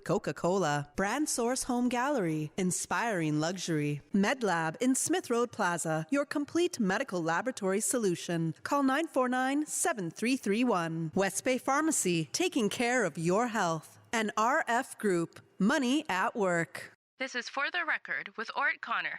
Coca-Cola. Brand Source Home Gallery, inspiring luxury. MedLab in Smith Road Plaza, your complete medical laboratory solution. Call 949-7331. West Bay Pharmacy, taking care of your health. And RF Group, money at work. This is For the Record with ORRETT CONNOR.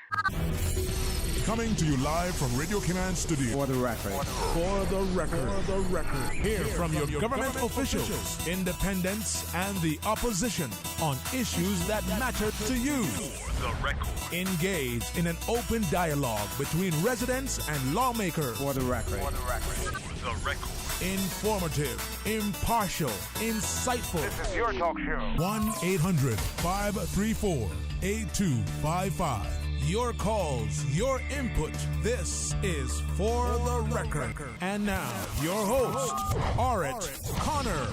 Coming to you live from Radio Canaan Studio. For the record. For the record. For the record. Hear from your government officials, independents, and the opposition on issues that matter to you. For the record. Engage in an open dialogue between residents and lawmakers. For the record. For the record. For the record. Informative, impartial, insightful. This is your talk show. 1-800-534-8255. Your calls, your input. This is For the Record. And now, your host, ORRETT CONNOR.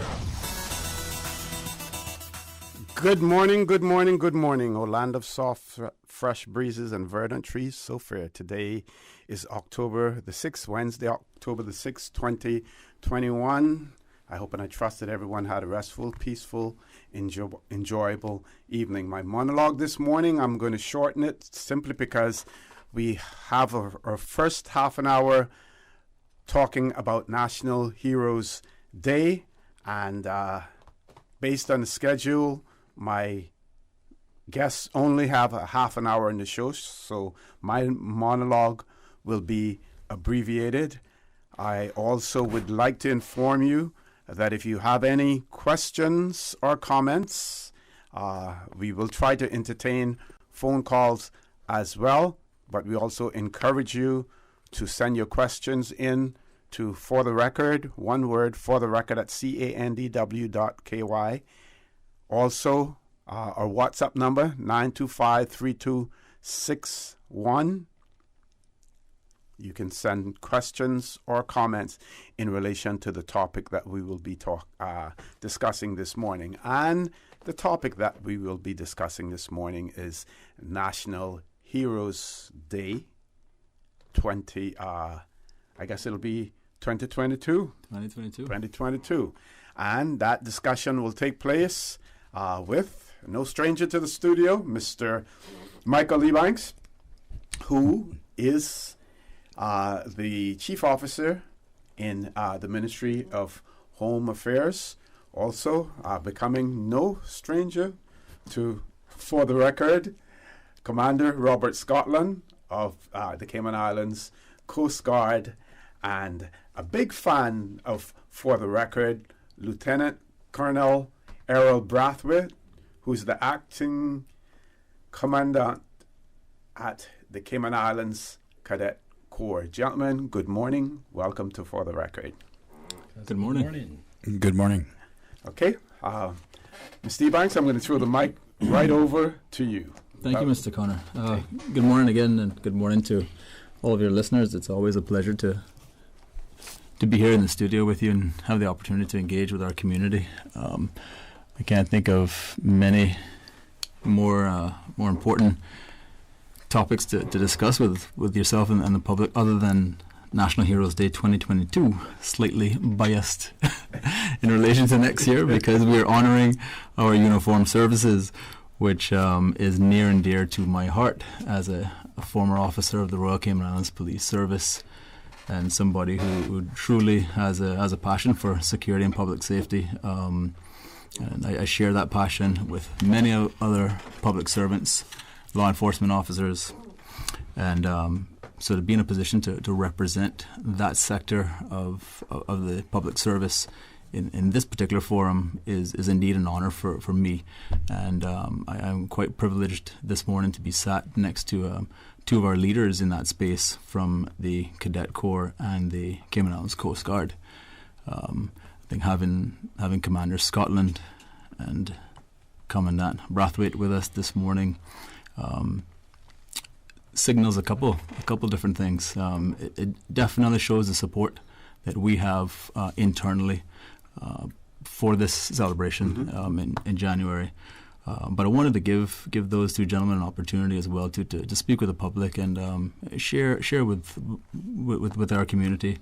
Good morning, good morning, good morning. O land of soft, fresh breezes and verdant trees, so fair. Today is October the 6th, Wednesday, October the 6th, 2021. I hope and I trust that everyone had a restful, peaceful, enjoyable evening. My monologue this morning, I'm going to shorten it simply because we have our first half an hour talking about National Heroes Day. And based on the schedule, my guests only have a half an hour in the show, so my monologue will be abbreviated. I also would like to inform you that if you have any questions or comments, we will try to entertain phone calls as well, but we also encourage you to send your questions in to For the Record, one word, For the Record at candw.ky. Also, our WhatsApp number, 925-3261. You can send questions or comments in relation to the topic that we will be discussing this morning. And the topic that we will be discussing this morning is National Heroes Day 2022. 2022. And that discussion will take place with no stranger to the studio, Mr. Michael Leebanks, who is the Chief Officer in the Ministry of Home Affairs, also becoming no stranger to, For the Record, Commander Robert Scotland of the Cayman Islands Coast Guard, and a big fan of For the Record, Lieutenant Colonel Errol Brathwaite, who's the acting commandant at the Cayman Islands Cadet Corps. Gentlemen, good morning. Welcome to For the Record. Good morning. Good morning. Okay. Mr. Banks, I'm going to throw the mic right over to you. Thank you, Mr. Connor. Good morning again, and good morning to all of your listeners. It's always a pleasure to be here in the studio with you and have the opportunity to engage with our community. I can't think of many more important topics to discuss with yourself and the public other than National Heroes Day 2022, slightly biased in relation to next year because we're honouring our uniformed services, which is near and dear to my heart as a former officer of the Royal Cayman Islands Police Service and somebody who truly has a passion for security and public safety. And I share that passion with many other public servants, law enforcement officers, and so to be in a position to represent that sector of the public service in this particular forum is indeed an honor for me. And I'm quite privileged this morning to be sat next to two of our leaders in that space from the Cadet Corps and the Cayman Islands Coast Guard. I think having Commander Scotland and Commandant Brathwaite with us this morning signals a couple different things. It definitely shows the support that we have internally for this celebration in January. But I wanted to give those two gentlemen an opportunity as well to speak with the public and share with our community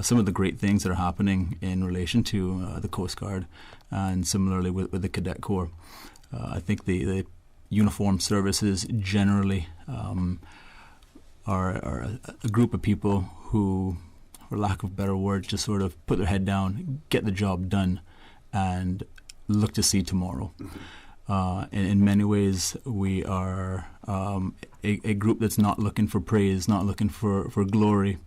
some of the great things that are happening in relation to the Coast Guard and similarly with the Cadet Corps. I think the uniformed services generally are a group of people who, for lack of a better word, just sort of put their head down, get the job done, and look to see tomorrow. In many ways, we are a group that's not looking for praise, not looking for glory.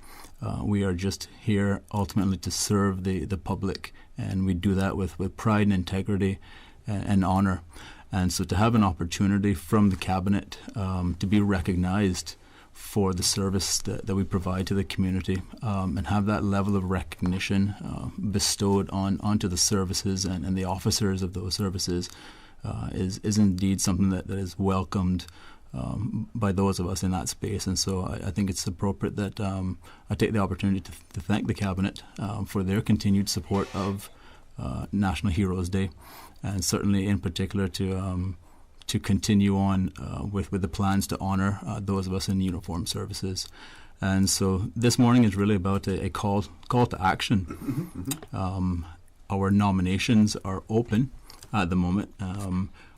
We are just here ultimately to serve the public, and we do that with pride and integrity and honour. And so to have an opportunity from the Cabinet to be recognised for the service that we provide to the community, and have that level of recognition bestowed onto the services and the officers of those services is indeed something that is welcomed by those of us in that space. And so I think it's appropriate that I take the opportunity to thank the Cabinet for their continued support of National Heroes Day, and certainly in particular to continue on with the plans to honour those of us in uniformed services. And so this morning is really about a call to action. Our nominations are open at the moment.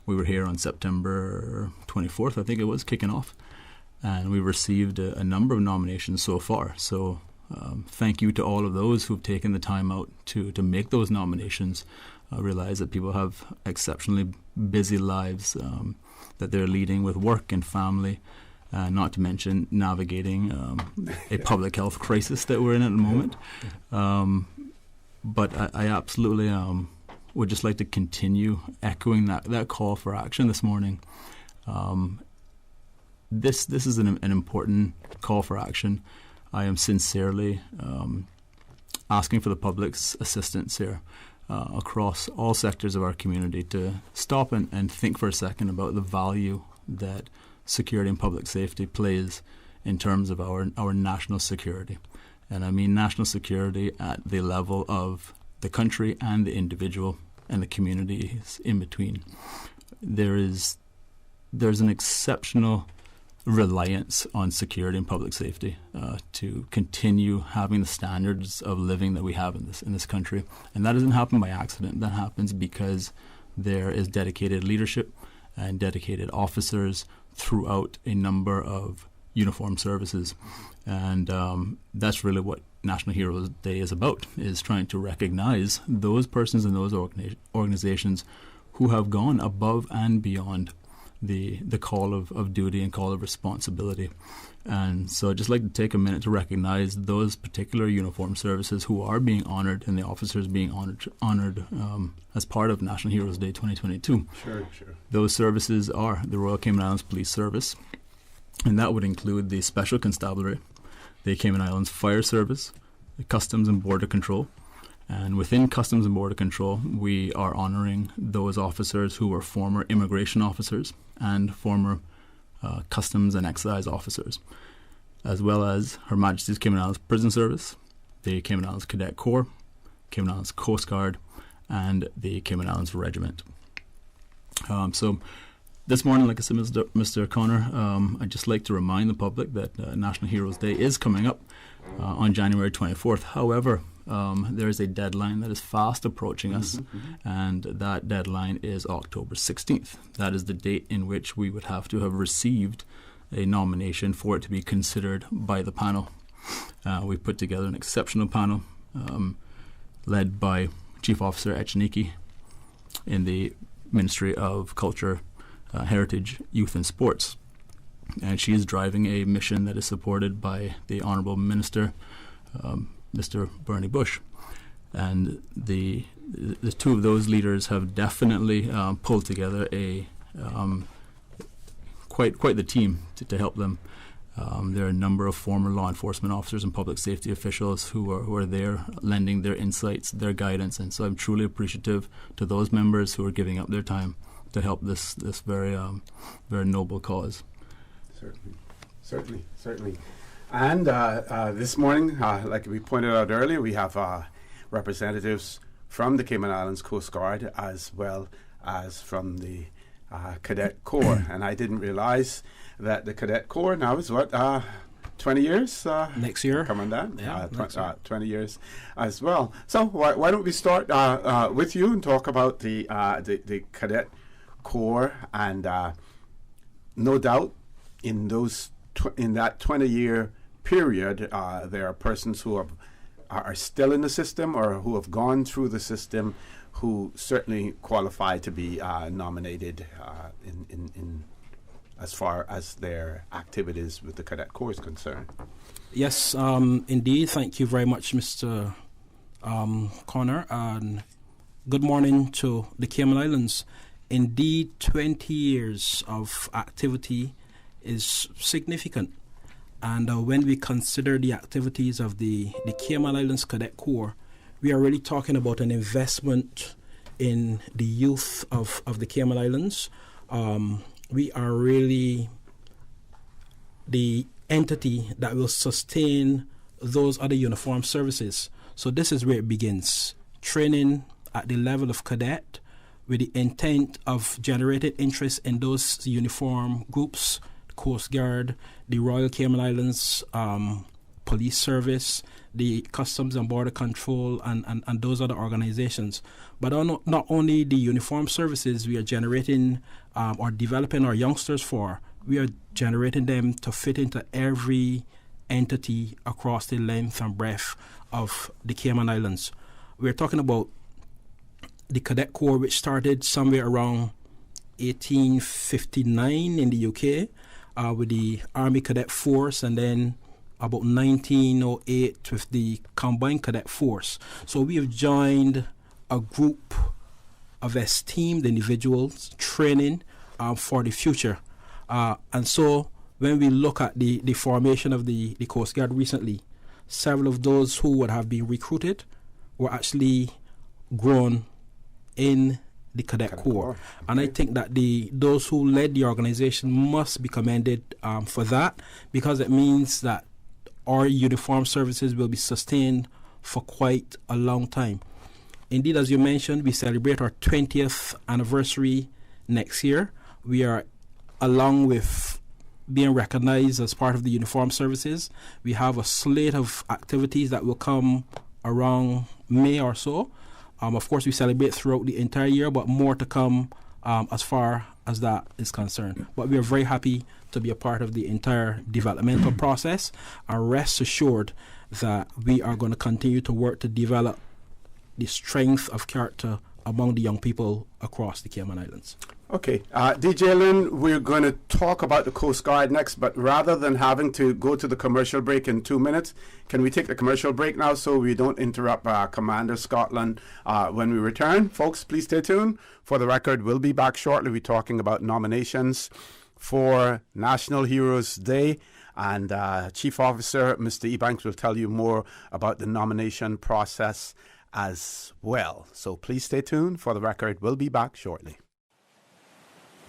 We were here on September 24th, I think it was, kicking off, and we received a number of nominations so far. So thank you to all of those who've taken the time out to make those nominations. I realize that people have exceptionally busy lives that they're leading with work and family, not to mention navigating a public health crisis that we're in at the moment. But I absolutely would just like to continue echoing that call for action this morning. This is an important call for action. I am sincerely asking for the public's assistance here across all sectors of our community to stop and think for a second about the value that security and public safety plays in terms of our national security. And I mean national security at the level of the country and the individual and the communities in between. There's an exceptional reliance on security and public safety to continue having the standards of living that we have in this country, and that doesn't happen by accident. That happens because there is dedicated leadership and dedicated officers throughout a number of uniformed services, and that's really what National Heroes Day is about, is trying to recognize those persons and those organizations who have gone above and beyond the call of duty and call of responsibility. And so I'd just like to take a minute to recognize those particular uniformed services who are being honoured, and the officers being honoured as part of National Heroes Day 2022. Sure. Those services are the Royal Cayman Islands Police Service, and that would include the Special Constabulary, the Cayman Islands Fire Service, the Customs and Border Control. And within Customs and Border Control, we are honouring those officers who were former immigration officers and former Customs and Excise officers, as well as Her Majesty's Cayman Islands Prison Service, the Cayman Islands Cadet Corps, Cayman Islands Coast Guard, and the Cayman Islands Regiment. So this morning, like I said, Mr. Connor, I'd just like to remind the public that National Heroes Day is coming up on January 24th. However, there is a deadline that is fast approaching us, and that deadline is October 16th. That is the date in which we would have to have received a nomination for it to be considered by the panel. We put together an exceptional panel led by Chief Officer Echeniki in the Ministry of Culture, Heritage, Youth and Sports. And she is driving a mission that is supported by the Honourable Minister, Mr. Bernie Bush. And the two of those leaders have definitely pulled together a quite the team to help them. There are a number of former law enforcement officers and public safety officials who are there lending their insights, their guidance, and so I'm truly appreciative to those members who are giving up their time to help this very noble cause. Certainly. And this morning, like we pointed out earlier, we have representatives from the Cayman Islands Coast Guard as well as from the Cadet Corps. And I didn't realize that the Cadet Corps now is 20 years? Next year. Commandant? Yeah, 20 years as well. So why don't we start with you and talk about the Cadet Corps, and no doubt in those in that 20-year period, there are persons who are still in the system or who have gone through the system who certainly qualify to be nominated in as far as their activities with the Cadet Corps is concerned. Yes, indeed. Thank you very much, Mr. Connor, and good morning to the Cayman Islands. Indeed, 20 years of activity is significant. And when we consider the activities of the Cayman Islands Cadet Corps, we are really talking about an investment in the youth of the Cayman Islands. We are really the entity that will sustain those other uniformed services. So this is where it begins. Training at the level of cadet with the intent of generating interest in those uniform groups, Coast Guard, the Royal Cayman Islands Police Service, the Customs and Border Control, and those other organizations. But not only the uniformed services we are generating or developing our youngsters for, we are generating them to fit into every entity across the length and breadth of the Cayman Islands. We're talking about the Cadet Corps, which started somewhere around 1859 in the UK with the Army Cadet Force, and then about 1908 with the Combined Cadet Force. So we have joined a group of esteemed individuals training for the future. And so when we look at the formation of the Coast Guard recently, several of those who would have been recruited were actually grown in the Cadet Corps. And I think that those who led the organization must be commended for that, because it means that our uniformed services will be sustained for quite a long time. Indeed, as you mentioned, we celebrate our 20th anniversary next year. We are, along with being recognized as part of the uniformed services, we have a slate of activities that will come around May or so. Of course, we celebrate throughout the entire year, but more to come as far as that is concerned. But we are very happy to be a part of the entire developmental process, and rest assured that we are going to continue to work to develop the strength of character among the young people across the Cayman Islands. Okay, DJ Lynn, we're going to talk about the Coast Guard next, but rather than having to go to the commercial break in 2 minutes, can we take the commercial break now so we don't interrupt Commander Scotland when we return? Folks, please stay tuned. For the record, we'll be back shortly. We're talking about nominations for National Heroes Day, and Chief Officer Mr. Ebanks will tell you more about the nomination process as well. So please stay tuned. For the record, we'll be back shortly.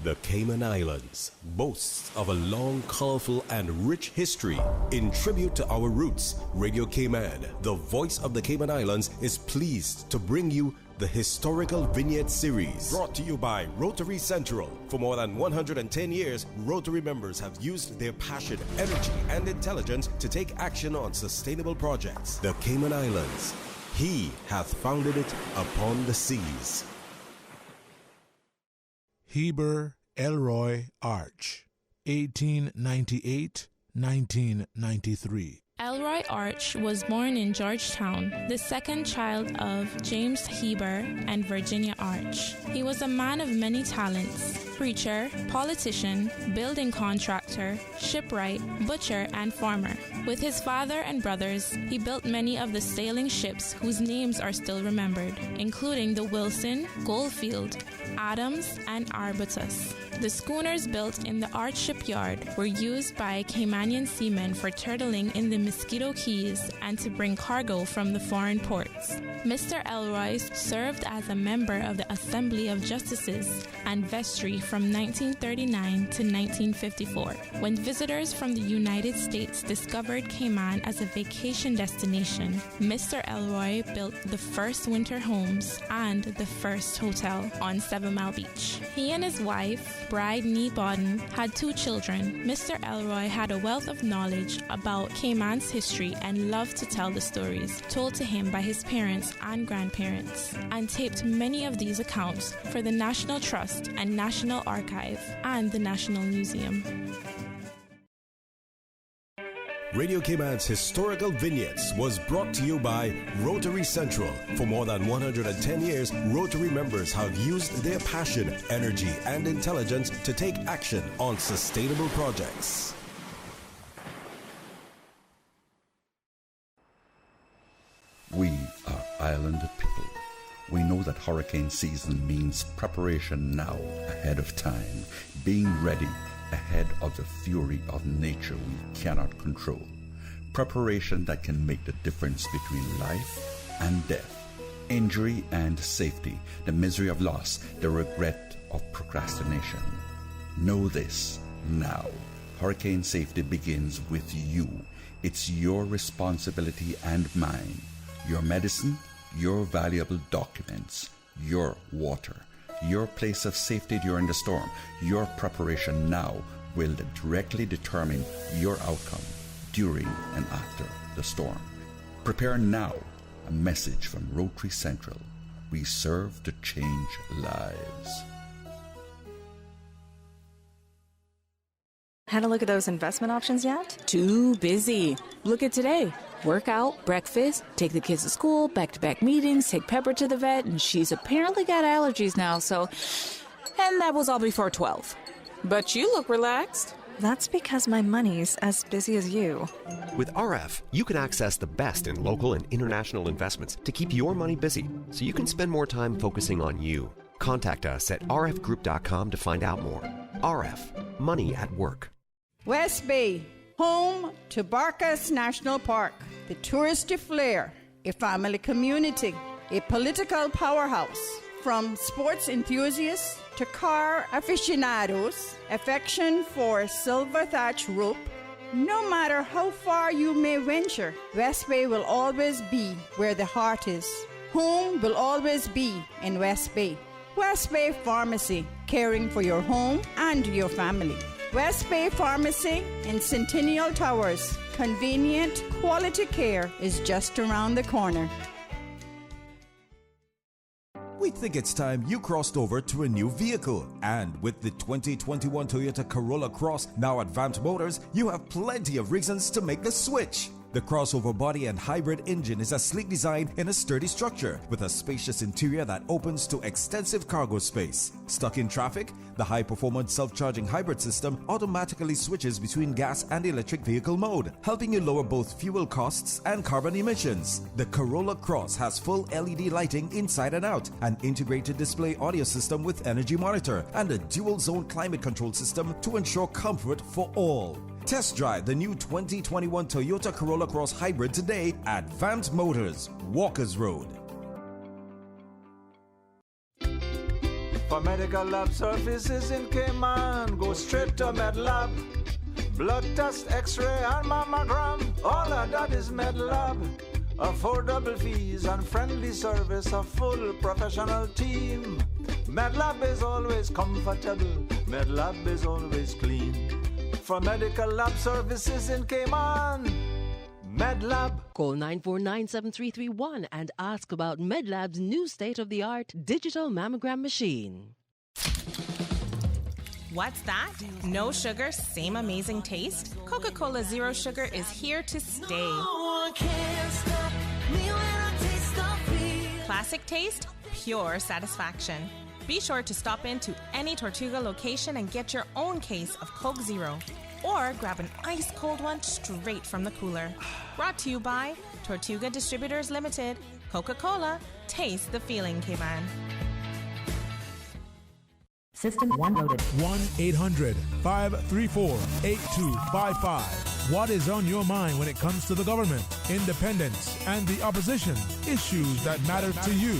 The Cayman Islands boasts of a long, colorful, and rich history. In tribute to our roots, Radio Cayman, the voice of the Cayman Islands, is pleased to bring you the Historical Vignette Series, brought to you by Rotary Central. For more than 110 years, Rotary members have used their passion, energy, and intelligence to take action on sustainable projects. The Cayman Islands, He hath founded it upon the seas. Heber Elroy Arch, 1898-1993. Elroy Arch was born in Georgetown, the second child of James Heber and Virginia Arch. He was a man of many talents: preacher, politician, building contractor, shipwright, butcher, and farmer. With his father and brothers, he built many of the sailing ships whose names are still remembered, including the Wilson, Goldfield, Adams, and Arbutus. The schooners built in the Arch shipyard were used by Caymanian seamen for turtling in the Mosquito Keys and to bring cargo from the foreign ports. Mr. Elroy served as a member of the Assembly of Justices and Vestry from 1939 to 1954, when visitors from the United States discovered Cayman as a vacation destination. Mr. Elroy built the first winter homes and the first hotel on 7 Mile Beach. He and his wife, Bride Nee Bodden, had 2 children. Mr. Elroy had a wealth of knowledge about Cayman's history and loved loved to tell the stories told to him by his parents and grandparents, and taped many of these accounts for the National Trust and National Archive and the National Museum. Radio Cayman's Historical Vignettes was brought to you by Rotary Central. For more than 110 years, Rotary members have used their passion, energy, and intelligence to take action on sustainable projects. We are island people. We know that hurricane season means preparation now ahead of time, being ready ahead of the fury of nature we cannot control. Preparation that can make the difference between life and death, injury and safety, the misery of loss, the regret of procrastination. Know this now. Hurricane safety begins with you. It's your responsibility and mine. Your medicine, your valuable documents, your water, your place of safety during the storm, your preparation now will directly determine your outcome during and after the storm. Prepare now. A message from Rotary Central. We serve to change lives. Had a look at those investment options yet? Too busy. Look at today. Workout, breakfast, take the kids to school, back-to-back meetings, take Pepper to the vet, and she's apparently got allergies now, so... And that was all before 12. But you look relaxed. That's because my money's as busy as you. With RF, you can access the best in local and international investments to keep your money busy, so you can spend more time focusing on you. Contact us at rfgroup.com to find out more. RF, money at work. West Bay, home to Barkas National Park, the touristy flair, a family community, a political powerhouse. From sports enthusiasts to car aficionados, affection for silver thatch roof. No matter how far you may venture, West Bay will always be where the heart is. Home will always be in West Bay. West Bay Pharmacy, caring for your home and your family. West Bay Pharmacy in Centennial Towers. Convenient, quality care is just around the corner. We think it's time you crossed over to a new vehicle. And with the 2021 Toyota Corolla Cross now at Vamt Motors, you have plenty of reasons to make the switch. The crossover body and hybrid engine is a sleek design in a sturdy structure with a spacious interior that opens to extensive cargo space. Stuck in traffic? The high-performance self-charging hybrid system automatically switches between gas and electric vehicle mode, helping you lower both fuel costs and carbon emissions. The Corolla Cross has full LED lighting inside and out, an integrated display audio system with energy monitor, and a dual-zone climate control system to ensure comfort for all. Test drive the new 2021 Toyota Corolla Cross Hybrid today at Vamt Motors, Walkers Road. For medical lab services in Cayman, go straight to MedLab. Blood test, x-ray and mammogram, all of that is MedLab. Affordable fees and friendly service, a full professional team. MedLab is always comfortable, MedLab is always clean. For medical lab services in Cayman, MedLab. Call 949-7331 and ask about MedLab's new state-of-the-art digital mammogram machine. What's that? No sugar, same amazing taste? Coca-Cola Zero Sugar is here to stay. No one can stop me when I taste the beer. Classic taste, pure satisfaction. Be sure to stop into any Tortuga location and get your own case of Coke Zero. Or grab an ice-cold one straight from the cooler. Brought to you by Tortuga Distributors Limited. Coca-Cola, taste the feeling, Cayman. System 1 loaded. 1-800-534-8255. What is on your mind when it comes to the government, independence, and the opposition? Issues that matter to you.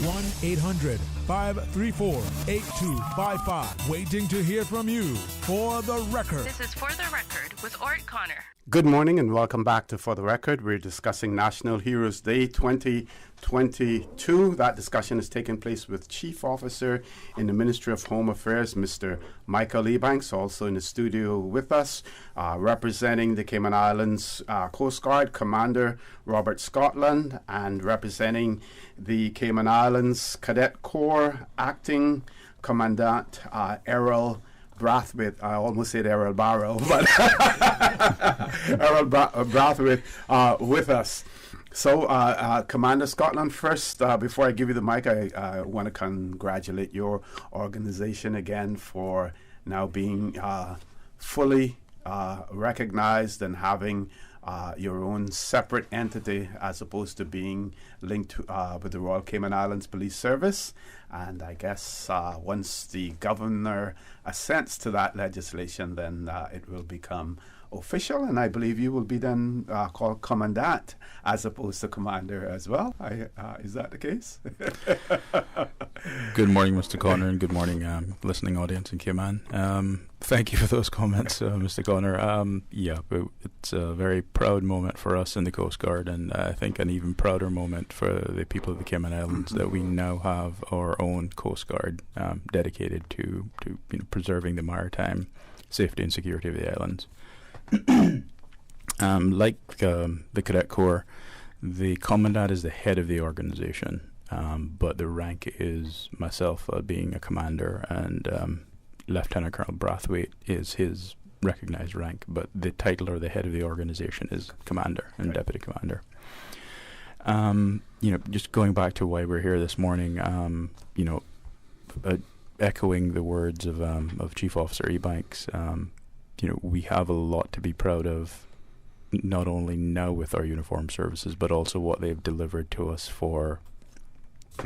1-800-534-8255. Waiting to hear from you. For the record. This is For the Record with ORRETT CONNOR. Good morning and welcome back to For the Record. We're discussing National Heroes Day 2022. That discussion is taking place with Chief Officer in the Ministry of Home Affairs, Mr. Michael Ebanks, also in the studio with us, representing the Cayman Islands Coast Guard, Commander Robert Scotland, and representing the Cayman Islands Cadet Corps, Acting Commandant Errol Brathwaite. I almost said Errol Barrow, but Errol Brathwaite with us. So, Commander Scotland, first, before I give you the mic, I want to congratulate your organization again for now being fully recognized and having your own separate entity as opposed to being linked with the Royal Cayman Islands Police Service. And I guess once the governor assents to that legislation, then it will become official, and I believe you will be then called Commandant as opposed to Commander as well. Is that the case? Good morning, Mr. Connor, and good morning, listening audience in Cayman. Thank you for those comments, Mr. Connor. It's a very proud moment for us in the Coast Guard, and I think an even prouder moment for the people of the Cayman Islands that we now have our own Coast Guard dedicated to preserving the maritime safety and security of the islands. Like the Cadet Corps, the Commandant is the head of the organization, but the rank is myself being a commander, and Lieutenant Colonel Brathwaite is his recognized rank, but the title or the head of the organization is commander and deputy commander. Just going back to why we're here this morning, echoing the words of Chief Officer Ebanks, we have a lot to be proud of, not only now with our uniformed services, but also what they've delivered to us for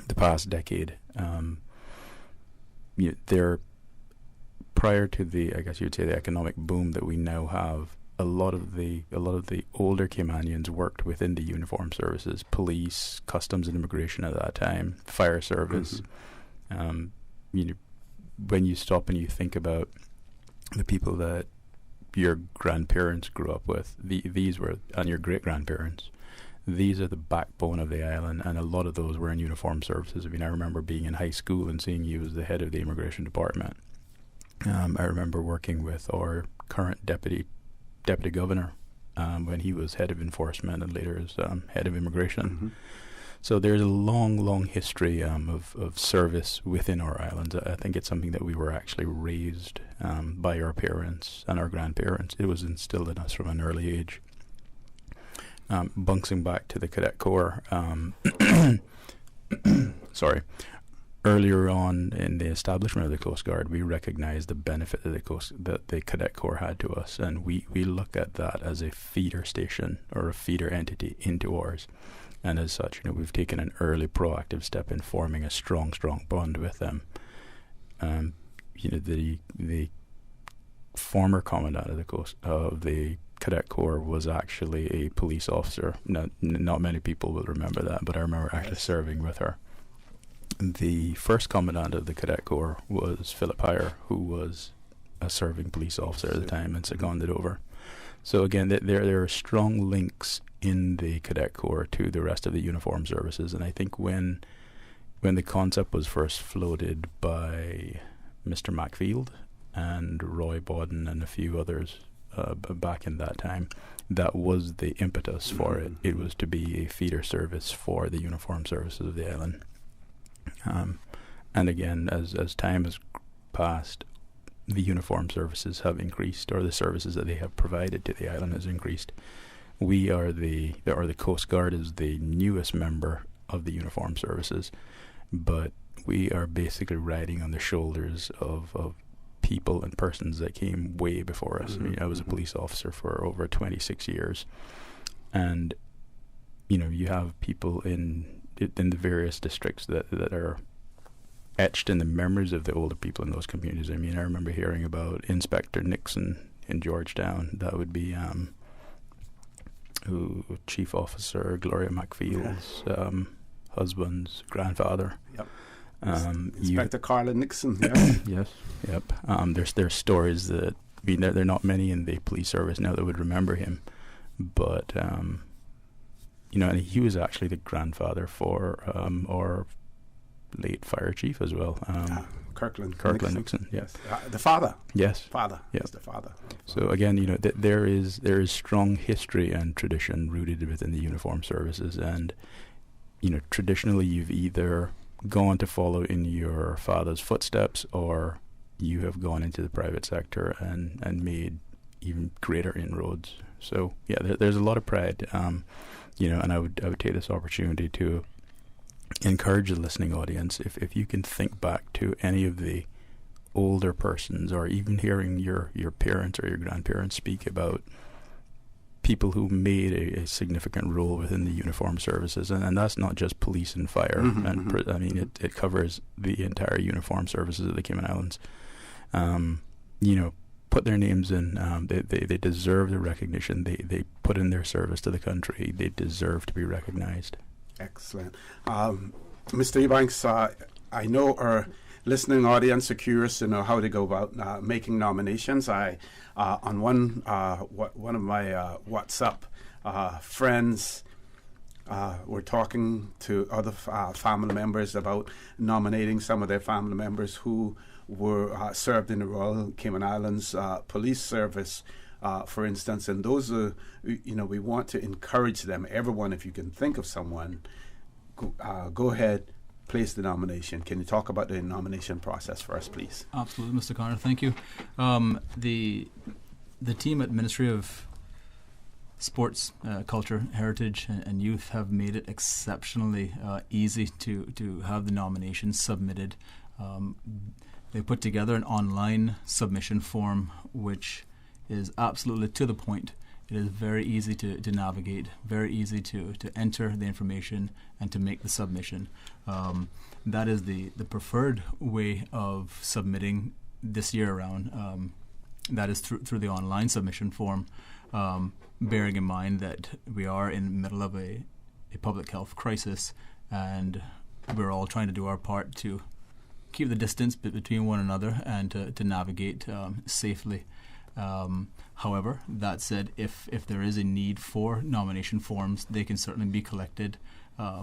the past decade. They're prior to the, I guess you'd say, the economic boom that we now have. A lot of the older Caymanians worked within the uniformed services, police, customs and immigration at that time, fire service. When you stop and you think about the people that your grandparents grew up with, these were, and your great-grandparents, these are the backbone of the island, and a lot of those were in uniformed services. I rember being in high school and seeing you as the head of the immigration department. I remember working with our current deputy governor when he was head of enforcement and later as head of immigration. So there's a long history of service within our islands. I think it's something that we were actually raised by our parents and our grandparents. It was instilled in us from an early age. Bouncing back to the Cadet Corps, earlier on in the establishment of the Coast Guard, we recognized the benefit that the Cadet Corps had to us, and we look at that as a feeder station or a feeder entity into ours. And as such, we've taken an early proactive step in forming a strong bond with them. The former commandant of the Cadet Corps was actually a police officer. Not many people will remember that, but I remember actually serving with her. The first commandant of the Cadet Corps was Philip Heyer, who was a serving police officer at the time and seconded over. So again, there are strong links in the Cadet Corps to the rest of the uniformed services, and I think when the concept was first floated by Mr. Macfield and Roy Bodden and a few others back in that time, that was the impetus for it. It was to be a feeder service for the uniformed services of the island. And again, as time has passed, the uniformed services have increased, or the services that they have provided to the island has increased. We are the Coast Guard is the newest member of the uniformed services, but we are basically riding on the shoulders of people and persons that came way before us. I was a police officer for over 26 years, and you have people in the various districts that are etched in the memories of the older people in those communities. I remember hearing about Inspector Nixon in Georgetown. That would be Chief Officer Gloria Macfield's husband's grandfather. Yep. Inspector Carla Nixon. Yeah. Yes. Yep. There's stories that I mean, there are not many in the police service now that would remember him, but and he was actually the grandfather for our late fire chief as well, Kirkland Nixon. Yes, the father. Yes, father. Yes, the father. So again, there is strong history and tradition rooted within the uniformed services, and traditionally you've either gone to follow in your father's footsteps, or you have gone into the private sector and made even greater inroads. So yeah, there's a lot of pride, and I would take this opportunity to encourage the listening audience, if you can think back to any of the older persons, or even hearing your parents or your grandparents speak about people who made a significant role within the uniformed services, and that's not just police and fire, I mean it covers the entire uniformed services of the Cayman Islands. Put their names in. They deserve the recognition they put in their service to the country. They deserve to be recognized. Excellent. Mr. Ebanks, I know our listening audience are curious to know how to go about making nominations. On one of my WhatsApp friends were talking to other family members about nominating some of their family members who were served in the Royal Cayman Islands Police Service, for instance, and those are, we want to encourage them. Everyone, if you can think of someone, go ahead, place the nomination. Can you talk about the nomination process for us, please? Absolutely, Mr. Connor. Thank you. The team at Ministry of Sports, Culture, Heritage and Youth have made it exceptionally easy to have the nominations submitted. They put together an online submission form which is absolutely to the point. It is very easy to navigate, very easy to enter the information and to make the submission. That is the preferred way of submitting this year around. That is through the online submission form, bearing in mind that we are in the middle of a public health crisis, and we're all trying to do our part to keep the distance between one another and to navigate safely. However, that said, if there is a need for nomination forms, they can certainly be collected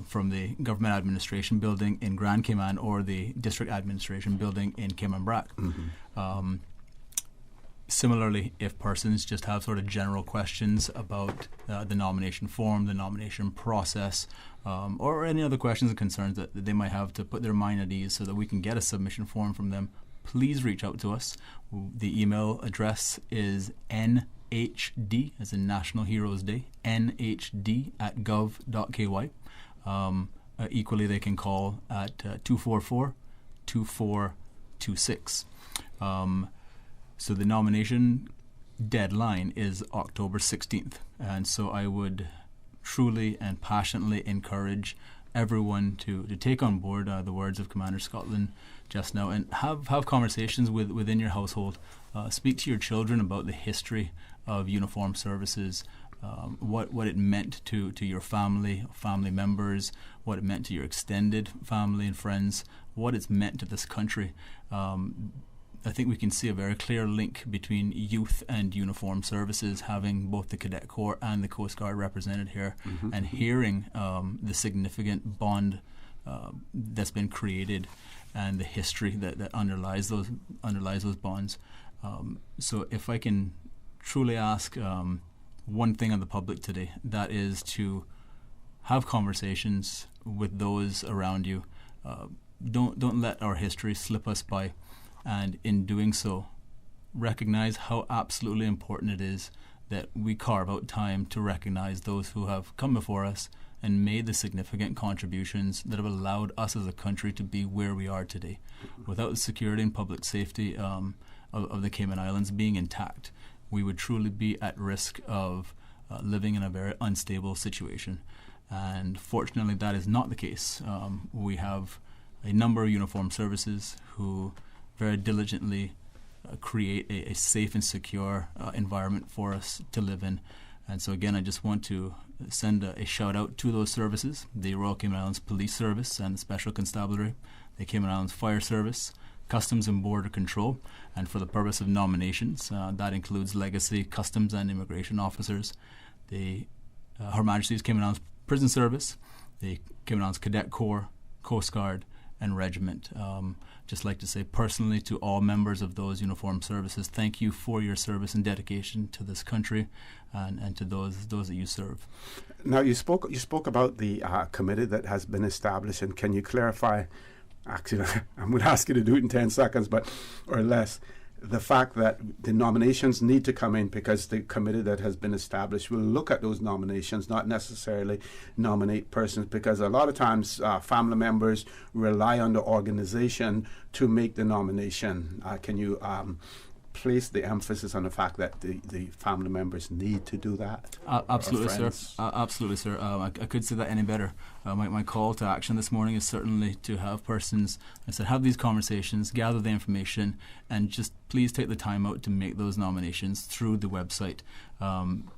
from the Government Administration Building in Grand Cayman or the District Administration Building in Cayman Brac. Similarly, if persons just have sort of general questions about the nomination form, the nomination process, or any other questions and concerns that they might have to put their mind at ease so that we can get a submission form from them, please reach out to us. The email address is nhd, as in National Heroes Day, nhd@gov.ky. Equally, they can call at 244-2426. So the nomination deadline is October 16th. And so I would truly and passionately encourage everyone to take on board the words of Commander Scotland just now, and have conversations within your household. Speak to your children about the history of uniformed services, what it meant to your family members, what it meant to your extended family and friends, what it's meant to this country. I think we can see a very clear link between youth and uniformed services, having both the Cadet Corps and the Coast Guard represented here, and hearing the significant bond that's been created and the history that underlies those bonds. So if I can truly ask one thing on the public today, that is to have conversations with those around you. Don't let our history slip us by. And in doing so, recognize how absolutely important it is that we carve out time to recognize those who have come before us and made the significant contributions that have allowed us as a country to be where we are today. Without the security and public safety of the Cayman Islands being intact, we would truly be at risk of living in a very unstable situation. And fortunately, that is not the case. We have a number of uniformed services who very diligently create a safe and secure environment for us to live in. And so again, I just want to send a shout out to those services, the Royal Cayman Islands Police Service and the Special Constabulary, the Cayman Islands Fire Service, Customs and Border Control, and for the purpose of nominations, that includes legacy customs and immigration officers, the Her Majesty's Cayman Islands Prison Service, the Cayman Islands Cadet Corps, Coast Guard, and Regiment. Just like to say personally to all members of those uniformed services, thank you for your service and dedication to this country and to those that you serve. Now, you spoke about the committee that has been established, and can you clarify? Actually, I'm going to ask you to do it in 10 seconds, or less. The fact that the nominations need to come in because the committee that has been established will look at those nominations, not necessarily nominate persons, because a lot of times family members rely on the organization to make the nomination. Can you place the emphasis on the fact that the family members need to do that? Absolutely, sir. Absolutely, sir. I could say that any better. My call to action this morning is certainly to have persons, I said, have these conversations, gather the information, and just please take the time out to make those nominations through the website.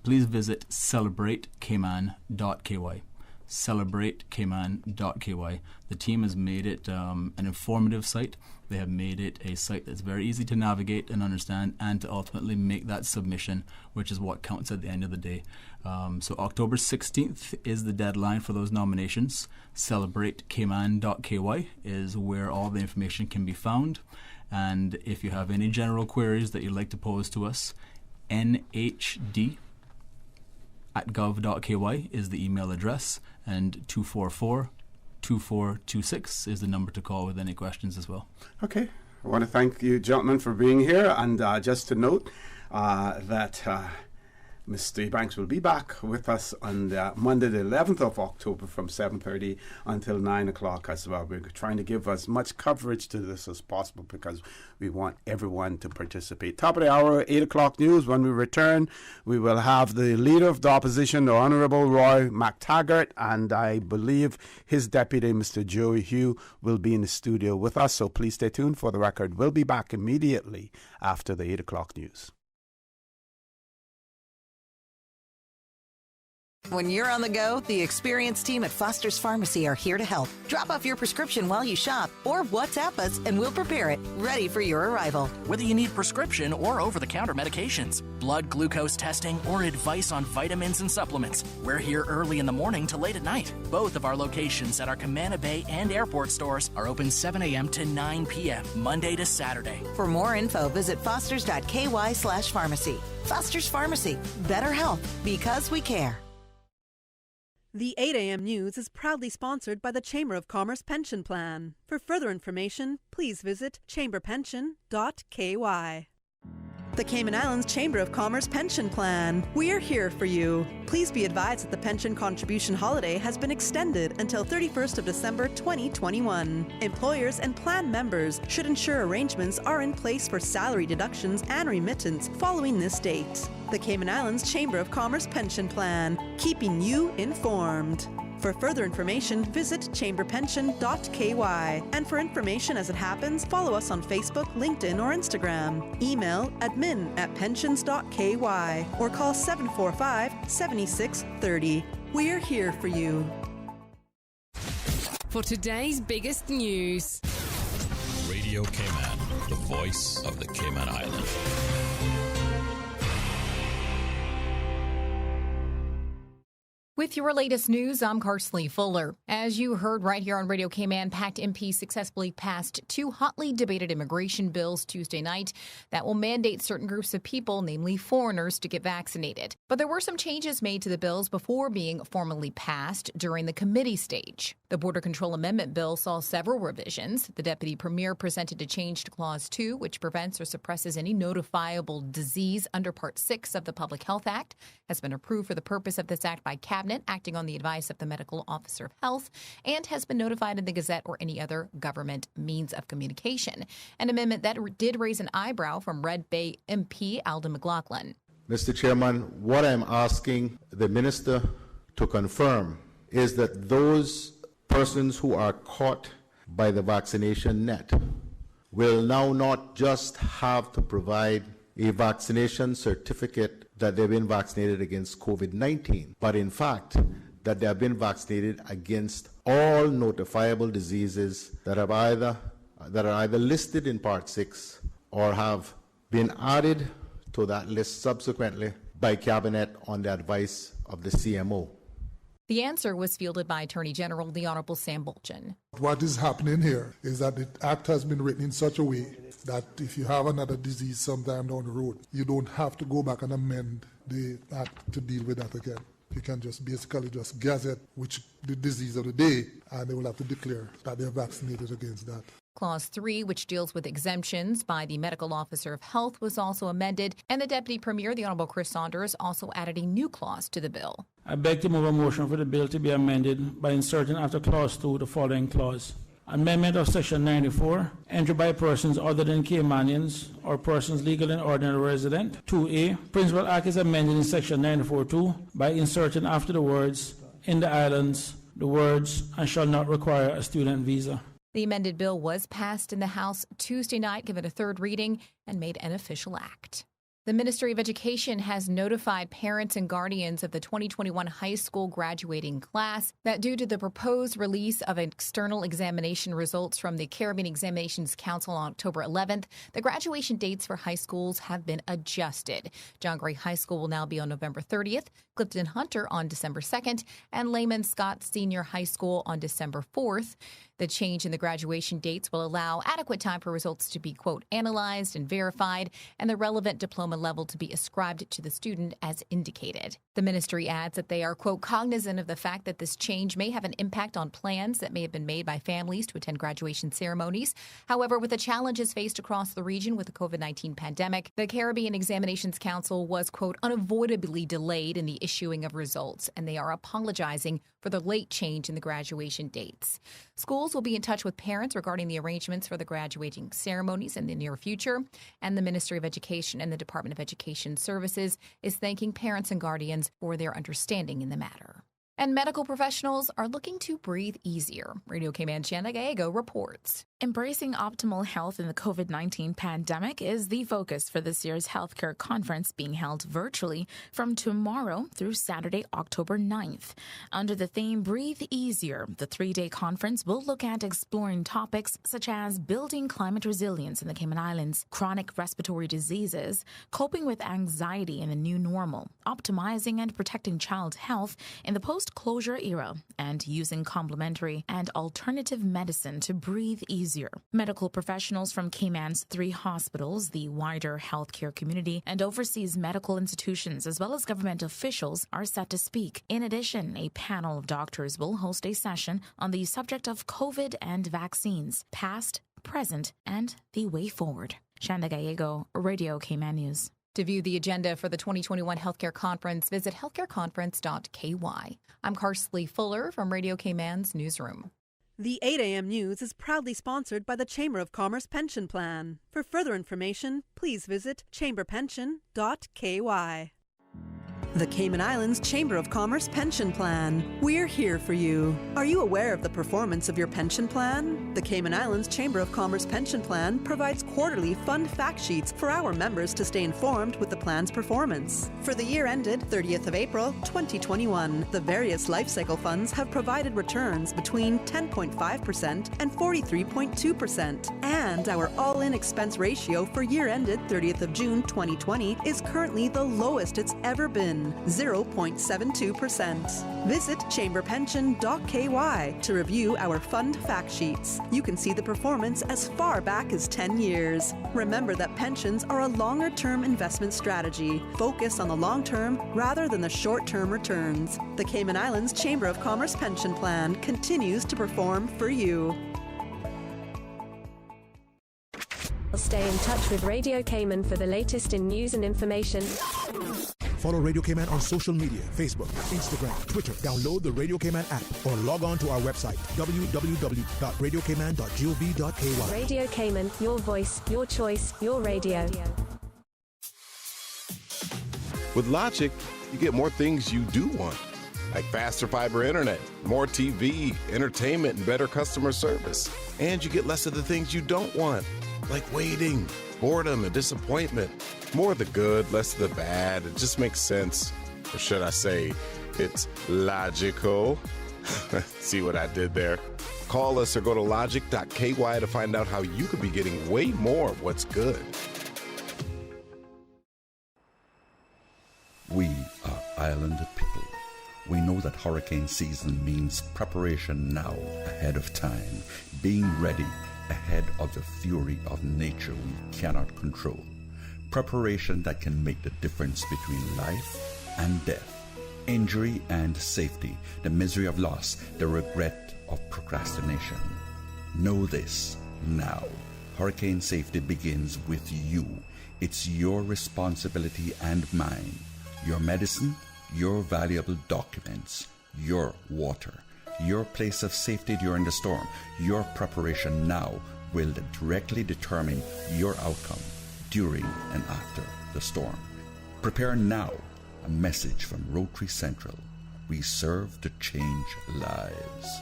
Please visit celebratecayman.ky. celebratecayman.ky. The team has made it an informative site. They have made it a site that's very easy to navigate and understand, and to ultimately make that submission, which is what counts at the end of the day. So October 16th is the deadline for those nominations. celebratecayman.ky is where all the information can be found. And if you have any general queries that you'd like to pose to us, nhd@gov.ky is the email address, and 244-2426 is the number to call with any questions as well. Okay. I want to thank you, gentlemen, for being here. And just to note that Mr. Eubanks will be back with us on Monday the 11th of October from 7:30 until 9 o'clock as well. We're trying to give as much coverage to this as possible because we want everyone to participate. Top of the hour, 8 o'clock news. When we return, we will have the Leader of the Opposition, the Honourable Roy McTaggart, and I believe his deputy, Mr. Joey Hugh, will be in the studio with us. So please stay tuned for the record. We'll be back immediately after the 8 o'clock news. When you're on the go, the experienced team at Foster's Pharmacy are here to help. Drop off your prescription while you shop or WhatsApp us and we'll prepare it, ready for your arrival. Whether you need prescription or over-the-counter medications, blood glucose testing, or advice on vitamins and supplements, we're here early in the morning to late at night. Both of our locations at our Camana Bay and airport stores are open 7 a.m. to 9 p.m., Monday to Saturday. For more info, visit fosters.ky/pharmacy. Foster's Pharmacy. Better health because we care. The 8 a.m. news is proudly sponsored by the Chamber of Commerce Pension Plan. For further information, please visit chamberpension.ky. The Cayman Islands Chamber of Commerce Pension Plan. We're here for you. Please be advised that the pension contribution holiday has been extended until 31st of December 2021. Employers and plan members should ensure arrangements are in place for salary deductions and remittance following this date. The Cayman Islands Chamber of Commerce Pension Plan, keeping you informed. For further information, visit chamberpension.ky. And for information as it happens, follow us on Facebook, LinkedIn, or Instagram. Email admin@pensions.ky or call 745-7630. We're here for you. For today's biggest news. Radio Cayman, the voice of the Cayman Islands. With your latest news, I'm Carsley Fuller. As you heard right here on Radio Cayman, PACT MPs successfully passed two hotly debated immigration bills Tuesday night that will mandate certain groups of people, namely foreigners, to get vaccinated. But there were some changes made to the bills before being formally passed during the committee stage. The Border Control Amendment Bill saw several revisions. The Deputy Premier presented a change to Clause 2, which prevents or suppresses any notifiable disease under Part 6 of the Public Health Act, has been approved for the purpose of this act by Cabinet, acting on the advice of the Medical Officer of Health, and has been notified in the Gazette or any other government means of communication. An amendment that did raise an eyebrow from Red Bay MP Alden McLaughlin. Mr. Chairman, what I'm asking the Minister to confirm is that those persons who are caught by the vaccination net will now not just have to provide a vaccination certificate that they've been vaccinated against COVID-19, but in fact, that they have been vaccinated against all notifiable diseases that have either that are either listed in Part 6 or have been added to that list subsequently by Cabinet on the advice of the CMO. The answer was fielded by Attorney General the Honorable Sam Bolton. What is happening here is that the Act has been written in such a way that if you have another disease sometime down the road, you don't have to go back and amend the Act to deal with that again. You can just basically just gazette which the disease of the day, and they will have to declare that they're vaccinated against that. Clause 3, which deals with exemptions by the Medical Officer of Health, was also amended, and the Deputy Premier, the Honourable Chris Saunders, also added a new clause to the bill. I beg to move a motion for the bill to be amended by inserting after Clause 2 the following clause. Amendment of Section 94, entered by persons other than Caymanians or persons legal and ordinary resident. 2A, Principal Act is amended in Section 94.2 by inserting after the words, in the islands, the words, and shall not require a student visa. The amended bill was passed in the House Tuesday night, given a third reading, and made an official act. The Ministry of Education has notified parents and guardians of the 2021 high school graduating class that due to the proposed release of external examination results from the Caribbean Examinations Council on October 11th, the graduation dates for high schools have been adjusted. John Gray High School will now be on November 30th, Clifton Hunter on December 2nd, and Lehman Scott Senior High School on December 4th. The change in the graduation dates will allow adequate time for results to be, quote, analyzed and verified, and the relevant diploma level to be ascribed to the student as indicated. The ministry adds that they are, quote, cognizant of the fact that this change may have an impact on plans that may have been made by families to attend graduation ceremonies. However, with the challenges faced across the region with the COVID-19 pandemic, the Caribbean Examinations Council was, quote, unavoidably delayed in the issuing of results, and they are apologizing for the late change in the graduation dates. Schools will be in touch with parents regarding the arrangements for the graduating ceremonies in the near future, and the Ministry of Education and the Department of Education Services is thanking parents and guardians for their understanding in the matter. And medical professionals are looking to breathe easier. Radio Cayman Shanda Gallego reports. Embracing optimal health in the COVID-19 pandemic is the focus for this year's healthcare conference being held virtually from tomorrow through Saturday, October 9th. Under the theme Breathe Easier, the 3-day conference will look at exploring topics such as building climate resilience in the Cayman Islands, chronic respiratory diseases, coping with anxiety in the new normal, optimizing and protecting child health in the post-closure era, and using complementary and alternative medicine to breathe easier. Medical professionals from Cayman's 3 hospitals, the wider healthcare community, and overseas medical institutions, as well as government officials, are set to speak. In addition, a panel of doctors will host a session on the subject of COVID and vaccines, past, present, and the way forward. Shanda Gallego, Radio Cayman News. To view the agenda for the 2021 Healthcare Conference, visit healthcareconference.ky. I'm Karsley Fuller from Radio Cayman's Newsroom. The 8 a.m. news is proudly sponsored by the Chamber of Commerce Pension Plan. For further information, please visit chamberpension.ky. The Cayman Islands Chamber of Commerce Pension Plan. We're here for you. Are you aware of the performance of your pension plan? The Cayman Islands Chamber of Commerce Pension Plan provides quarterly fund fact sheets for our members to stay informed with the plan's performance. For the year ended 30th of April, 2021, the various life cycle funds have provided returns between 10.5% and 43.2%. And our all-in expense ratio for year ended 30th of June, 2020 is currently the lowest it's ever been. 0.72%. Visit chamberpension.ky to review our fund fact sheets. You can see the performance as far back as 10 years. Remember that pensions are a longer-term investment strategy. Focus on the long term rather than the short-term returns. The Cayman Islands Chamber of Commerce Pension Plan continues to perform for you. Stay in touch with Radio Cayman for the latest in news and information. Follow Radio Cayman on social media, Facebook, Instagram, Twitter. Download the Radio Cayman app or log on to our website, www.radiocayman.gov.ky. Radio Cayman, your voice, your choice, your radio. With Logic, you get more things you do want, like faster fiber internet, more TV, entertainment, and better customer service. And you get less of the things you don't want, like waiting, boredom, and disappointment. More of the good, less of the bad. It just makes sense. Or should I say, it's logical. See what I did there? Call us or go to logic.ky to find out how you could be getting way more of what's good. We are island people. We know that hurricane season means preparation now, ahead of time, being ready ahead of the fury of nature we cannot control. Preparation that can make the difference between life and death, injury and safety, the misery of loss, the regret of procrastination. Know this now. Hurricane safety begins with you. It's your responsibility and mine. Your medicine, your valuable documents, your water, your place of safety during the storm. Your preparation now will directly determine your outcome during and after the storm. Prepare now. A message from Rotary Central. We serve to change lives.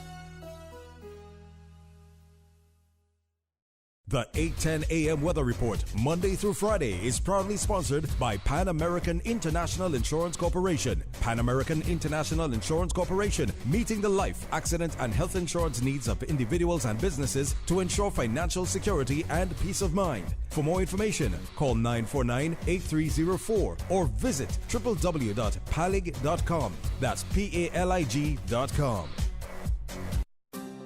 The 8:10 a.m. weather report, Monday through Friday, is proudly sponsored by Pan American International Insurance Corporation. Pan American International Insurance Corporation, meeting the life, accident, and health insurance needs of individuals and businesses to ensure financial security and peace of mind. For more information, call 949-8304 or visit www.palig.com. That's PALIG.com.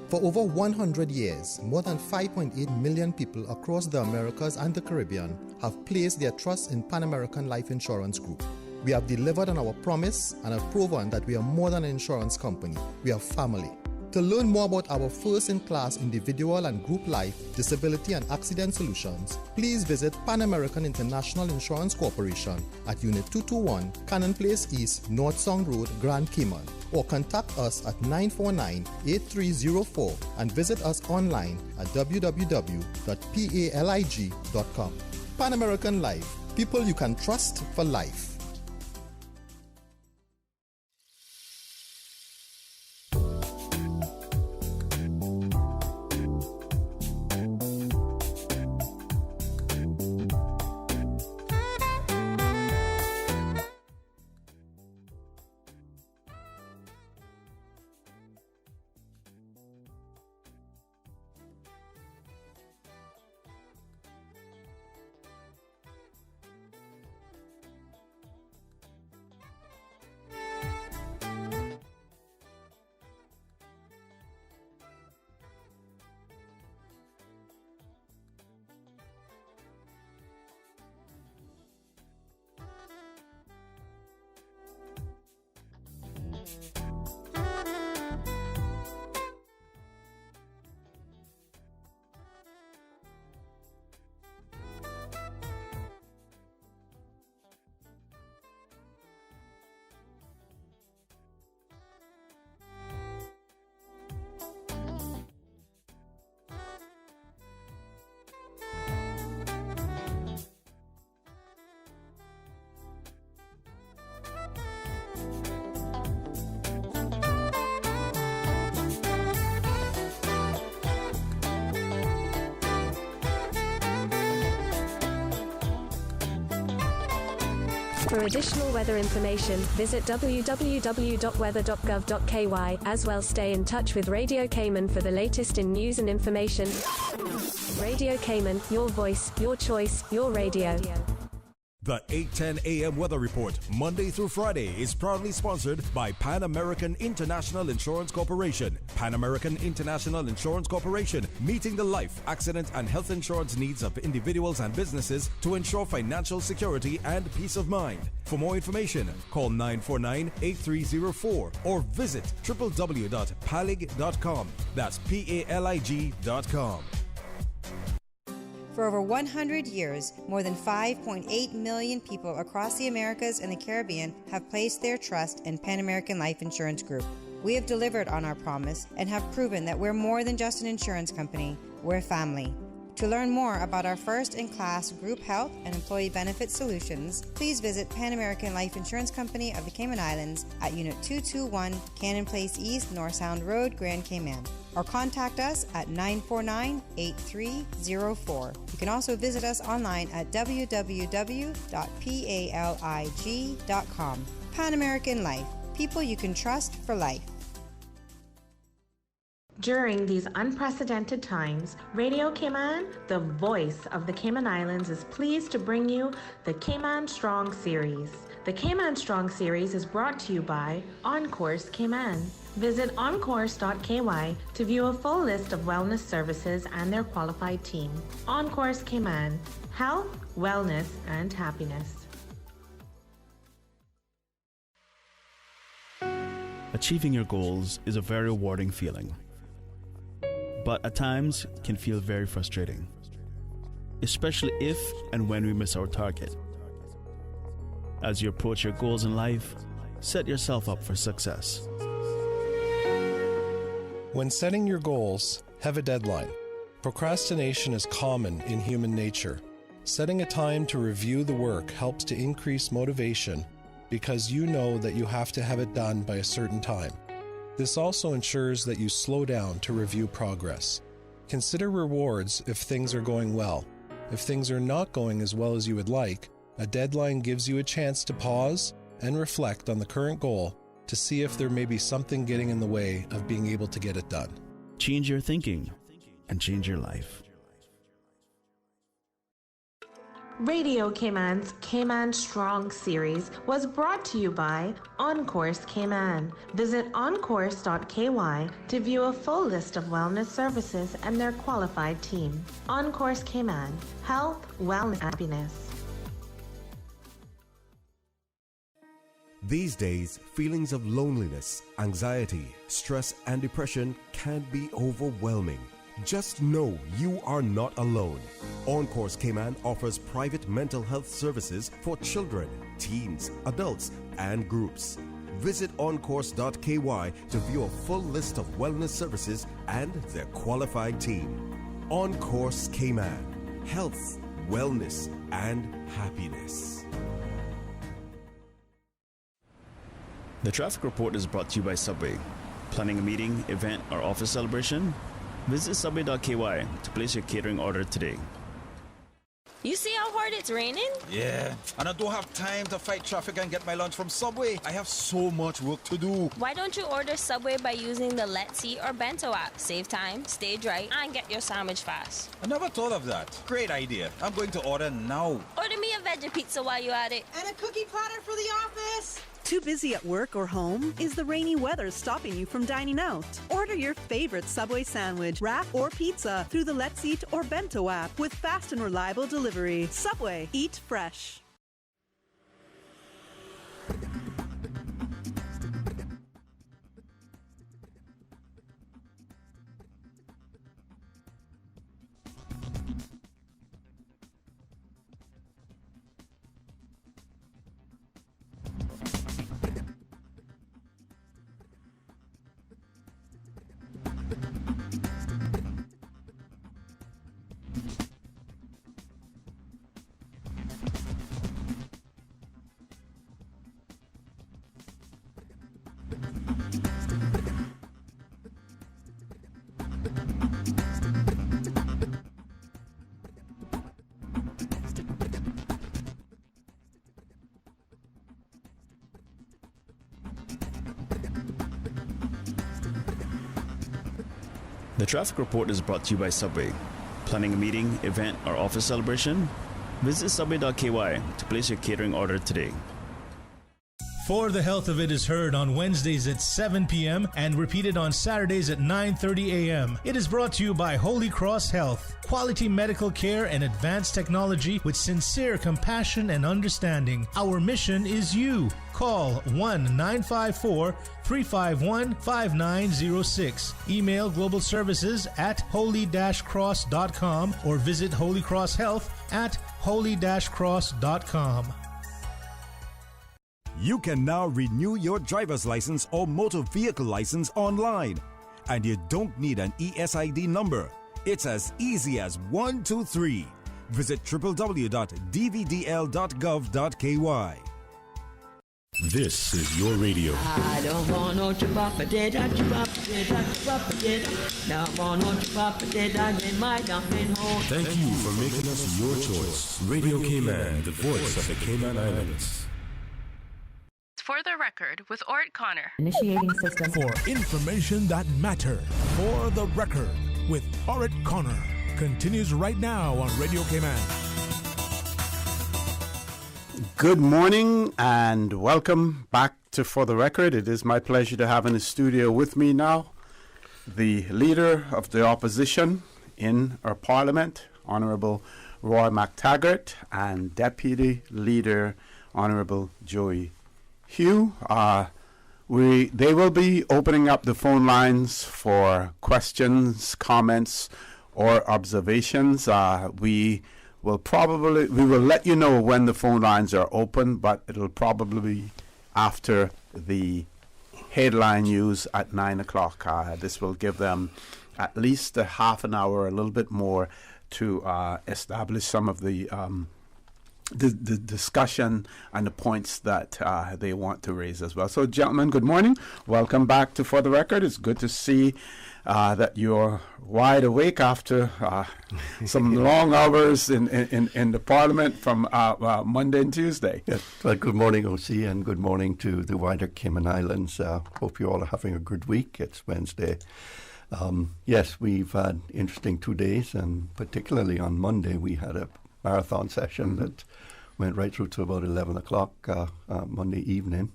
For over 100 years, more than 5.8 million people across the Americas and the Caribbean have placed their trust in Pan American Life Insurance Group. We have delivered on our promise and have proven that we are more than an insurance company. We are family. To learn more about our first-in-class individual and group life, disability and accident solutions, please visit Pan American International Insurance Corporation at Unit 221, Cannon Place East, North Song Road, Grand Cayman, or contact us at 949-8304 and visit us online at www.palig.com. Pan American Life, people you can trust for life. For additional weather information, visit www.weather.gov.ky. As well, stay in touch with Radio Cayman for the latest in news and information. Radio Cayman, your voice, your choice, your radio. The 8:10 a.m. weather report, Monday through Friday, is proudly sponsored by Pan American International Insurance Corporation. Pan American International Insurance Corporation, meeting the life, accident, and health insurance needs of individuals and businesses to ensure financial security and peace of mind. For more information, call 949-8304 or visit www.palig.com. That's PALIG.com. For over 100 years, more than 5.8 million people across the Americas and the Caribbean have placed their trust in Pan American Life Insurance Group. We have delivered on our promise and have proven that we're more than just an insurance company, we're family. To learn more about our first-in-class group health and employee benefit solutions, please visit Pan American Life Insurance Company of the Cayman Islands at Unit 221, Cannon Place East, North Sound Road, Grand Cayman, or contact us at 949-8304. You can also visit us online at www.palig.com. Pan American Life, people you can trust for life. During these unprecedented times, Radio Cayman, the voice of the Cayman Islands, is pleased to bring you the Cayman Strong Series. The Cayman Strong Series is brought to you by OnCourse Cayman. Visit oncourse.ky to view a full list of wellness services and their qualified team. OnCourse Cayman, health, wellness, and happiness. Achieving your goals is a very rewarding feeling, but at times can feel very frustrating, especially if and when we miss our target. As you approach your goals in life, set yourself up for success. When setting your goals, have a deadline. Procrastination is common in human nature. Setting a time to review the work helps to increase motivation because you know that you have to have it done by a certain time. This also ensures that you slow down to review progress. Consider rewards if things are going well. If things are not going as well as you would like, a deadline gives you a chance to pause and reflect on the current goal to see if there may be something getting in the way of being able to get it done. Change your thinking and change your life. Radio Cayman's Cayman Strong Series was brought to you by OnCourse Cayman. Visit oncourse.ky to view a full list of wellness services and their qualified team. OnCourse Cayman, health, wellness, happiness. These days, feelings of loneliness, anxiety, stress, and depression can be overwhelming. Just know you are not alone. OnCourse Cayman offers private mental health services for children, teens, adults, and groups. Visit oncourse.ky to view a full list of wellness services and their qualified team. OnCourse Cayman, health, wellness, and happiness. The traffic report is brought to you by Subway. Planning a meeting, event, or office celebration? Visit subway.ky to place your catering order today. You see how hard it's raining? Yeah, and I don't have time to fight traffic and get my lunch from Subway. I have so much work to do. Why don't you order Subway by using the Let's Eat or Bento app? Save time, stay dry, and get your sandwich fast. I never thought of that. Great idea. I'm going to order now. Order me a veggie pizza while you're at it. And a cookie platter for the office. Too busy at work or home? Is the rainy weather stopping you from dining out? Order your favorite Subway sandwich, wrap, or pizza through the Let's Eat or Bento app with fast and reliable delivery. Subway, eat fresh. The traffic report is brought to you by Subway. Planning a meeting, event, or office celebration? Visit subway.ky to place your catering order today. For the Health of It is heard on Wednesdays at 7 p.m. and repeated on Saturdays at 9:30 a.m. It is brought to you by Holy Cross Health. Quality medical care and advanced technology with sincere compassion and understanding. Our mission is you. Call 1-954-351-5906. Email globalservices@holy-cross.com or visit Holy Cross Health at holy-cross.com. You can now renew your driver's license or motor vehicle license online. And you don't need an ESID number. It's as easy as 1, 2, 3. Visit www.dvdl.gov.ky. This is your radio. I don't want no chipapa dead, I don't want no chipapa dead, I get my dumping hole. Thank you for making us your choice. Radio Cayman, the voice of the Cayman Islands. For the Record with ORRETT CONNOR. Initiating system. For information that matter. For the Record with ORRETT CONNOR continues right now on Radio Cayman. Good morning and welcome back to For the Record. It is my pleasure to have in the studio with me now the Leader of the Opposition in our Parliament, Honourable Roy McTaggart, and Deputy Leader, Honourable Joey Hugh. They will be opening up the phone lines for questions, comments, or observations. We will let you know when the phone lines are open, but it'll probably be after the headline news at 9 o'clock. This will give them at least a half an hour, a little bit more, to establish some of the discussion and the points that they want to raise as well. So, gentlemen, good morning. Welcome back to For the Record. It's good to see that you're wide awake after some long hours in the Parliament from Monday and Tuesday. Yes. Well, good morning, OC, and good morning to the wider Cayman Islands. Hope you all are having a good week. It's Wednesday. Yes, we've had interesting 2 days, and particularly on Monday we had a marathon session that went right through to about 11 o'clock Monday evening.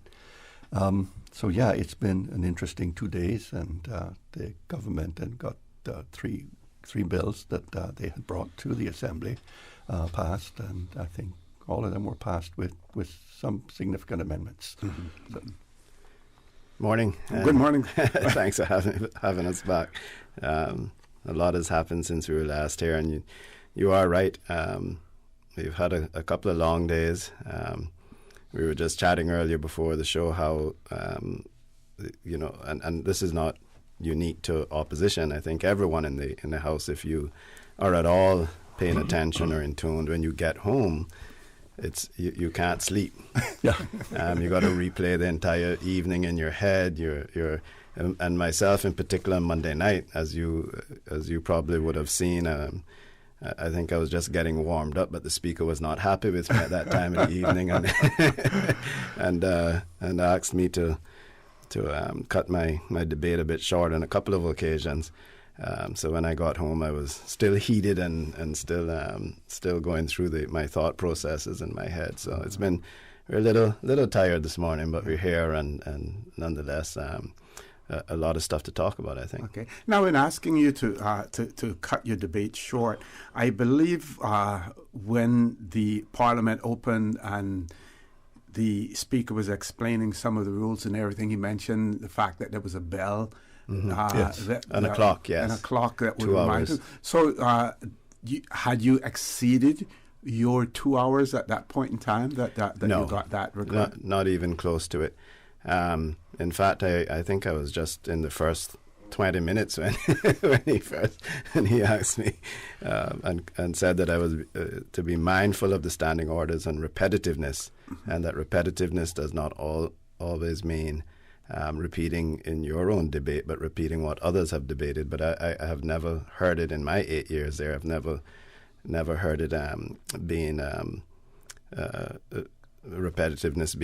So yeah, it's been an interesting 2 days, and the government had got three bills that they had brought to the Assembly passed, and I think all of them were passed with some significant amendments. Mm-hmm. So, morning. Good morning. Thanks for having us back. A lot has happened since we were last here, and you are right. We've had a couple of long days. We were just chatting earlier before the show how, and this is not unique to opposition. I think everyone in the House, if you are at all paying attention or in tune, when you get home, it's you can't sleep. Yeah. You got to replay the entire evening in your head. And myself in particular, Monday night, as you probably would have seen. I think I was just getting warmed up, but the Speaker was not happy with me at that time in the evening, and asked me to cut my debate a bit short on a couple of occasions. So when I got home, I was still heated and still going through my thought processes in my head. So we're a little tired this morning, but we're here, and nonetheless. A lot of stuff to talk about, I think. Okay. Now, in asking you to cut your debate short, I believe when the Parliament opened and the Speaker was explaining some of the rules and everything, he mentioned the fact that there was a bell. Mm-hmm. Yes. And a clock, yes. And a clock that would 2 remind hours. you. So had you exceeded your 2 hours at that point in time that no, you got that record? Not even close to it. In fact, I think I was just in the first 20 minutes when he asked me and said that I was to be mindful of the standing orders and repetitiveness, and that repetitiveness does not always mean repeating in your own debate, but repeating what others have debated. But I have never heard it in my 8 years there. I've never heard it being repetitiveness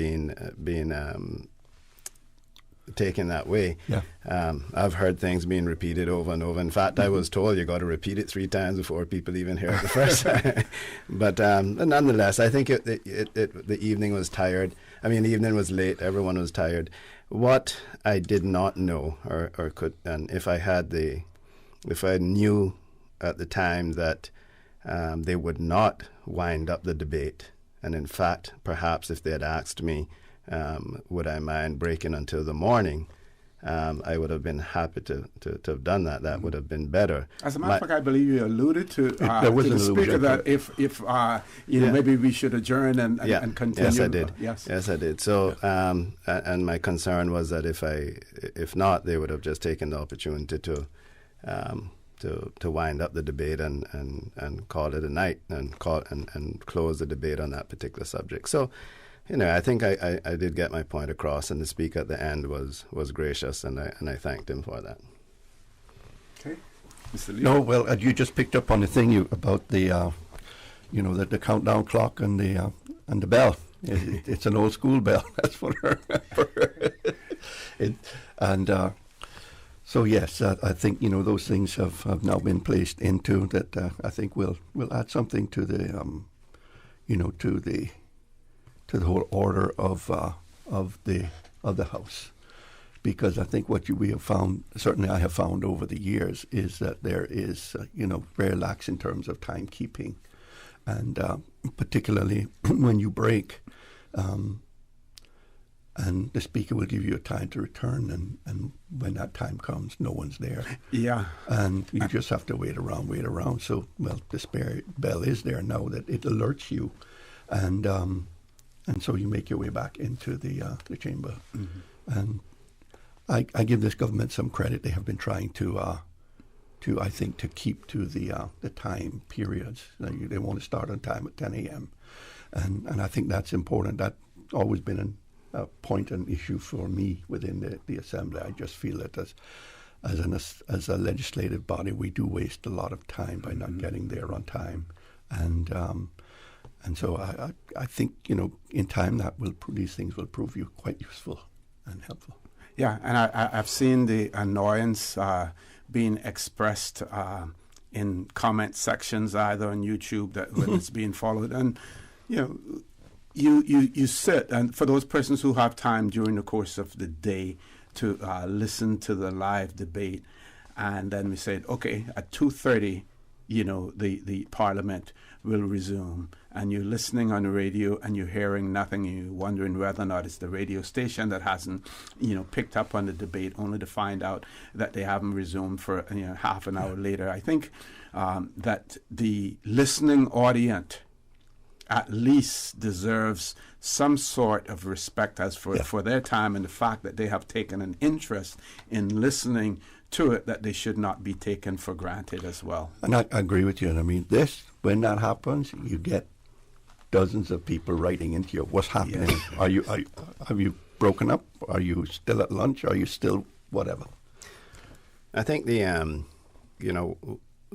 being taken that way. Yeah. I've heard things being repeated over and over. In fact, I was told you got to repeat it 3 times before people even hear it the first time. But nonetheless, I think the evening was tired. I mean, the evening was late. Everyone was tired. What I did not know, or could, and if I knew at the time that they would not wind up the debate, and in fact, perhaps if they had asked me, would I mind breaking until the morning, I would have been happy to have done that. That would have been better. As a matter of fact, I believe you alluded to the Speaker that if maybe we should adjourn and continue. Yes, I did. Yes, I did. So, and my concern was that if not, they would have just taken the opportunity to wind up the debate and call it a night and close the debate on that particular subject. So. I think I did get my point across, and the Speaker at the end was gracious, and I thanked him for that. Okay, Mr. Lee. No, well, you just picked up on the thing about the, the countdown clock and the bell. It's an old school bell. That's what I remember. So yes, I think those things have now been placed into that. I think will add something to the to the whole order of the house, because I think what we have found, certainly I have found over the years, is that there is very lax in terms of timekeeping, and particularly when you break. And the speaker will give you a time to return, and when that time comes, no one's there. Yeah. And you just have to wait around. So, the spare bell is there now that it alerts you, and so you make your way back into the chamber. Mm-hmm. And I give this government some credit. They have been trying to I think, to keep to the time periods. They want to start on time at 10 a.m. And I think that's important. That's always been a point and issue for me within the Assembly. I just feel that as a legislative body, we do waste a lot of time by not getting there on time, and so I think in time these things will prove you quite useful and helpful. Yeah, and I've seen the annoyance being expressed in comment sections either on YouTube that when it's being followed, and You sit, and for those persons who have time during the course of the day to listen to the live debate, and then we said, okay, at 2:30, the Parliament will resume, and you're listening on the radio and you're hearing nothing, and you're wondering whether or not it's the radio station that hasn't, picked up on the debate, only to find out that they haven't resumed for half an hour later. I think that the listening audience at least deserves some sort of respect for their time, and the fact that they have taken an interest in listening to it, that they should not be taken for granted as well. And I agree with you. And I mean, when that happens, you get dozens of people writing into you. What's happening? Yes. Have you broken up? Are you still at lunch? Are you still whatever? I think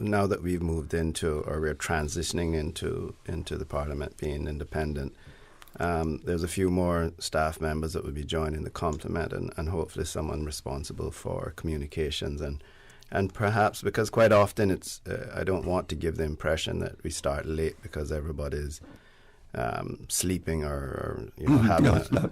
now that we've moved into, or we're transitioning into the Parliament being independent, there's a few more staff members that will be joining the complement, and hopefully someone responsible for communications, and perhaps, because quite often it's I don't want to give the impression that we start late because everybody's sleeping or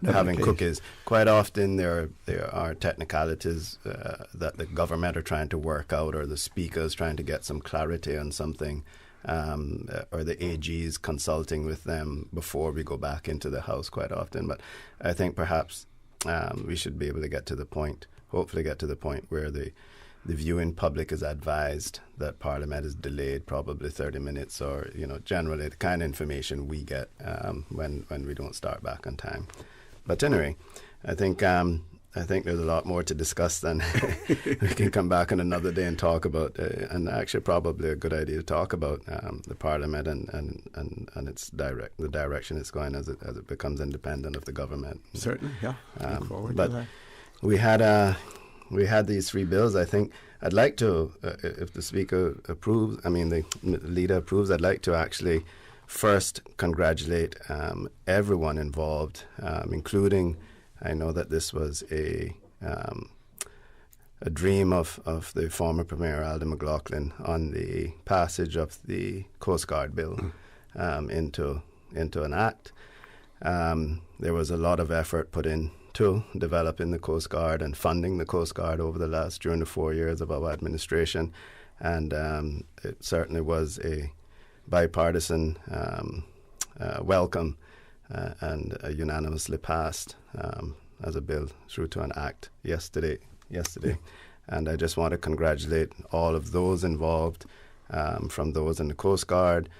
having cookies. Quite often there are technicalities that the government are trying to work out, or the speakers trying to get some clarity on something, or the AGs consulting with them before we go back into the House quite often. But I think perhaps we should be able to hopefully get to the point where the viewing public is advised that Parliament is delayed probably 30 minutes, or generally the kind of information we get when we don't start back on time. But anyway, I think there's a lot more to discuss than we can come back on another day and talk about. And actually, probably a good idea to talk about the Parliament and its the direction it's going as it becomes independent of the government. Certainly, yeah. Look forward to that. We had these three bills. I think I'd like to, if the Speaker approves, the Leader approves, I'd like to actually first congratulate everyone involved, including, I know that this was a dream of the former Premier Alden McLaughlin on the passage of the Coast Guard bill into an act. There was a lot of effort put in to developing the Coast Guard and funding the Coast Guard during the 4 years of our administration, and it certainly was a bipartisan welcome and unanimously passed as a bill through to an act yesterday. And I just want to congratulate all of those involved, from those in the Coast Guard,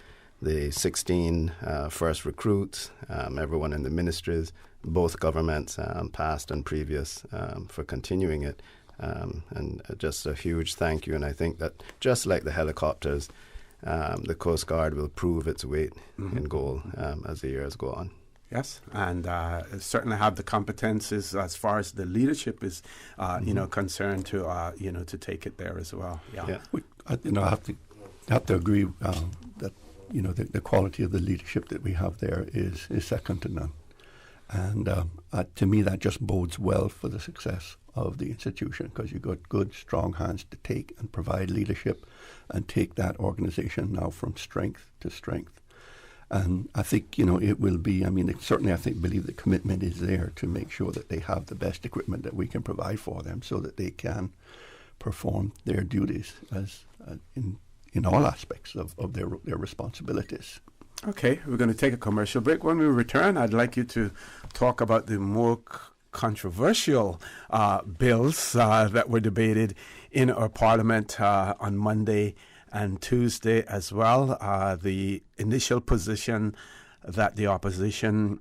the 16 first recruits, everyone in the ministries, both governments, past and previous, for continuing it. And just a huge thank you. And I think that just like the helicopters, the Coast Guard will prove its weight in gold as the years go on. Yes, and certainly have the competences as far as the leadership is, concerned to take it there as well. Yeah. I have to agree that the quality of the leadership that we have there is second to none. And to me, that just bodes well for the success of the institution, because you've got good, strong hands to take and provide leadership and take that organization now from strength to strength. And I think, it will be, certainly I believe the commitment is there to make sure that they have the best equipment that we can provide for them so that they can perform their duties as in all aspects of their responsibilities. Okay, we're going to take a commercial break. When we return, I'd like you to talk about the more controversial bills that were debated in our parliament on Monday and Tuesday as well. The initial position that the opposition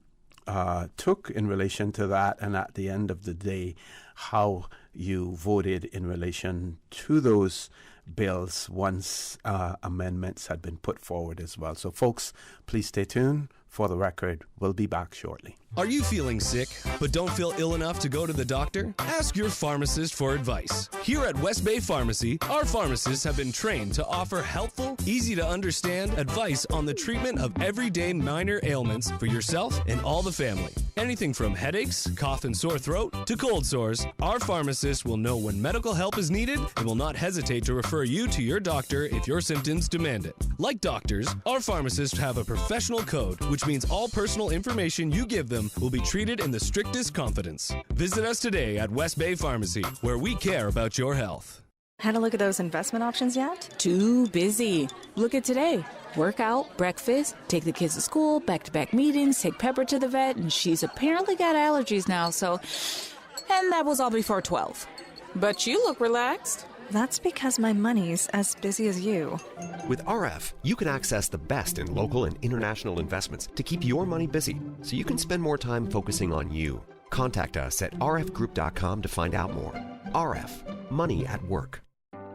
took in relation to that, and at the end of the day, how you voted in relation to those bills once amendments had been put forward as well. So, folks, please stay tuned. For the record, we'll be back shortly. Are you feeling sick, but don't feel ill enough to go to the doctor? Ask your pharmacist for advice. Here at West Bay Pharmacy, our pharmacists have been trained to offer helpful, easy-to-understand advice on the treatment of everyday minor ailments for yourself and all the family. Anything from headaches, cough and sore throat, to cold sores, our pharmacist will know when medical help is needed and will not hesitate to refer you to your doctor if your symptoms demand it. Like doctors, our pharmacists have a professional code, which means all personal information you give them will be treated in the strictest confidence. Visit us today at West Bay Pharmacy, where we care about your health. Had a look at those investment options yet? Too busy. Look at today. Workout, breakfast, take the kids to school, back-to-back meetings, take Pepper to the vet, and she's apparently got allergies now, so... And that was all before 12. But you look relaxed. That's because my money's as busy as you. With RF, you can access the best in local and international investments to keep your money busy, so you can spend more time focusing on you. Contact us at rfgroup.com to find out more. RF, money at work.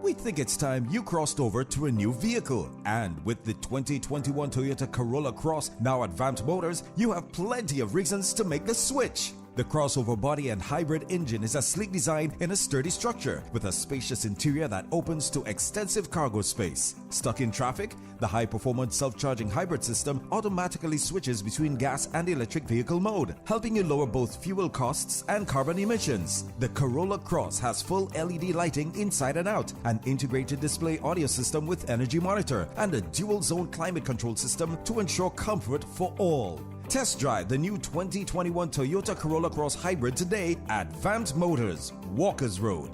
We think it's time you crossed over to a new vehicle. And with the 2021 Toyota Corolla Cross now at Vamp Motors, you have plenty of reasons to make the switch. The crossover body and hybrid engine is a sleek design in a sturdy structure with a spacious interior that opens to extensive cargo space. Stuck in traffic? The high-performance self-charging hybrid system automatically switches between gas and electric vehicle mode, helping you lower both fuel costs and carbon emissions. The Corolla Cross has full LED lighting inside and out, an integrated display audio system with energy monitor, and a dual-zone climate control system to ensure comfort for all. Test drive the new 2021 Toyota Corolla Cross Hybrid today at Vamp Motors, Walkers Road.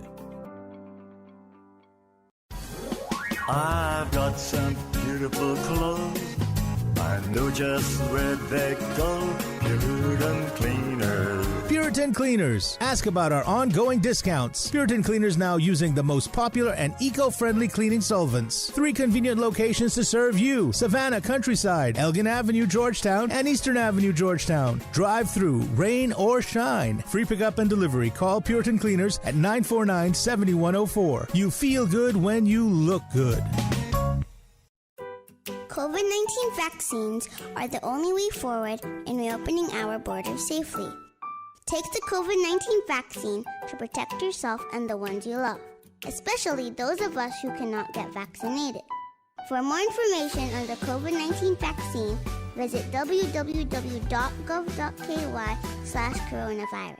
I've got some beautiful clothes. I know just where they go. Puritan Cleaners. Puritan Cleaners. Ask about our ongoing discounts. Puritan Cleaners now using the most popular and eco-friendly cleaning solvents. 3 convenient locations to serve you: Savannah, Countryside, Elgin Avenue, Georgetown, and Eastern Avenue, Georgetown. Drive through, rain or shine. Free pickup and delivery. Call Puritan Cleaners at 949-7104. You feel good when you look good. COVID-19 vaccines are the only way forward in reopening our borders safely. Take the COVID-19 vaccine to protect yourself and the ones you love, especially those of us who cannot get vaccinated. For more information on the COVID-19 vaccine, visit www.gov.ky/coronavirus.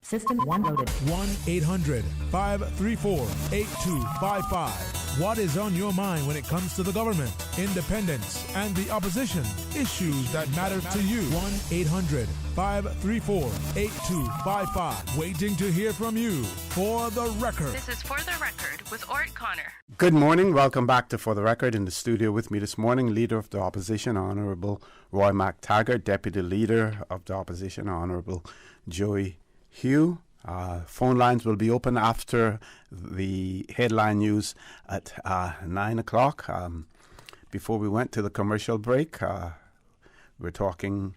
System 1 loaded. 1-800-534-8255. What is on your mind when it comes to the government, independence, and the opposition? Issues that matter to you. 1-800-534-8255. Waiting to hear from you. For the record. This is For the Record with ORRETT CONNOR. Good morning. Welcome back to For the Record. In the studio with me this morning, Leader of the Opposition, Honourable Roy MacTaggart, Deputy Leader of the Opposition, Honourable Joey Hugh. Phone lines will be open after the headline news at 9 o'clock. Before we went to the commercial break, we're talking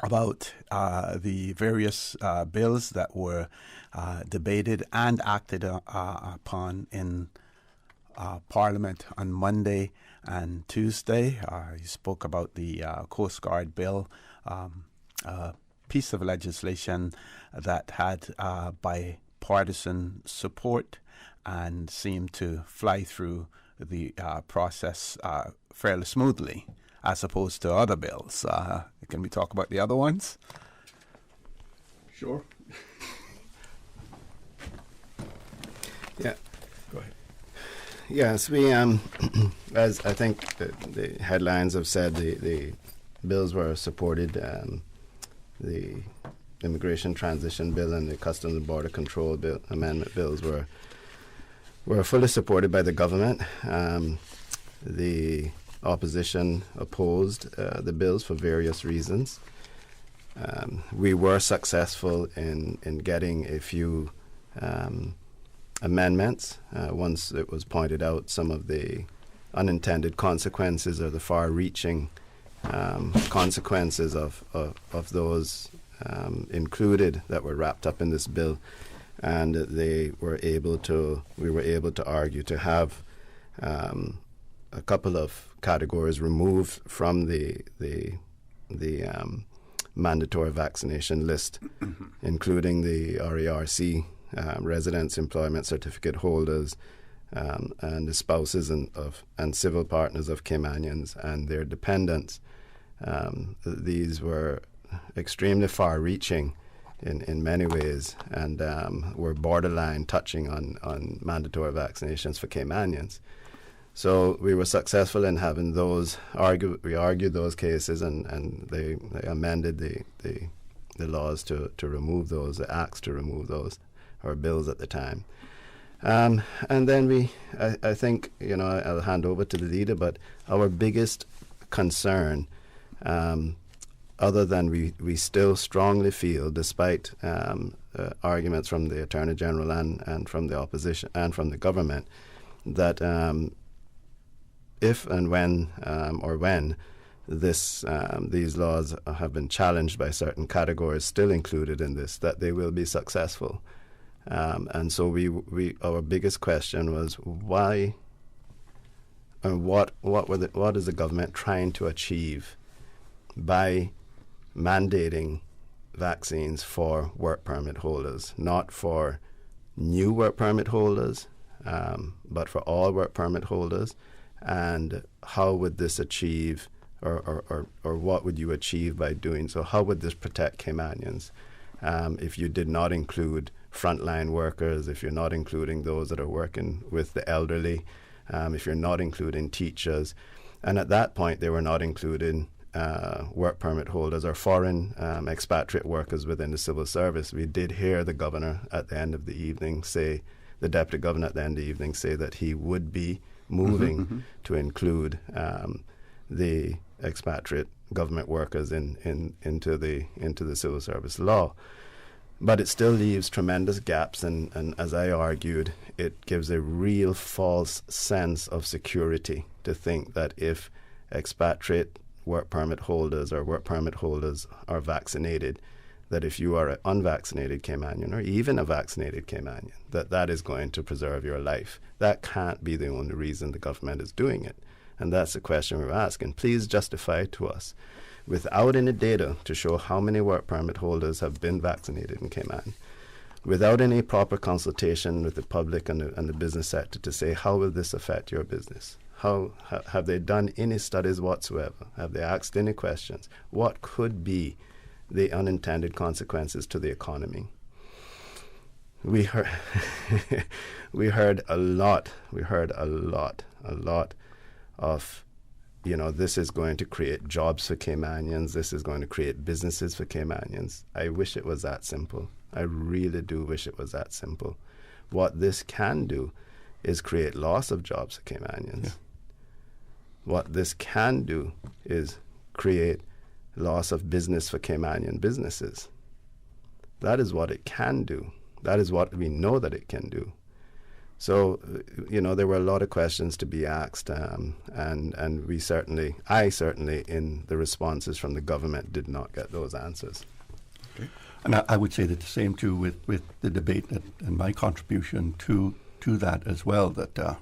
about the various bills that were debated and acted upon in Parliament on Monday and Tuesday. You spoke about the Coast Guard bill, piece of legislation that had bipartisan support and seemed to fly through the process fairly smoothly. as opposed to other bills. Can we talk about the other ones? Sure. Yeah. Go ahead. Yes, we, as I think the headlines have said, the bills were supported. The Immigration Transition Bill and the Customs and Border Control Bill amendment bills were fully supported by the government. The opposition opposed the bills for various reasons. We were successful in getting a few amendments once it was pointed out some of the unintended consequences or the far-reaching consequences of those included that were wrapped up in this bill, and we were able to argue to have a couple of categories removed from the mandatory vaccination list, including the RERC, residence employment certificate holders, and the spouses and civil partners of Caymanians and their dependents. These were extremely far-reaching in many ways, and were borderline touching on mandatory vaccinations for Caymanians. So we were successful in having those we argued those cases, and they amended the laws to remove those, the acts to remove those, or bills at the time. And then I think, I'll hand over to the leader, but our biggest concern, other than we still strongly feel, despite arguments from the Attorney General and from the opposition and from the government, that if and when these laws have been challenged by certain categories still included in this, that they will be successful. And so our biggest question was why, and what is the government trying to achieve by mandating vaccines for work permit holders, not for new work permit holders, but for all work permit holders. And how would this achieve, or what would you achieve by doing so? How would this protect Caymanians if you did not include frontline workers, if you're not including those that are working with the elderly, if you're not including teachers? And at that point, they were not including work permit holders or foreign expatriate workers within the civil service. We did hear the governor at the end of the evening the deputy governor at the end of the evening say that he would be moving to include the expatriate government workers into the civil service law. But it still leaves tremendous gaps, and as I argued, it gives a real false sense of security to think that if expatriate work permit holders or work permit holders are vaccinated, that if you are an unvaccinated Caymanian or even a vaccinated Caymanian, that is going to preserve your life. That can't be the only reason the government is doing it. And that's the question we're asking. Please justify to us, without any data to show how many work permit holders have been vaccinated in Cayman, without any proper consultation with the public and the business sector to say, how will this affect your business? Have they done any studies whatsoever? Have they asked any questions? What could be the unintended consequences to the economy? We heard a lot of, this is going to create jobs for Caymanians, this is going to create businesses for Caymanians. I wish it was that simple. I really do wish it was that simple. What this can do is create loss of jobs for Caymanians. Yeah. What this can do is create loss of business for Caymanian businesses. That is what it can do. That is what we know that it can do. So, there were a lot of questions to be asked, and I certainly, in the responses from the government, did not get those answers. Okay. And I would say that the same too with the debate and my contribution to that as well. That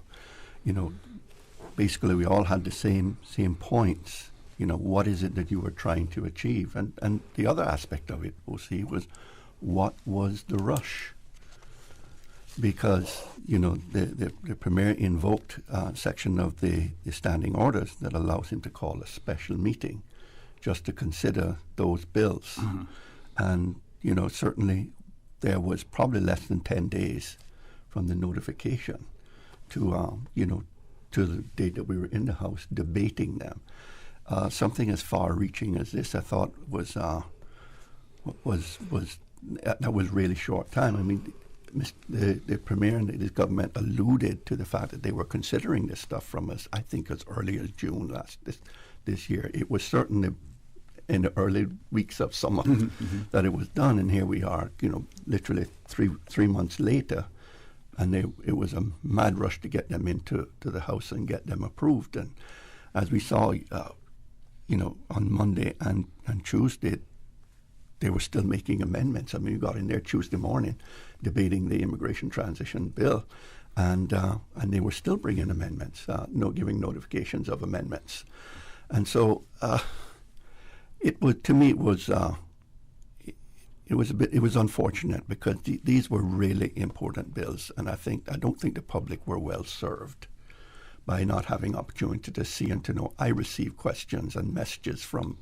basically we all had the same points. What is it that you were trying to achieve? And the other aspect of it, OC, was what was the rush? because, the Premier invoked a section of the standing orders that allows him to call a special meeting just to consider those bills. Mm-hmm. And, certainly there was probably less than 10 days from the notification to, to the date that we were in the House debating them. Something as far-reaching as this, I thought, was really short time. I mean, the Premier and his government alluded to the fact that they were considering this stuff from us, I think, as early as June this year. It was certainly in the early weeks of summer that it was done, and here we are, literally three months later, and it was a mad rush to get them into the House and get them approved. And as we saw, on Monday and Tuesday, they were still making amendments. I mean, we got in there Tuesday morning debating the immigration transition bill, and they were still bringing amendments, giving notifications of amendments. And so it was unfortunate because these were really important bills, and I don't think the public were well served by not having opportunity to see and to know. I received questions and messages from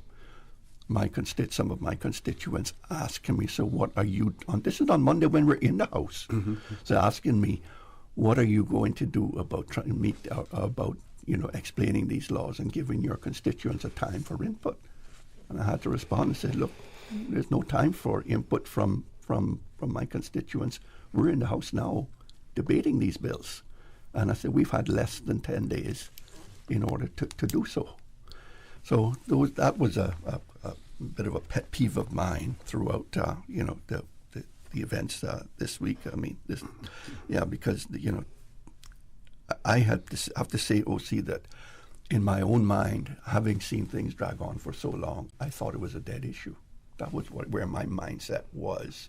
some of my constituents asking me, so what are you on? This is on Monday when we're in the House. Mm-hmm. So asking me, what are you going to do about trying to meet about explaining these laws and giving your constituents a time for input? And I had to respond and say, look, there's no time for input from my constituents. We're in the House now debating these bills. And I said, we've had less than 10 days in order to do so. So that was a bit of a pet peeve of mine throughout, the events this week. I mean, because I have to say, OC, that in my own mind, having seen things drag on for so long, I thought it was a dead issue. That was where my mindset was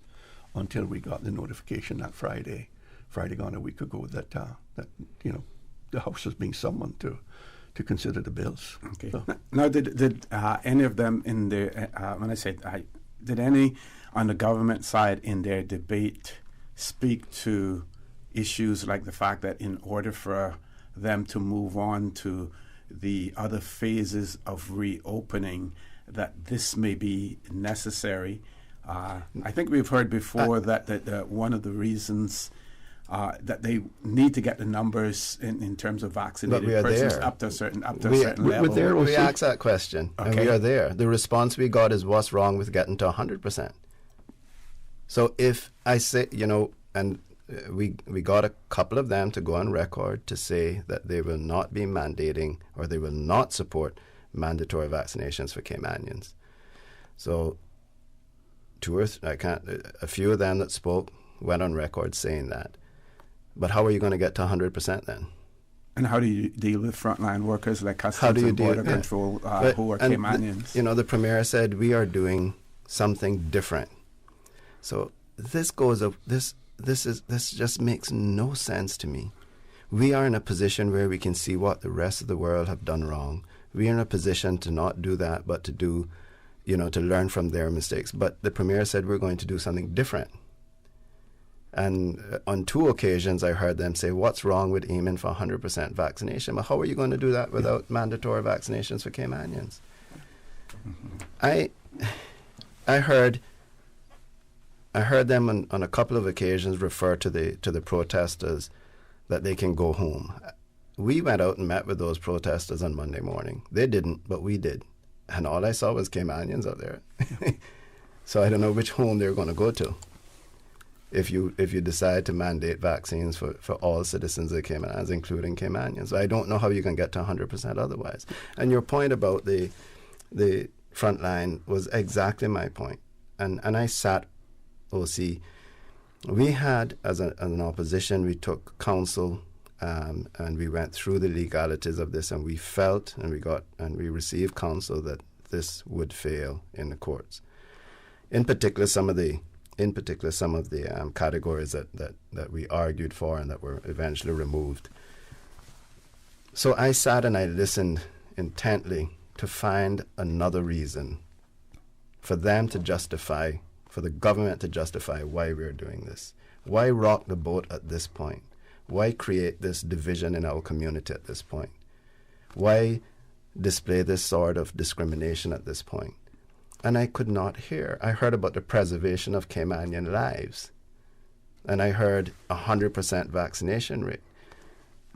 until we got the notification that Friday gone a week ago, that the House was being summoned to consider the bills. Okay. So. Now, did any of them in the did any on the government side in their debate speak to issues like the fact that in order for them to move on to the other phases of reopening, that this may be necessary? I think we've heard before that one of the reasons that they need to get the numbers in terms of vaccinated persons up to a certain level. We asked that question, and we are there. The response we got is, what's wrong with getting to 100%? So if I say, and we got a couple of them to go on record to say that they will not be mandating or they will not support mandatory vaccinations for Caymanians. So a few of them that spoke went on record saying that. But how are you going to get to 100% then? And how do you deal with frontline workers like Customs and Border Control who are Caymanians? The Premier said we are doing something different. So this just makes no sense to me. We are in a position where we can see what the rest of the world have done wrong. We are in a position to not do that, but to do, to learn from their mistakes. But the Premier said we're going to do something different. And on 2 occasions, I heard them say, what's wrong with aiming for 100% vaccination? Well, how are you going to do that without mandatory vaccinations for Caymanians? Mm-hmm. I heard them on a couple of occasions refer to the protesters that they can go home. We went out and met with those protesters on Monday morning. They didn't, but we did. And all I saw was Caymanians out there. So I don't know which home they're going to go to if you decide to mandate vaccines for all citizens of Cayman Islands, including Caymanians. I don't know how you can get to 100% otherwise. And your point about the front line was exactly my point. And I sat, OC, we had, as an opposition, we took counsel and we went through the legalities of this, and we felt and we received counsel that this would fail in the courts. In particular, some of the categories that we argued for and that were eventually removed. So I sat and I listened intently to find another reason for them to justify, for the government to justify why we're doing this. Why rock the boat at this point? Why create this division in our community at this point? Why display this sort of discrimination at this point? And I could not hear. I heard about the preservation of Caymanian lives. And I heard 100% vaccination rate.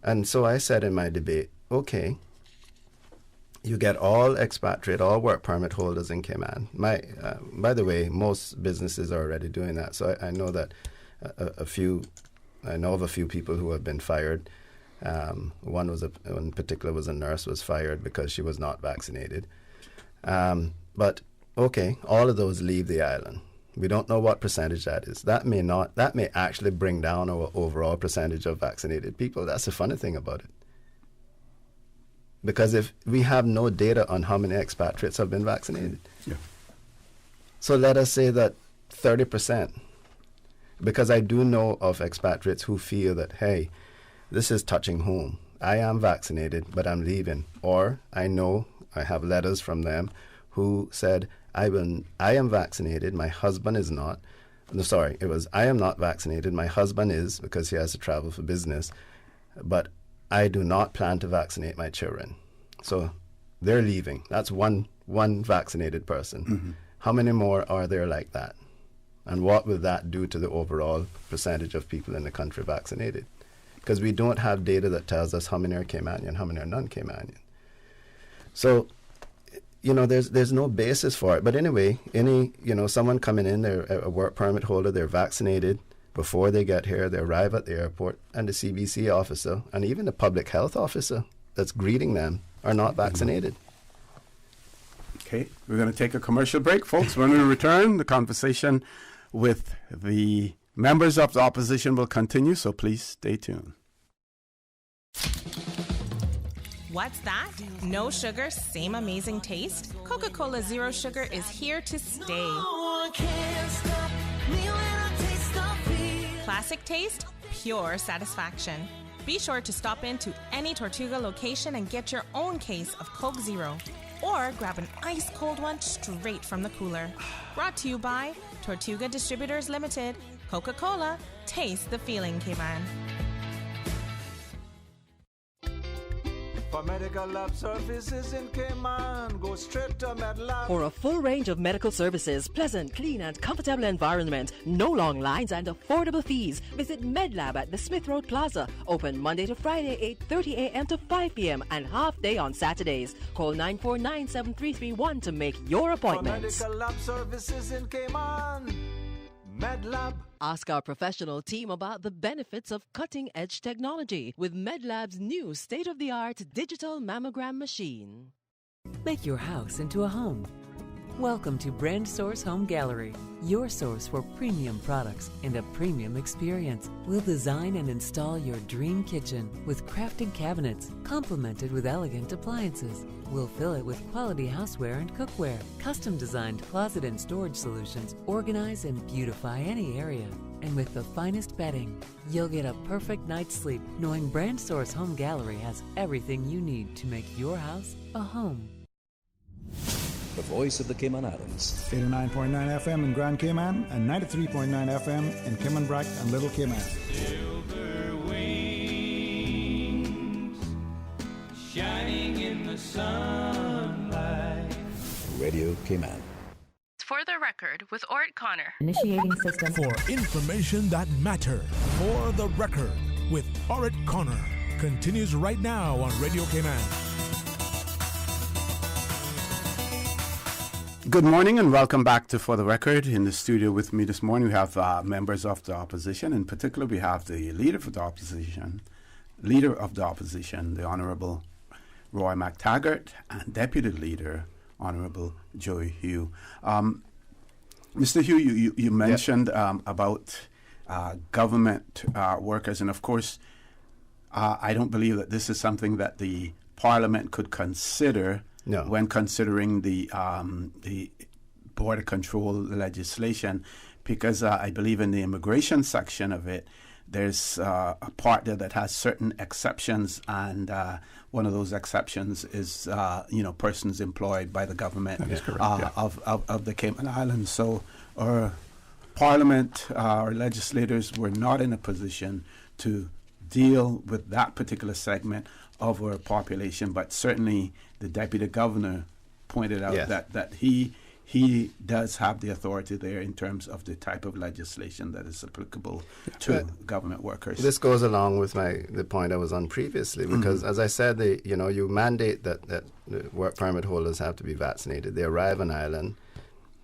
And so I said in my debate, okay, you get all expatriate, all work permit holders in Cayman. By the way, most businesses are already doing that. So I know that I know of a few people who have been fired. One in particular was a nurse, was fired because she was not vaccinated. But okay, all of those leave the island. We don't know what percentage that is. That may actually bring down our overall percentage of vaccinated people. That's the funny thing about it. Because if we have no data on how many expatriates have been vaccinated. Yeah. So let us say that 30%. Because I do know of expatriates who feel that, hey, this is touching home. I am vaccinated, but I'm leaving. Or I know, I have letters from them who said, I am vaccinated, my husband is not. No, sorry, it was, I am not vaccinated, my husband is, because he has to travel for business. But I do not plan to vaccinate my children. So they're leaving. That's one vaccinated person. Mm-hmm. How many more are there like that? And what will that do to the overall percentage of people in the country vaccinated? Because we don't have data that tells us how many are Caymanian, how many are non-Caymanian. So, there's no basis for it. But anyway, someone coming in, they're a work permit holder, they're vaccinated before they get here, they arrive at the airport, and the CBC officer and even the public health officer that's greeting them are not vaccinated. Okay, we're going to take a commercial break, folks. When we return, the conversation with the members of the opposition will continue, so please stay tuned. What's that? No sugar, same amazing taste? Coca-Cola Zero Sugar is here to stay. Classic taste, pure satisfaction. Be sure to stop into any Tortuga location and get your own case of Coke Zero. Or grab an ice cold one straight from the cooler. Brought to you by Tortuga Distributors Limited. Coca-Cola, taste the feeling, Cayman. For medical lab services in Cayman, go straight to MedLab. For a full range of medical services, pleasant, clean and comfortable environment, no long lines and affordable fees, visit MedLab at the Smith Road Plaza. Open Monday to Friday, 8:30 a.m. to 5 p.m. and half day on Saturdays. Call 949-7331 to make your appointment. For medical lab services in Cayman, MedLab. Ask our professional team about the benefits of cutting-edge technology with MedLab's new state-of-the-art digital mammogram machine. Make your house into a home. Welcome to Brand Source Home Gallery, your source for premium products and a premium experience. We'll design and install your dream kitchen with crafted cabinets, complemented with elegant appliances. We'll fill it with quality houseware and cookware. Custom-designed closet and storage solutions organize and beautify any area. And with the finest bedding, you'll get a perfect night's sleep knowing Brand Source Home Gallery has everything you need to make your house a home. The voice of the Cayman Islands. 89.9 FM in Grand Cayman and 93.9 FM in Cayman Brac and Little Cayman. Silver wings shining in the sunlight. Radio Cayman. For the record with ORRETT CONNOR. Initiating system. For information that matters. For the record with ORRETT CONNOR. Continues right now on Radio Cayman. Good morning and welcome back to For the Record. In the studio with me this morning we have members of the opposition. In particular, we have the leader of the opposition, the Honourable Roy McTaggart, and Deputy Leader, Honourable Joey Hugh. Mr. Hugh, you mentioned about government workers, and of course, I don't believe that this is something that the Parliament could consider. No. When considering the border control legislation, because I believe in the immigration section of it, there's a part there that has certain exceptions, and one of those exceptions is persons employed by the government That is correct, of the Cayman Islands. So, or Parliament or legislators were not in a position to deal with that particular segment of our population, but certainly the Deputy Governor pointed out that he does have the authority there in terms of the type of legislation that is applicable to government workers. This goes along with the point I was on previously, because as I said, you mandate that work permit holders have to be vaccinated. They arrive on island.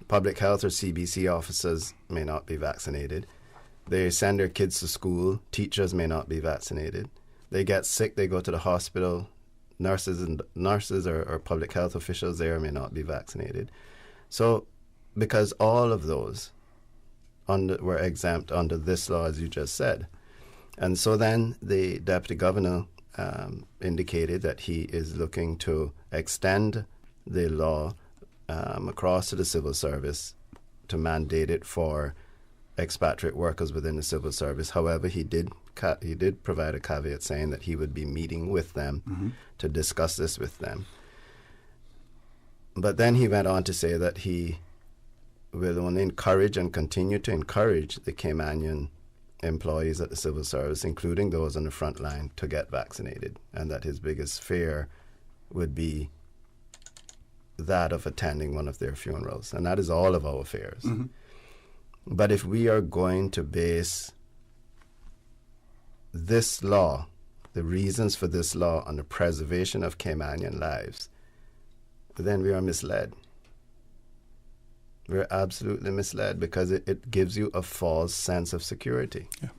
Public health or CBC officers may not be vaccinated. They send their kids to school. Teachers may not be vaccinated. They get sick. They go to the hospital. Nurses or public health officials there may not be vaccinated. So, because all of those were exempt under this law, as you just said, and so then the Deputy Governor indicated that he is looking to extend the law across to the civil service to mandate it for expatriate workers within the civil service. However, he did provide a caveat saying that he would be meeting with them to discuss this with them. But then he went on to say that he will only encourage and continue to encourage the Caymanian employees at the civil service, including those on the front line, to get vaccinated, and that his biggest fear would be that of attending one of their funerals. And that is all of our fears. But if we are going to base this law, the reasons for this law, on the preservation of Caymanian lives, then we are misled. We're absolutely misled, because it gives you a false sense of security. Yeah.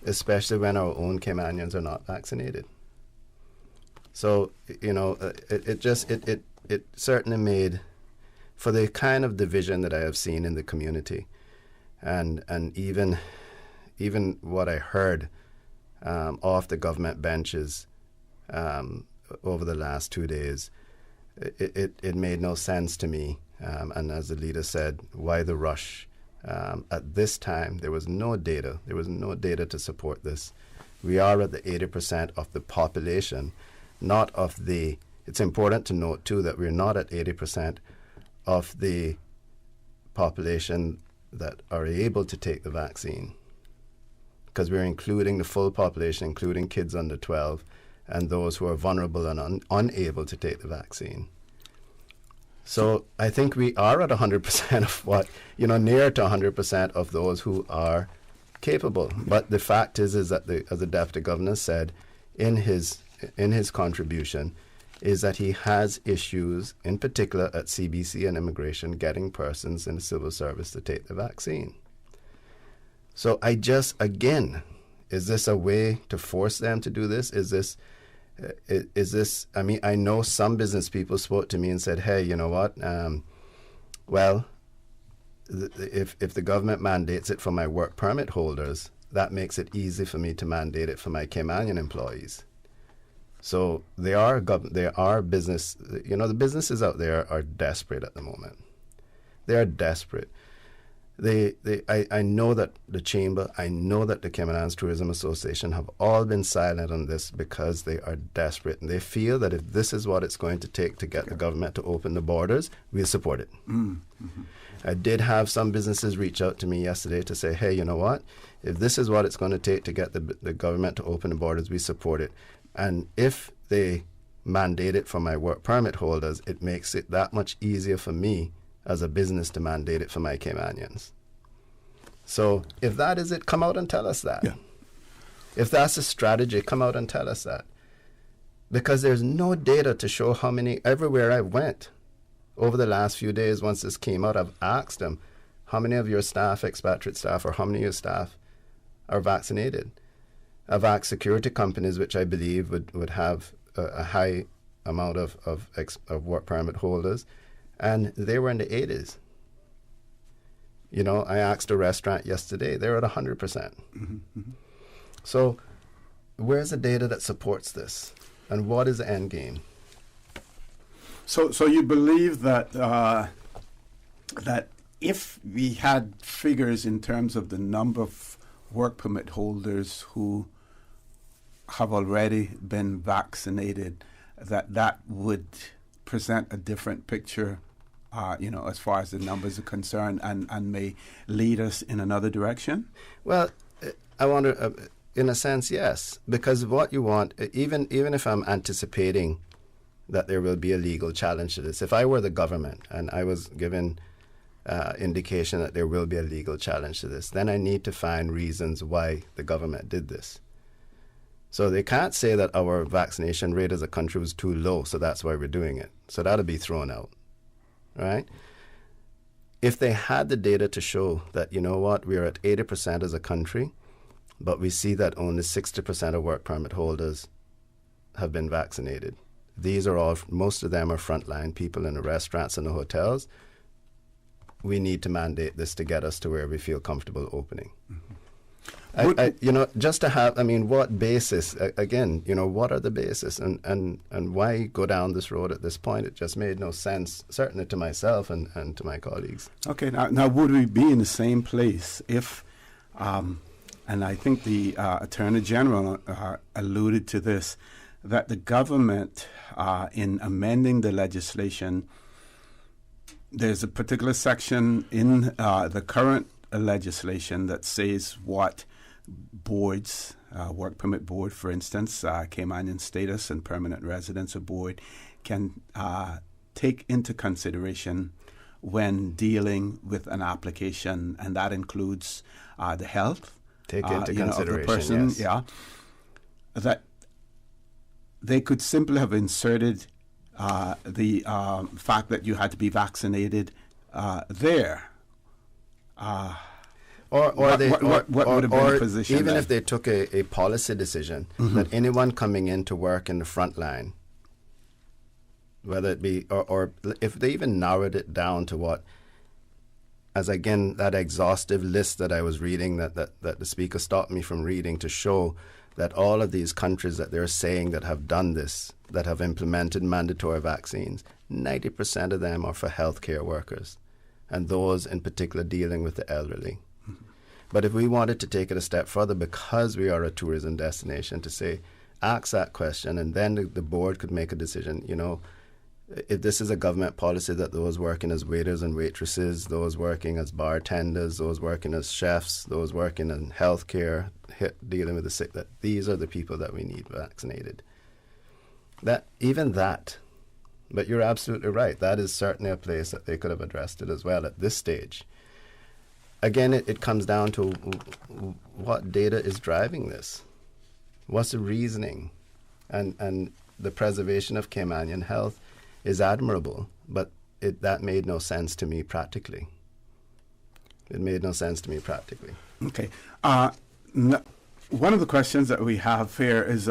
Especially when our own Caymanians are not vaccinated. So, it certainly made, for the kind of division that I have seen in the community, and even what I heard off the government benches over the last 2 days, it made no sense to me. And as the leader said, why the rush? At this time, there was no data. There was no data to support this. We are at the 80% of the population, not of the... It's important to note, too, that we're not at 80% of the population that are able to take the vaccine, because we're including the full population, including kids under 12, and those who are vulnerable and unable to take the vaccine. So I think we are at 100% of what, near to 100% of those who are capable. But the fact is that, as the Deputy Governor said in his contribution, is that he has issues, in particular at CBC and immigration, getting persons in the civil service to take the vaccine. So again, is this a way to force them to do this? Is this, I mean, I know some business people spoke to me and said, hey, you know what? If the government mandates it for my work permit holders, that makes it easy for me to mandate it for my Caymanian employees. So they are business, the businesses out there are desperate at the moment. They are desperate. I know that the Chamber, I know that the Cayman Islands Tourism Association have all been silent on this because they are desperate. And they feel that if this is what it's going to take to get the government to open the borders, we'll support it. I did have some businesses reach out to me yesterday to say, hey, you know what? If this is what it's going to take to get the government to open the borders, we support it. And if they mandate it for my work permit holders, it makes it that much easier for me as a business to mandate it for my Caymanians. So if that is it, come out and tell us that. Yeah. If that's a strategy, come out and tell us that. Because there's no data to show how many, everywhere I went over the last few days once this came out, I've asked them, how many of your staff, expatriate staff, or how many of your staff are vaccinated? I've asked security companies, which I believe would have a high amount of work permit holders, and they were in the 80s. I asked a restaurant yesterday, they're at 100%. So where's the data that supports this? And what is the end game? So you believe that that if we had figures in terms of the number of work permit holders who have already been vaccinated, that would present a different picture as far as the numbers are concerned, and may lead us in another direction? Well, I wonder, in a sense, yes, because what you want, even if I'm anticipating that there will be a legal challenge to this, if I were the government and I was given indication that there will be a legal challenge to this, then I need to find reasons why the government did this. So they can't say that our vaccination rate as a country was too low, so that's why we're doing it. So that'll be thrown out, right? If they had the data to show that, you know what, we're at 80% as a country, but we see that only 60% of work permit holders have been vaccinated. These are all, most of them are frontline people in the restaurants and the hotels. We need to mandate this to get us to where we feel comfortable opening. Just to have, what basis, again, what are the basis and why go down this road at this point? It just made no sense, certainly to myself and to my colleagues. Okay, now would we be in the same place if, and I think the Attorney General alluded to this, that the government, in amending the legislation, there's a particular section in the current legislation that says what boards, work permit board, for instance, Caymanian status and permanent residence board, can take into consideration when dealing with an application, and that includes the health into consideration, of the person. yes. Yeah, that they could simply have inserted the fact that you had to be vaccinated there. What would have been the position even then? if they took a policy decision that anyone coming in to work in the front line, whether it be, or if they even narrowed it down to what, as again, that exhaustive list that I was reading, that the speaker stopped me from reading, to show that all of these countries that they're saying that have done this, that have implemented mandatory vaccines, 90% of them are for healthcare workers, and those in particular dealing with the elderly. But if we wanted to take it a step further, because we are a tourism destination, to say, ask that question, and then the board could make a decision, if this is a government policy that those working as waiters and waitresses, those working as bartenders, those working as chefs, those working in healthcare, dealing with the sick, that these are the people that we need vaccinated. But you're absolutely right. That is certainly a place that they could have addressed it as well at this stage. Again, it comes down to what data is driving this. What's the reasoning? And the preservation of Caymanian health is admirable, but that made no sense to me practically. It made no sense to me practically. Okay. One of the questions that we have here is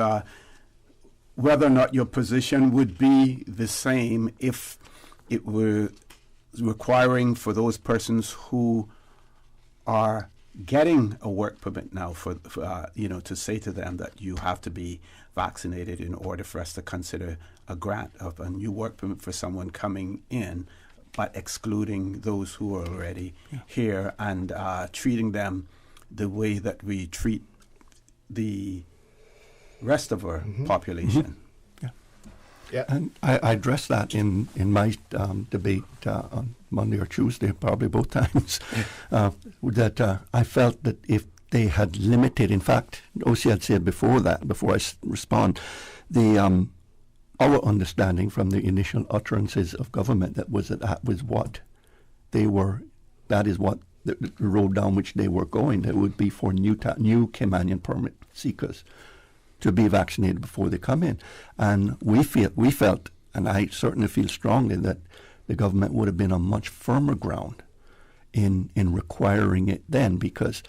whether or not your position would be the same if it were requiring for those persons who are getting a work permit now for to say to them that you have to be vaccinated in order for us to consider a grant of a new work permit for someone coming in, but excluding those who are already here and treating them the way that we treat the rest of our population. Yeah, and I addressed that in my debate on Monday or Tuesday, probably both times, that I felt that if they had limited, in fact, OC had said before I respond, our understanding from the initial utterances of government that was what they were, that is what the road down which they were going, that would be for new Caymanian permit seekers to be vaccinated before they come in. And we felt, and I certainly feel strongly, that the government would have been on much firmer ground in requiring it then, because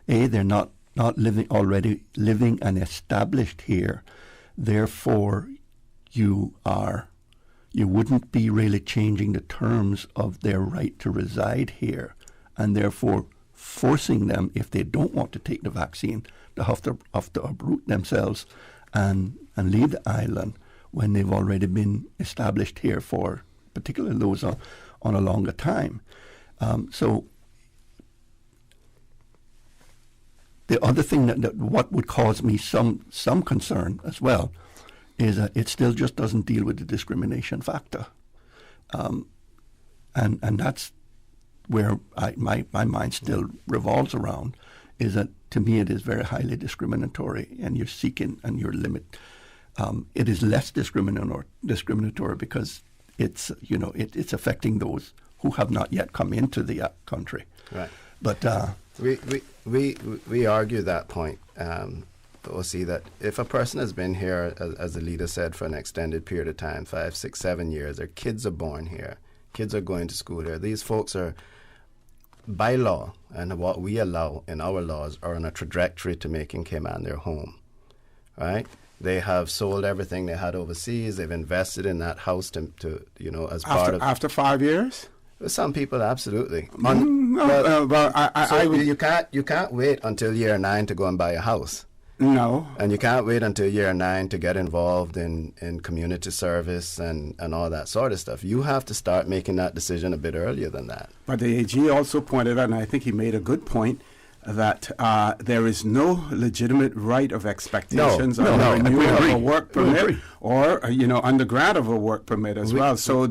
they're not already living and established here. Therefore, you wouldn't be really changing the terms of their right to reside here, and therefore forcing them, if they don't want to take the vaccine, to have to uproot themselves and leave the island when they've already been established here for, particularly those on a longer time. So the other thing that what would cause me some concern as well is that it still just doesn't deal with the discrimination factor. And that's where my mind still revolves around, is that to me it is very highly discriminatory, and you're seeking and your limit. It is less discriminatory because it's it's affecting those who have not yet come into the country. Right. But we argue that point. We'll see that if a person has been here, as the leader said, for an extended period of time, 5, 6, 7 years, their kids are born here, kids are going to school here. These folks are, by law, and what we allow in our laws, are on a trajectory to making Cayman their home, right? They have sold everything they had overseas. They've invested in that house to as part of... After 5 years? Some people, absolutely. You can't wait until year 9 to go and buy a house. No. And you can't wait until year 9 to get involved in community service and all that sort of stuff. You have to start making that decision a bit earlier than that. But the AG also pointed out, and I think he made a good point, that there is no legitimate right of expectations on the renewal of a work permit or undergrad of a work permit as well. So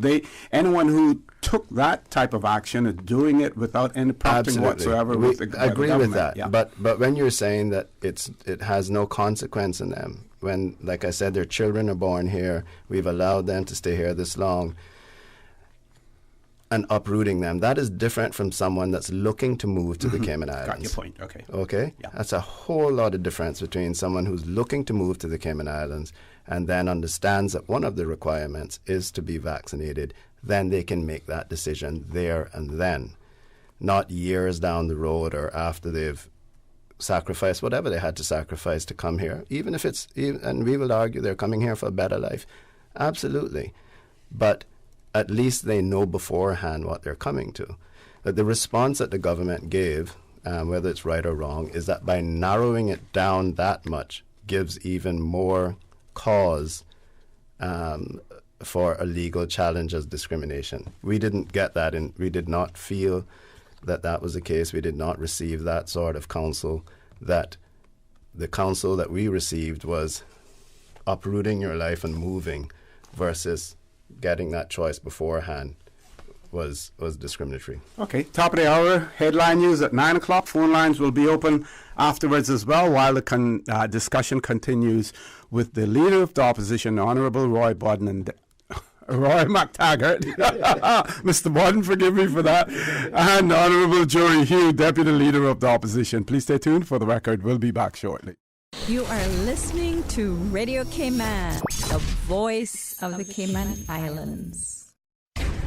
anyone who took that type of action is doing it without any prompting whatsoever. I agree with that. Yeah. But when you're saying that it has no consequence in them, when, like I said, their children are born here, we've allowed them to stay here this long, and uprooting them, that is different from someone that's looking to move to the Cayman Islands. Got your point, okay. Okay? Yeah. That's a whole lot of difference between someone who's looking to move to the Cayman Islands and then understands that one of the requirements is to be vaccinated. Then they can make that decision there and then, not years down the road or after they've sacrificed whatever they had to sacrifice to come here, even if and we will argue they're coming here for a better life. Absolutely. But at least they know beforehand what they're coming to. But the response that the government gave, whether it's right or wrong, is that by narrowing it down that much gives even more cause for a legal challenge as discrimination. We didn't get that, and we did not feel that was the case. We did not receive that sort of counsel. That the counsel that we received was uprooting your life and moving versus getting that choice beforehand was discriminatory. Okay, top of the hour, headline news at 9 o'clock. Phone lines will be open afterwards as well, while the discussion continues with the Leader of the Opposition, Honourable Roy Bodden and Roy McTaggart. Mr. Bodden, forgive me for that. And Honourable Jory Hugh, Deputy Leader of the Opposition. Please stay tuned for the record. We'll be back shortly. You are listening to Radio Cayman, the voice of the Cayman Islands.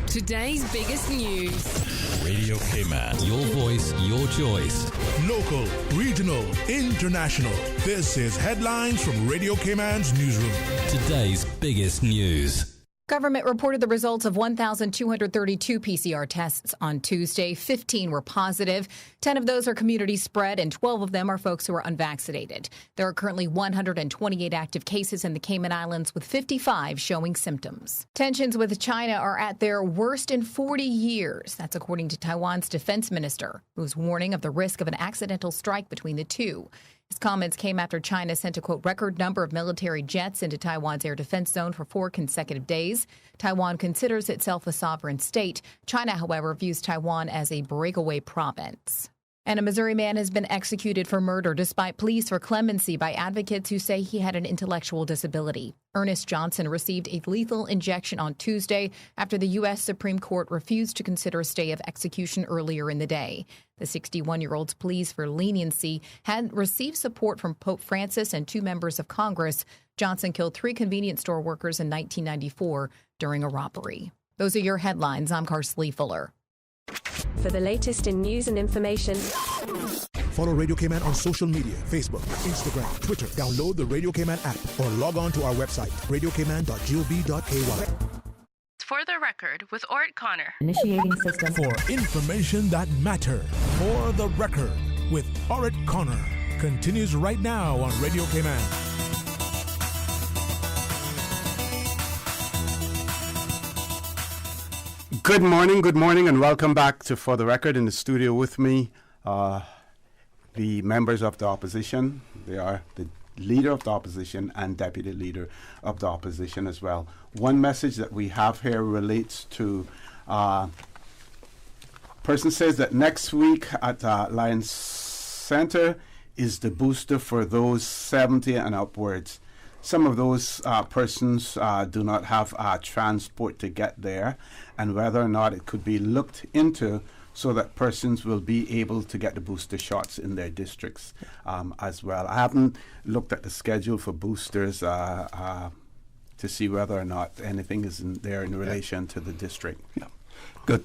Today's biggest news. Radio Cayman, your voice, your choice. Local, regional, international. This is headlines from Radio Cayman's newsroom. Today's biggest news. Government reported the results of 1,232 PCR tests on Tuesday. 15 were positive. 10 of those are community spread, and 12 of them are folks who are unvaccinated. There are currently 128 active cases in the Cayman Islands, with 55 showing symptoms. Tensions with China are at their worst in 40 years. That's according to Taiwan's defense minister, who's warning of the risk of an accidental strike between the two. His comments came after China sent a, quote, record number of military jets into Taiwan's air defense zone for 4 consecutive days. Taiwan considers itself a sovereign state. China, however, views Taiwan as a breakaway province. And a Missouri man has been executed for murder despite pleas for clemency by advocates who say he had an intellectual disability. Ernest Johnson received a lethal injection on Tuesday after the U.S. Supreme Court refused to consider a stay of execution earlier in the day. The 61-year-old's pleas for leniency had received support from Pope Francis and 2 members of Congress. Johnson killed 3 convenience store workers in 1994 during a robbery. Those are your headlines. I'm Carsley Fuller. For the latest in news and information, follow Radio Cayman on social media, Facebook, Instagram, Twitter. Download the Radio Cayman app or log on to our website, radiocayman.gov.ky. For the record, with ORRETT CONNOR. Initiating system. For information that matters. For the record, with ORRETT CONNOR. Continues right now on Radio Cayman. Good morning, and welcome back to For the Record. In the studio with me, the members of the opposition. They are the Leader of the Opposition and Deputy Leader of the Opposition as well. One message that we have here relates to Person says that next week at Lions Center is the booster for those 70 and upwards. Some of those persons do not have transport to get there, and whether or not it could be looked into so that persons will be able to get the booster shots in their districts as well. I haven't looked at the schedule for boosters to see whether or not anything is in there in relation to the district. Yeah. Good.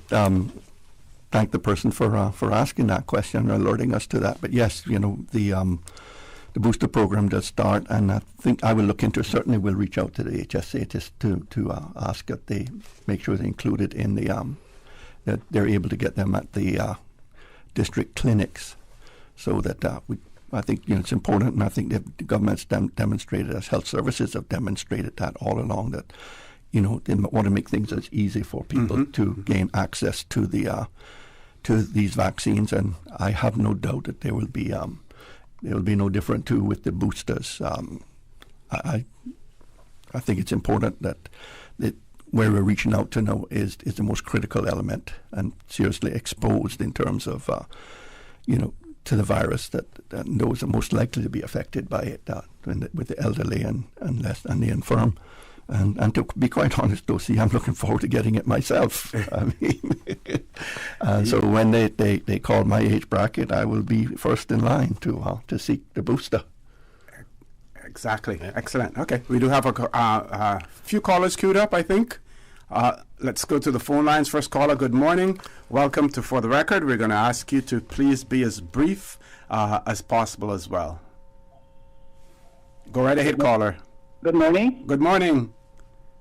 Thank the person for asking that question and alerting us to that. But yes, the booster program does start, and I think I will look into. Certainly, we'll reach out to the HSA to ask that they make sure they're included in the that they're able to get them at the district clinics, so that I think it's important, and I think the government's demonstrated, as health services have demonstrated that all along, that they want to make things as easy for people to gain access to the to these vaccines, and I have no doubt that there will be no different too with the boosters. I think it's important that where we're reaching out to now is the most critical element, and seriously exposed in terms of to the virus, that those are most likely to be affected by it, with the elderly and the infirm. And to be quite honest, though, I'm looking forward to getting it myself. I mean, so when they call my age bracket, I will be first in line to seek the booster. Exactly. Yeah. Excellent. Okay, we do have a few callers queued up, I think. Let's go to the phone lines. First caller, good morning. Welcome to For the Record. We're going to ask you to please be as brief as possible as well. Go right ahead, caller. Good morning. Good morning.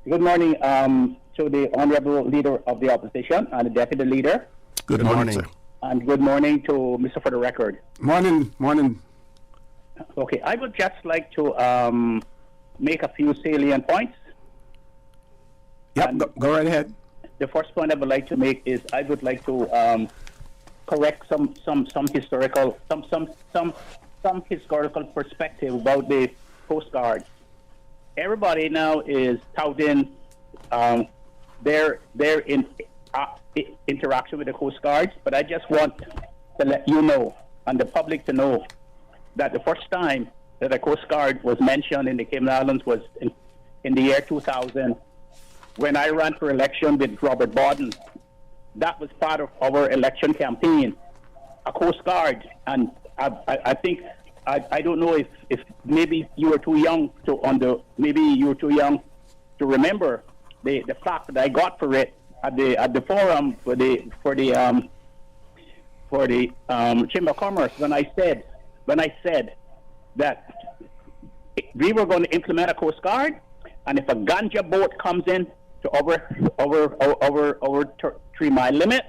Good morning to the Honorable Leader of the Opposition and the Deputy Leader. Good morning, sir. And good morning to Mr. For the Record. Morning. Okay, I would just like to make a few salient points. Yep, go right ahead. The first point I would like to make is I would like to correct some historical perspective about the Coast Guard. Everybody now is touting their interaction with the Coast Guard, but I just want to let you know and the public to know that the first time that the Coast Guard was mentioned in the Cayman Islands was in the year 2000, when I ran for election with Robert Borden. That was part of our election campaign, a Coast Guard. And I think, I don't know if maybe you were too young to remember the plaque that I got for it at the forum for the Chamber of Commerce when I said that we were going to implement a Coast Guard, and if a ganja boat comes in to over 3 mile limit,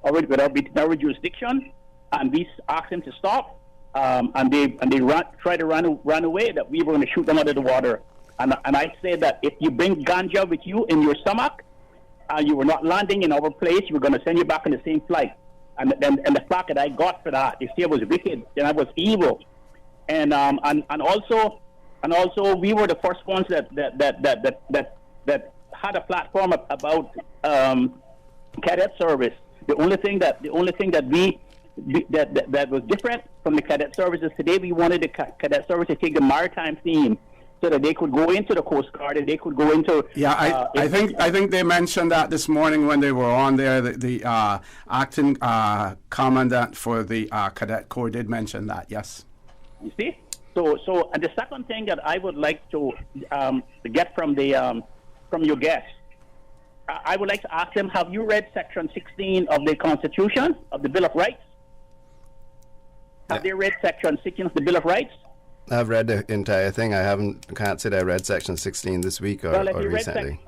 without our jurisdiction, and we asked them to stop, and they try to run away, that we were going to shoot them out of the water. And I said that if you bring ganja with you in your stomach, you were not landing in our place, we were going to send you back in the same flight. And the plaque that I got for that, they say I was wicked and I was evil. And also we were the first ones that had a platform about cadet service. The only thing that was different from the cadet services today, we wanted the cadet service to take the maritime theme, so that they could go into the Coast Guard and they could go into. Yeah, I think they mentioned that this morning when they were on there. The acting commandant for the cadet corps did mention that. Yes. You see, so and the second thing that I would like to get from your guests, I would like to ask them: have you read Section 16 of the Constitution of the Bill of Rights? Have they read Section 16 of the Bill of Rights? I've read the entire thing. Can't say that I read Section 16 this week or recently.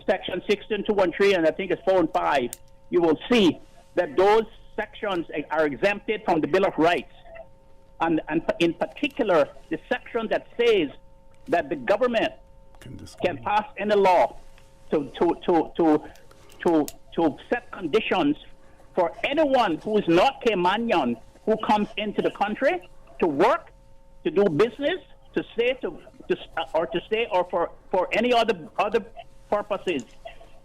Section 16, 2 and 3, and I think it's 4 and 5. You will see that those sections are exempted from the Bill of Rights, and in particular, the section that says that the government can pass any law to set conditions for anyone who is not Caymanian who comes into the country to work, to do business, to stay, or for any other purposes.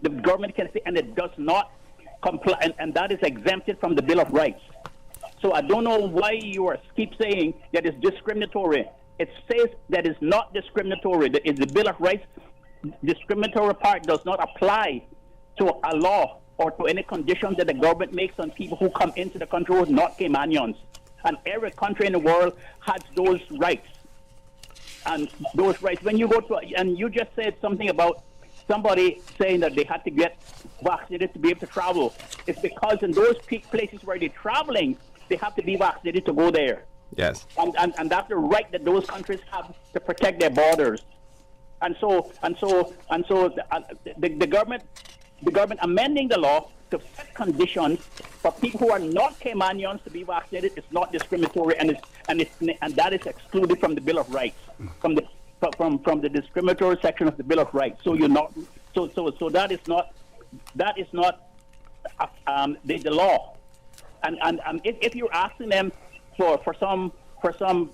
The government can say, and it does not comply, and that is exempted from the Bill of Rights. So I don't know why you keep saying that it's discriminatory. It says that it's not discriminatory. The Bill of Rights discriminatory part does not apply to a law or to any conditions that the government makes on people who come into the country who are not Caymanians. And every country in the world has those rights. And those rights, when you go to, and you just said something about somebody saying that they had to get vaccinated to be able to travel. It's because in those places where they're traveling, they have to be vaccinated to go there. Yes. And that's the right that those countries have to protect their borders. And so the government amending the law to set conditions for people who are not Caymanians to be vaccinated is not discriminatory, and that is excluded from the Bill of Rights, from the discriminatory section of the Bill of Rights. So you're not so that is not the law. And if you're asking them for some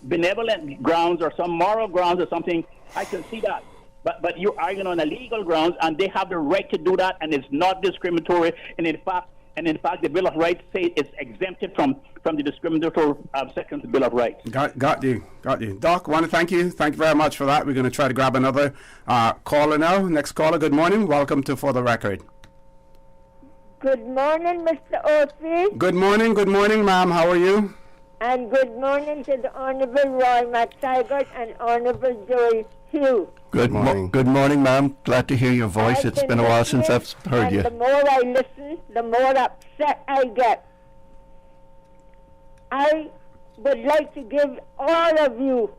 benevolent grounds or some moral grounds or something, I can see that. But you're arguing on a legal grounds, and they have the right to do that, and it's not discriminatory. And in fact, the Bill of Rights say it's exempted from the discriminatory section of the Bill of Rights. Got you. Doc, want to thank you. Thank you very much for that. We're going to try to grab another caller now. Next caller, good morning. Welcome to For the Record. Good morning, Mr. Orphy. Good morning, ma'am. How are you? And good morning to the Honourable Roy McTaggart and Honourable Joy Hugh. Good morning, ma'am. Glad to hear your voice. It's been a while since I've heard you. The more I listen, the more upset I get. I would like to give all of you,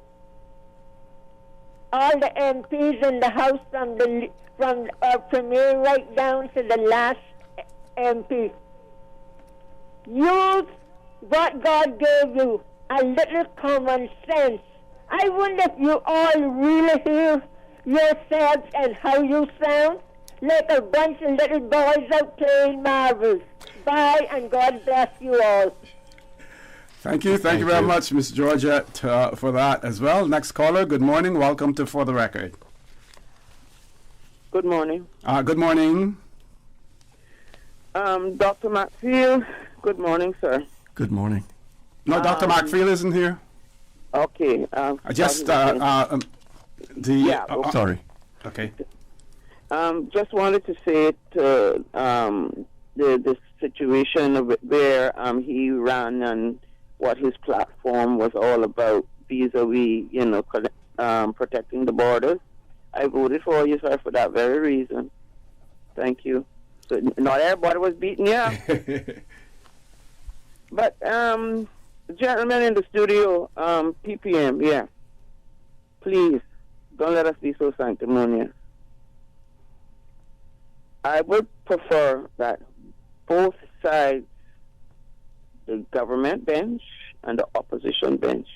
all the MPs in the House, from our Premier right down to the last MP, use what God gave you, a little common sense. I wonder if you all really hear yourselves and how you sound like a bunch of little boys out playing marbles. Bye, and God bless you all. Thank you very much, Miss Georgette, for that as well. Next caller, good morning. Welcome to For the Record. Good morning. Good morning. Dr. Maxfield, good morning, sir. Good morning. No, Dr. Maxfield isn't here. Okay. Sorry. Okay. Just wanted to say to the situation of where he ran and what his platform was all about vis-a-vis, protecting the borders. I voted for you, sir, for that very reason. Thank you. So not everybody was beating you. But gentlemen in the studio, PPM, yeah. Please, don't let us be so sanctimonious. I would prefer that both sides, the government bench and the opposition bench,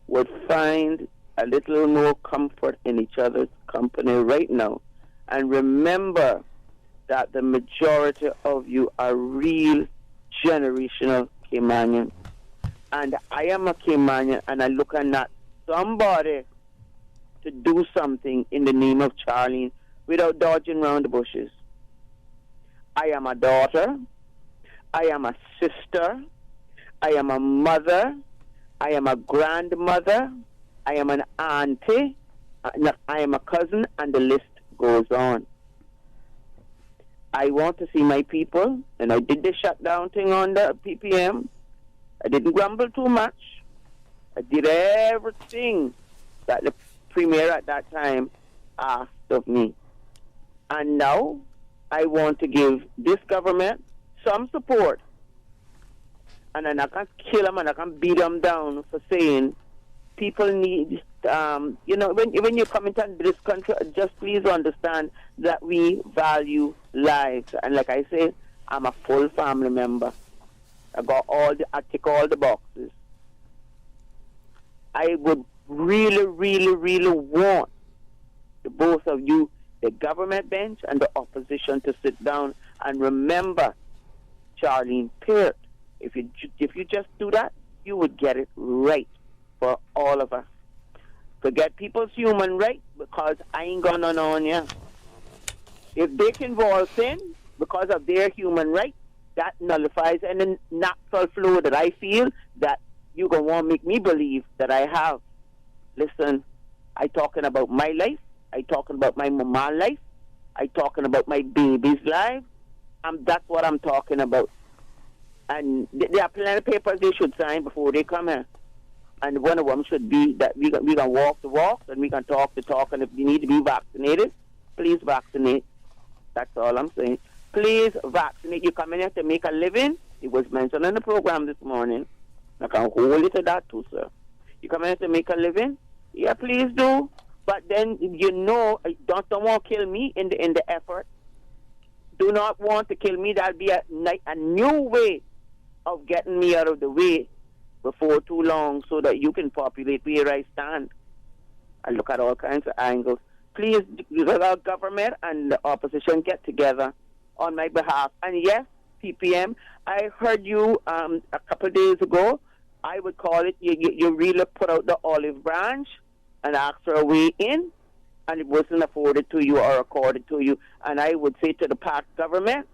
would find a little more comfort in each other's company right now. And remember that the majority of you are real generational Caymanians. And I am a Caymanian, and I'm looking at somebody to do something in the name of Charlene without dodging around the bushes. I am a daughter. I am a sister. I am a mother. I am a grandmother. I am an auntie. I am a cousin, and the list goes on. I want to see my people, and I did the shutdown thing on the PPM. I didn't grumble too much. I did everything that the Premier at that time asked of me. And now I want to give this government some support. And then I can kill them and I can beat them down for saying people need, when you come into this country, just please understand that we value lives. And like I say, I'm a full family member. I tick all the boxes. I would really, really, really want the both of you, the government bench and the opposition, to sit down and remember Charlene Peart. If you just do that, you would get it right for all of us. Forget people's human rights, because I ain't gonna know on you. If they can waltz in because of their human rights, that nullifies any natural flow that I feel that you going to want to make me believe that I have. Listen, I talking about my life. I talking about my mama life. I talking about my baby's life. That's what I'm talking about. And there are plenty of papers they should sign before they come here. And one of them should be that we can walk the walk and we can talk the talk. And if you need to be vaccinated, please vaccinate. That's all I'm saying. Please vaccinate. You come in here to make a living. It was mentioned in the program this morning. I can hold it to that too, sir. You come in here to make a living? Yeah, please do. But then, don't want to kill me in the effort. Do not want to kill me. That'll be a new way of getting me out of the way before too long so that you can populate where I stand. I look at all kinds of angles. Please, our government and the opposition get together on my behalf. And yes, PPM, I heard you a couple of days ago. I would call it, you really put out the olive branch and asked for a way in, and it wasn't afforded to you or accorded to you. And I would say to the past government,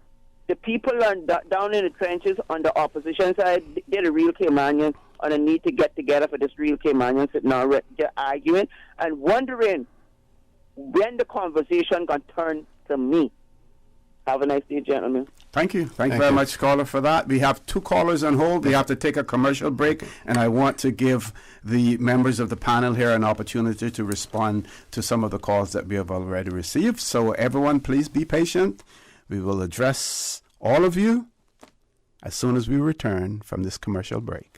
the people down in the trenches on the opposition side, they're the real Caymanians, and they need to get together for this real Caymanians sitting around they're arguing and wondering when the conversation can turn to me. Have a nice day, gentlemen. Thank you. Thank you very much, caller, for that. We have two callers on hold. We have to take a commercial break, and I want to give the members of the panel here an opportunity to respond to some of the calls that we have already received. So everyone, please be patient. We will address all of you as soon as we return from this commercial break.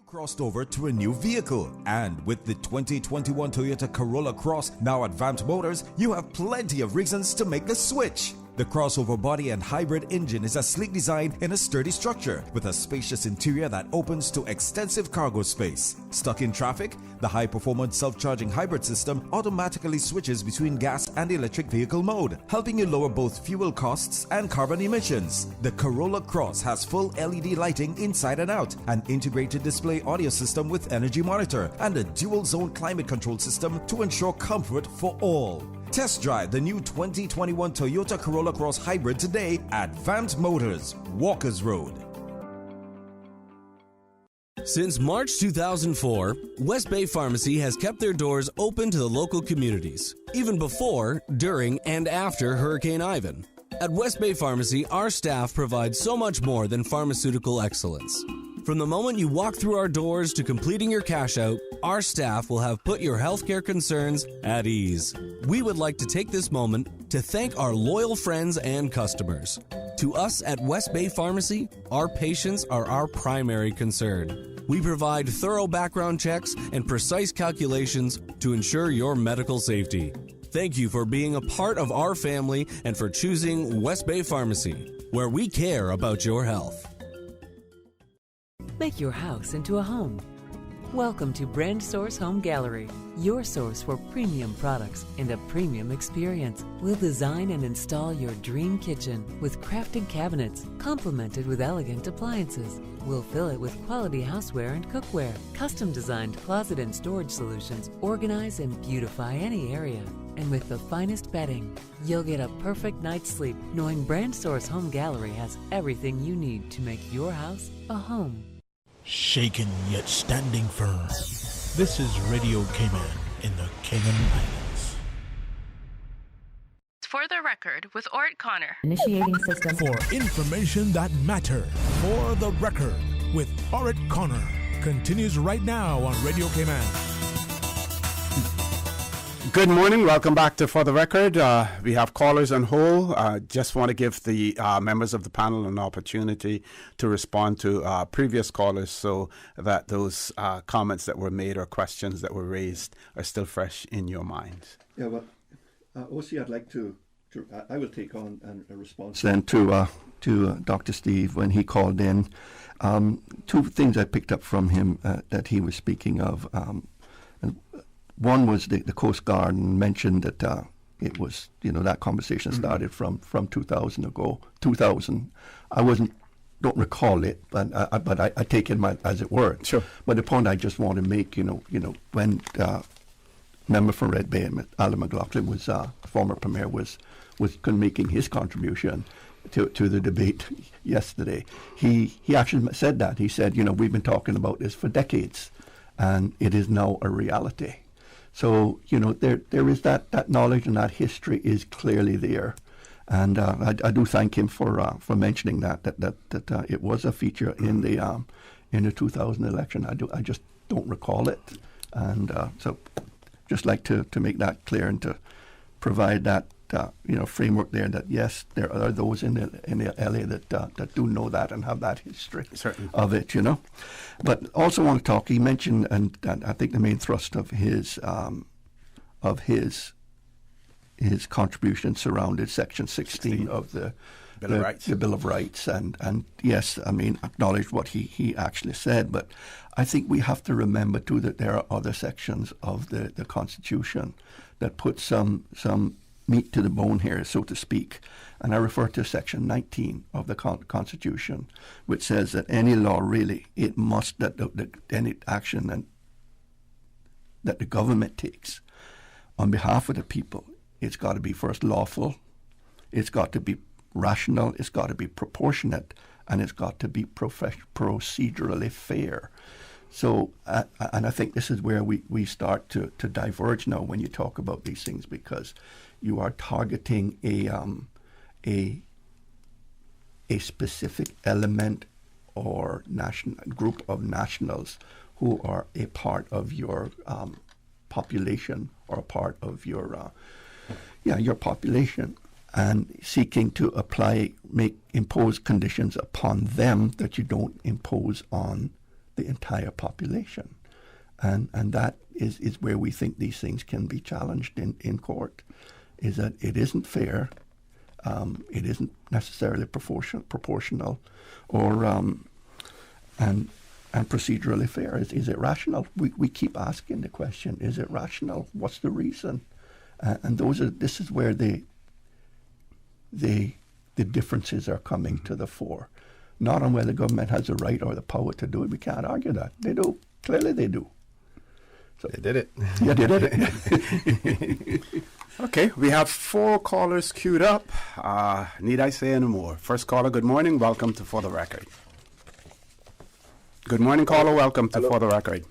Crossed over to a new vehicle, and with the 2021 Toyota Corolla Cross now at Vant Motors, you have plenty of reasons to make the switch. The crossover body and hybrid engine is a sleek design in a sturdy structure with a spacious interior that opens to extensive cargo space. Stuck in traffic? The high-performance self-charging hybrid system automatically switches between gas and electric vehicle mode, helping you lower both fuel costs and carbon emissions. The Corolla Cross has full LED lighting inside and out, an integrated display audio system with energy monitor, and a dual-zone climate control system to ensure comfort for all. Test drive the new 2021 Toyota Corolla Cross Hybrid today at Vant Motors, Walkers Road. Since March 2004, West Bay Pharmacy has kept their doors open to the local communities, even before, during, and after Hurricane Ivan. At West Bay Pharmacy, our staff provides so much more than pharmaceutical excellence. From the moment you walk through our doors to completing your cash out, our staff will have put your healthcare concerns at ease. We would like to take this moment to thank our loyal friends and customers. To us at West Bay Pharmacy, our patients are our primary concern. We provide thorough background checks and precise calculations to ensure your medical safety. Thank you for being a part of our family and for choosing West Bay Pharmacy, where we care about your health. Make your house into a home. Welcome to Brand Source Home Gallery, your source for premium products and a premium experience. We'll design and install your dream kitchen with crafted cabinets, complemented with elegant appliances. We'll fill it with quality houseware and cookware. Custom designed closet and storage solutions organize and beautify any area. And with the finest bedding, you'll get a perfect night's sleep knowing Brand Source Home Gallery has everything you need to make your house a home. Shaken yet standing firm. This is Radio Cayman in the Cayman Islands. For the record, with ORRETT CONNOR. Initiating system. For information that matters. For the record, with ORRETT CONNOR. Continues right now on Radio Cayman. Good morning. Welcome back to For the Record. We have callers on hold. Just want to give the members of the panel an opportunity to respond to previous callers so that those comments that were made or questions that were raised are still fresh in your minds. Yeah, well, OC, I'd like to I will take on a response then to Dr. Steve when he called in. Two things I picked up from him that he was speaking of. One was the Coast Guard, and mentioned that it was, that conversation started from 2000 ago. 2000. I don't recall it, but I take it as it were. Sure. But the point I just want to make, when member from Red Bay, Alan McLaughlin, was former premier, was making his contribution. to the debate yesterday. He actually said that. He said, we've been talking about this for decades, and it is now a reality. So, there is that knowledge, and that history is clearly there. And I do thank him for mentioning that it was a feature in the 2000 election. I just don't recall it. And so just like to make that clear and to provide that framework there, that yes, there are those in the LA that do know that and have that history of it, But also want to talk. He mentioned, and I think the main thrust of his contribution surrounded Section 16 of the Bill of Rights, and yes, acknowledge what he actually said, but I think we have to remember too that there are other sections of the Constitution that put some meat to the bone here, so to speak. And I refer to Section 19 of the Constitution, which says that any law really, it must, that any action that the government takes on behalf of the people, it's got to be first lawful, it's got to be rational, it's got to be proportionate, and it's got to be procedurally fair. So, and I think this is where we start to diverge now when you talk about these things, because you are targeting a specific element or group of nationals who are a part of your population or a part of your population, and seeking to impose conditions upon them that you don't impose on the entire population. And that is where we think these things can be challenged in court, is that it isn't fair, it isn't necessarily proportional, or and procedurally fair. Is it rational? We keep asking the question, is it rational? What's the reason? And this is where the differences are coming to the fore. Not on whether the government has the right or the power to do it. We can't argue that. They do. Clearly they do. So they did it. Yeah, they did it. Okay, we have 4 callers queued up. Need I say any more? First caller, good morning. Welcome to For the Record. Good morning, caller. Welcome to For the Record.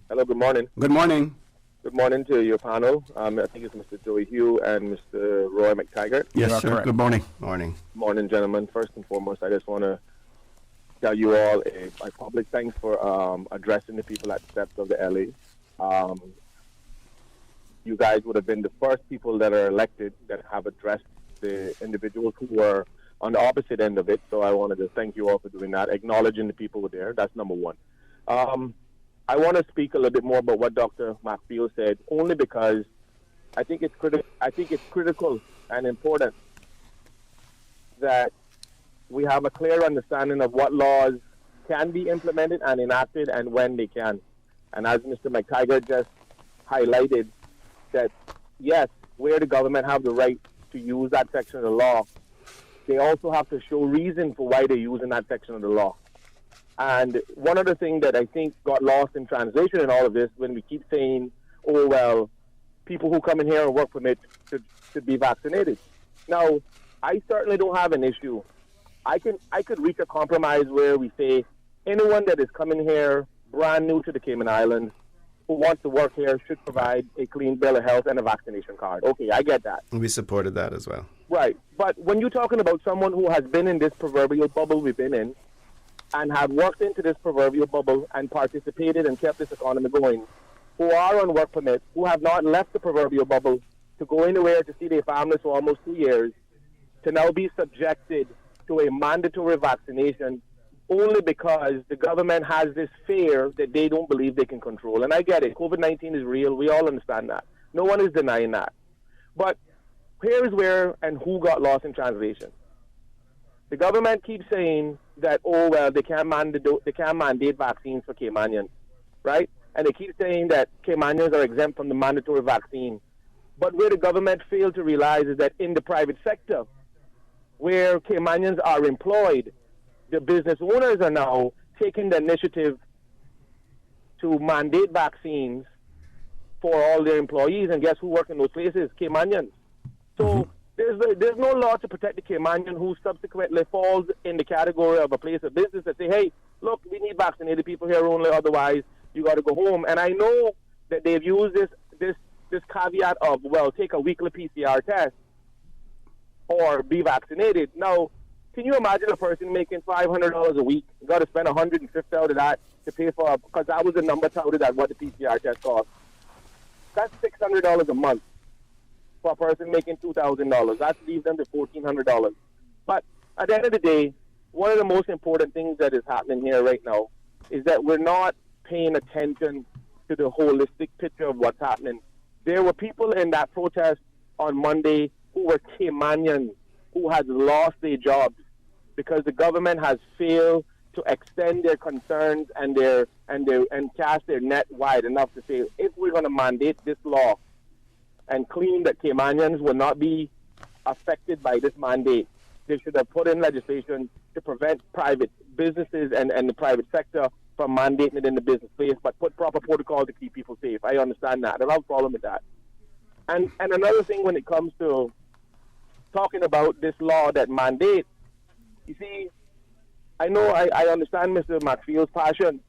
Hello, good morning. Good morning. Good morning to your panel. I think it's Mr. Joey Hugh and Mr. Roy McTaggart. Yes, sir. Correct. Good morning. Morning. Morning, gentlemen. First and foremost, I just want to tell you all a public thanks for addressing the people at the steps of the LA. You guys would have been the first people that are elected that have addressed the individuals who were on the opposite end of it. So I wanted to thank you all for doing that, acknowledging the people who were there. That's number one. I want to speak a little bit more about what Dr. McField said, only because I think it's critical and important that we have a clear understanding of what laws can be implemented and enacted and when they can. And as Mr. McTaggart just highlighted, that yes, where the government have the right to use that section of the law, they also have to show reason for why they're using that section of the law. And one of the things that I think got lost in translation in all of this, when we keep saying, oh, well, people who come in here on work permit should be vaccinated. Now, I certainly don't have an issue. I could reach a compromise where we say anyone that is coming here brand new to the Cayman Islands who wants to work here should provide a clean bill of health and a vaccination card. Okay, I get that. We supported that as well. Right. But when you're talking about someone who has been in this proverbial bubble we've been in and have worked into this proverbial bubble and participated and kept this economy going, who are on work permit, who have not left the proverbial bubble to go anywhere to see their families for almost 2 years, to now be subjected to a mandatory vaccination only because the government has this fear that they don't believe they can control. And I get it. COVID-19 is real. We all understand that. No one is denying that. But here's where and who got lost in translation. The government keeps saying that, oh, well, they can't mandate vaccines for Caymanians, right? And they keep saying that Caymanians are exempt from the mandatory vaccine. But where the government failed to realize is that in the private sector, where Caymanians are employed, the business owners are now taking the initiative to mandate vaccines for all their employees. And guess who work in those places? Caymanians. So there's no law to protect the Caymanian who subsequently falls in the category of a place of business that say, hey, look, we need vaccinated people here only, otherwise you got to go home. And I know that they've used this caveat of, well, take a weekly PCR test or be vaccinated. Now, can you imagine a person making $500 a week, got to spend $150 out of that to pay for, because that was the number touted at what the PCR test cost. That's $600 a month for a person making $2,000. That leaves them to $1,400. But at the end of the day, one of the most important things that is happening here right now is that we're not paying attention to the holistic picture of what's happening. There were people in that protest on Monday who were Caymanians who had lost their jobs because the government has failed to extend their concerns and cast their net wide enough to say, if we're going to mandate this law and claim that Caymanians will not be affected by this mandate, they should have put in legislation to prevent private businesses and the private sector from mandating it in the business place, but put proper protocol to keep people safe. I understand that. I don't have a problem with that. And another thing when it comes to talking about this law that mandates, you see, I know I understand Mr. McField's passion,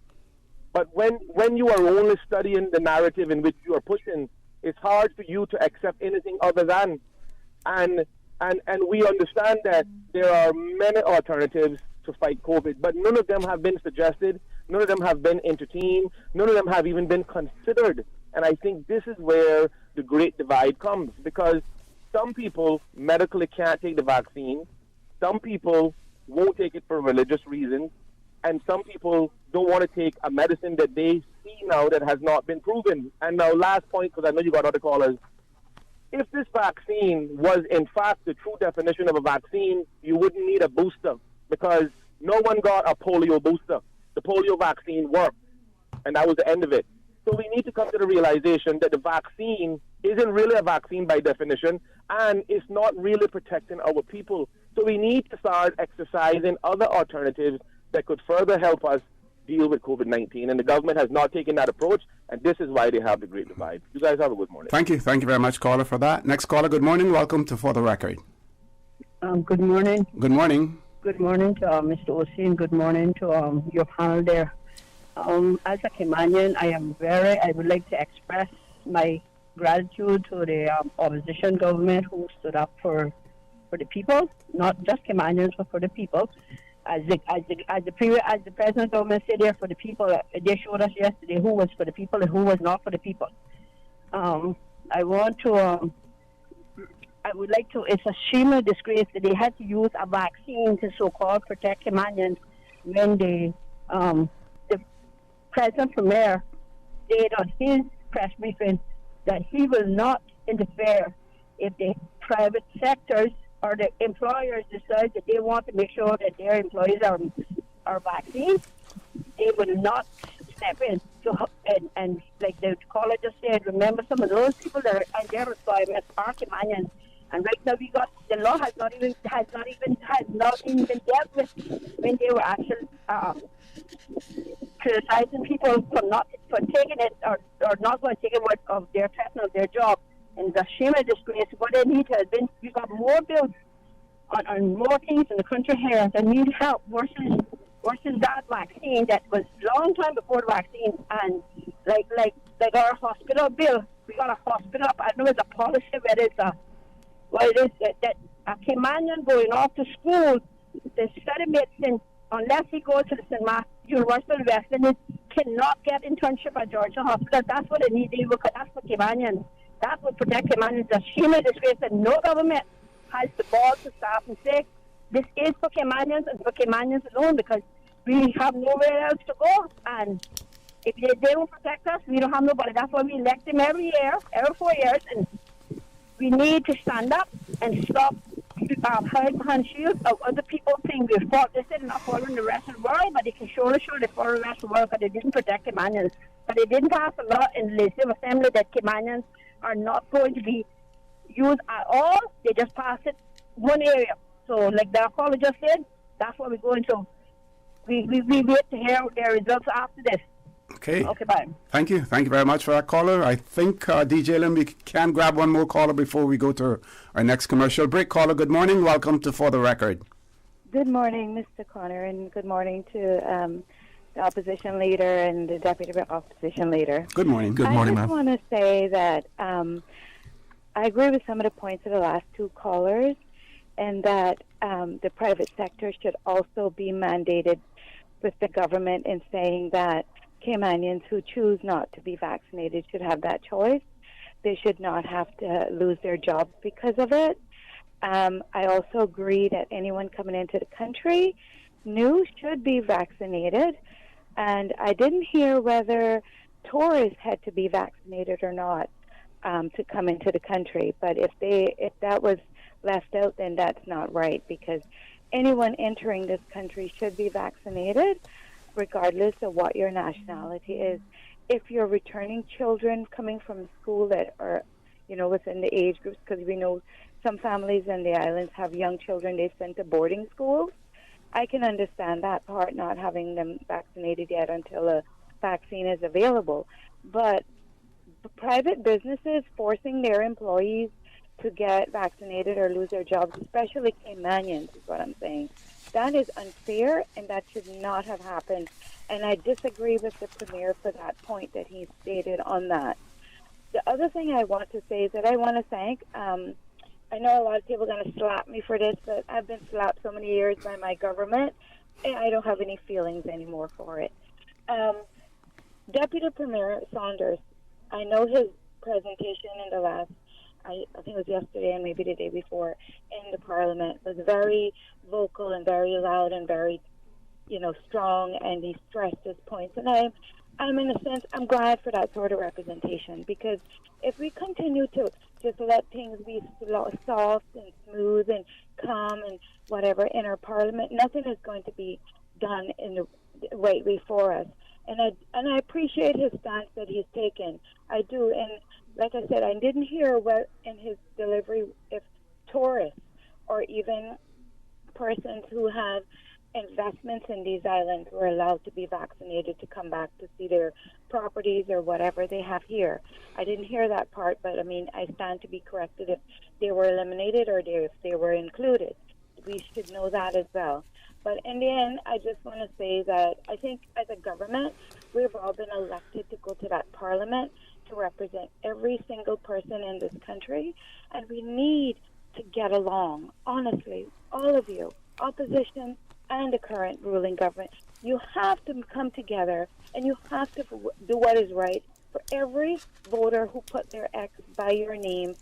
but when you are only studying the narrative in which you are pushing, it's hard for you to accept anything other than. And we understand that there are many alternatives to fight COVID, but none of them have been suggested, none of them have been entertained, none of them have even been considered. And I think this is where the great divide comes, because some people medically can't take the vaccine, some people won't take it for religious reasons, and some people don't want to take a medicine that they see now that has not been proven. And now, last point, because I know you got other callers, if this vaccine was in fact the true definition of a vaccine, you wouldn't need a booster, because no one got a polio booster. The polio vaccine worked, and that was the end of it. So we need to come to the realization that the vaccine isn't really a vaccine by definition, and it's not really protecting our people. So we need to start exercising other alternatives that could further help us deal with COVID-19. And the government has not taken that approach, and this is why they have the great divide. You guys have a good morning. Thank you. Thank you very much, caller, for that. Next caller, good morning. Welcome to For the Record. Good morning. Good morning. Good morning to Mr. Oseen. Good morning to your panel there. As a Caymanian, I would like to express my gratitude to the opposition government who stood up for the people, not just Caymanians, but for the people. As the president government said there for the people, they showed us yesterday who was for the people and who was not for the people. It's a shame and disgrace that they had to use a vaccine to so-called protect Caymanians when the President Premier said on his press briefing that he will not interfere if the private sectors or the employers decide that they want to make sure that their employees are vaccinated. They will not step in. And like the caller just said, remember some of those people that are in their employment are Caymanians. And right now the law has not even been dealt with when they were actually criticizing people for taking it or not going to take it of their testing of their job. And the shame and disgrace, what they need has been, we've got more bills on more things in the country here that need help versus that vaccine that was long time before the vaccine. And like our hospital bill, we got a hospital up. I don't know it's a policy, whether it's that a Caymanian going off to school to study medicine, unless he goes to the St. Mark's University of West Indies, cannot get internship at Georgia Hospital. That's what they need. That's for Caymanians. That would protect Caymanians. It's a shame and disgrace that no government has the balls to stop and say, this is for Caymanians and for Caymanians alone, because we have nowhere else to go. And if they don't protect us, we don't have nobody. That's why we elect them every 4 years. And we need to stand up and stop hide behind shields of other people saying we've fought. They said they're not following the rest of the world, but they can surely show they follow the rest of the world because they didn't protect Caymanians. But they didn't pass a law in the Legislative Assembly that Caymanians are not going to be used at all. They just pass it one area. So like the caller just said, that's what we're going to. We wait to hear their results after this. Okay. Okay, bye. Thank you. Thank you very much for that caller. I think, DJ Lim, we can grab one more caller before we go to our next commercial break. Caller, good morning. Welcome to For the Record. Good morning, Mr. Connor, and good morning to the opposition leader and the deputy opposition leader. Good morning. Good morning, I just want to say that I agree with some of the points of the last two callers, and that the private sector should also be mandated with the government in saying that Caymanians who choose not to be vaccinated should have that choice. They should not have to lose their jobs because of it. I also agree that anyone coming into the country new should be vaccinated. And I didn't hear whether tourists had to be vaccinated or not to come into the country. But if that was left out, then that's not right, because anyone entering this country should be vaccinated, regardless of what your nationality is. If you're returning children coming from school that are, within the age groups, because we know some families in the islands have young children they send to boarding schools, I can understand that part, not having them vaccinated yet until a vaccine is available. But private businesses forcing their employees to get vaccinated or lose their jobs, especially Caymanians, is what I'm saying. That is unfair, and that should not have happened. And I disagree with the Premier for that point that he stated on that. The other thing I want to say is that I want to thank, I know a lot of people are going to slap me for this, but I've been slapped so many years by my government, and I don't have any feelings anymore for it. Deputy Premier Saunders, I know his presentation in the last, I think it was yesterday and maybe the day before, in the Parliament was very vocal and very loud and very, strong, and he stressed his points. And I'm in a sense, I'm glad for that sort of representation, because if we continue to just let things be soft and smooth and calm and whatever in our Parliament, nothing is going to be done in the right way for us. And I appreciate his stance that he's taken. I do. And like I said, I didn't hear what in his delivery if tourists or even persons who have investments in these islands were allowed to be vaccinated to come back to see their properties or whatever they have here. I didn't hear that part, but I stand to be corrected if they were eliminated or if they were included. We should know that as well. But in the end, I just want to say that I think as a government, we've all been elected to go to that Parliament to represent every single person in this country, and we need to get along. Honestly, all of you, opposition and the current ruling government, you have to come together and you have to do what is right for every voter who put their X by your name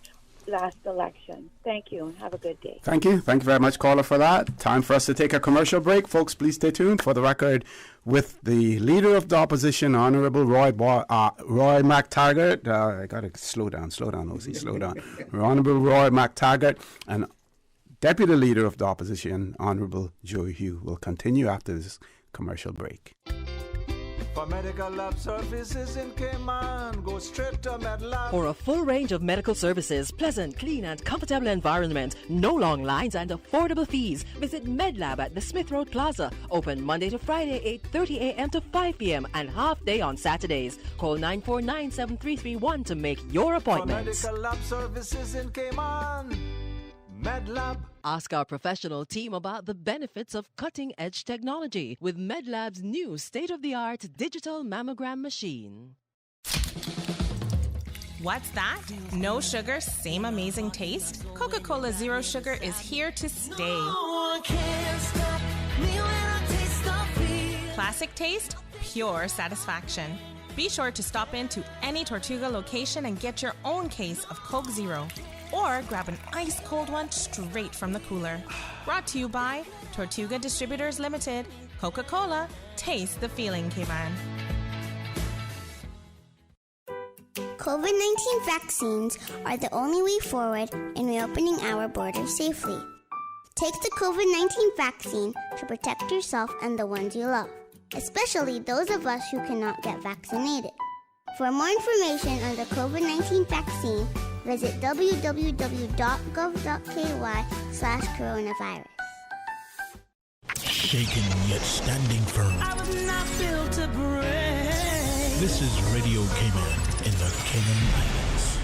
last election. Thank you and have a good day. Thank you. Thank you very much, caller, for that. Time for us to take a commercial break. Folks, please stay tuned. For the record, with the Leader of the Opposition, Honourable Roy McTaggart. I got to slow down, OC, slow down. Honourable Roy McTaggart and Deputy Leader of the Opposition, Honourable Joe Hugh, will continue after this commercial break. For medical lab services in Cayman, go straight to MedLab. For a full range of medical services, pleasant, clean and comfortable environment, no long lines and affordable fees, visit MedLab at the Smith Road Plaza. Open Monday to Friday, 8:30 a.m. to 5 p.m. and half day on Saturdays. Call 949-7331 to make your appointment. For medical lab services in Cayman, MedLab. Ask our professional team about the benefits of cutting-edge technology with MedLab's new state-of-the-art digital mammogram machine. What's that? No sugar, same amazing taste? Coca-Cola Zero Sugar is here to stay. Classic taste, pure satisfaction. Be sure to stop into any Tortuga location and get your own case of Coke Zero. Or grab an ice-cold one straight from the cooler. Brought to you by Tortuga Distributors Limited. Coca-Cola, taste the feeling, Cayman. COVID-19 vaccines are the only way forward in reopening our borders safely. Take the COVID-19 vaccine to protect yourself and the ones you love, especially those of us who cannot get vaccinated. For more information on the COVID-19 vaccine, visit www.gov.ky/coronavirus. Shaken yet standing firm. I was not built to break. This is Radio Cayman in the Cayman Islands.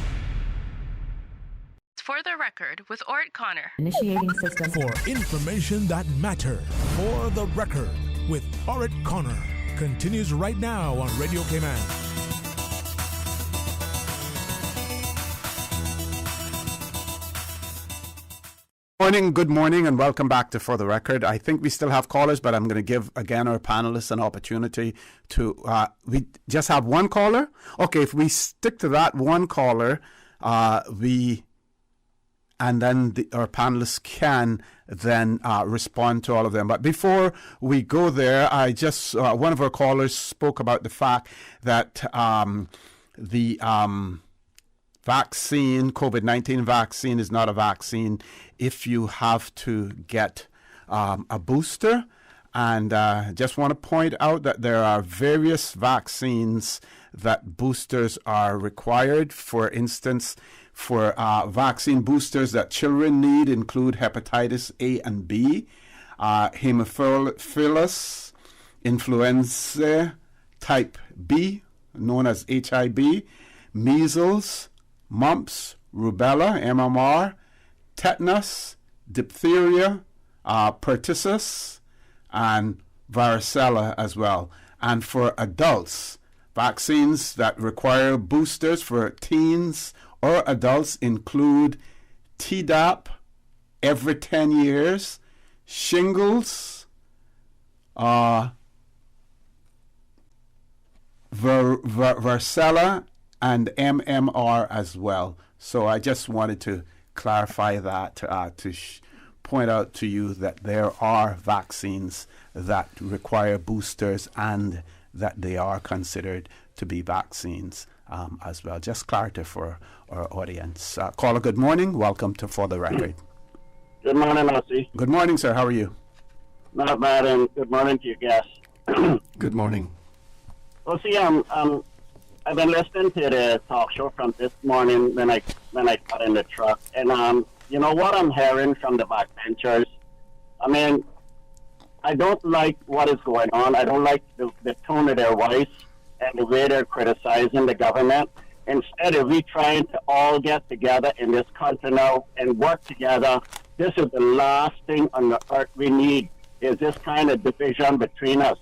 For the record with ORRETT CONNOR. Initiating system. For information that matters. For the record with ORRETT CONNOR. Continues right now on Radio Cayman. Good morning, and welcome back to For the Record. I think we still have callers, but I'm going to give again our panelists an opportunity to. We just have one caller. Okay, if we stick to that one caller, and then our panelists can then respond to all of them. But before we go there, I just one of our callers spoke about the fact that the vaccine, COVID-19 vaccine, is not a vaccine if you have to get a booster. And just want to point out that there are various vaccines that boosters are required. For instance, for vaccine boosters that children need include hepatitis A and B, Haemophilus, influenza type B, known as HIV, measles, mumps, rubella, MMR, tetanus, diphtheria, pertussis, and varicella as well. And for adults, vaccines that require boosters for teens or adults include Tdap every 10 years, shingles, varicella, and MMR as well. So I just wanted to clarify that to point out to you that there are vaccines that require boosters and that they are considered to be vaccines as well. Just clarity for our audience. Caller, good morning. Welcome to For the Record. Good morning, Ossie. Good morning, sir. How are you? Not bad, and good morning to you guests. Good morning. Well, see, I've been listening to the talk show from this morning when I got in the truck, and you know what I'm hearing from the backbenchers. I mean, I don't like what is going on. I don't like the tone of their voice and the way they're criticizing the government. Instead of we trying to all get together in this country now and work together, this is the last thing on the earth we need, is this kind of division between us.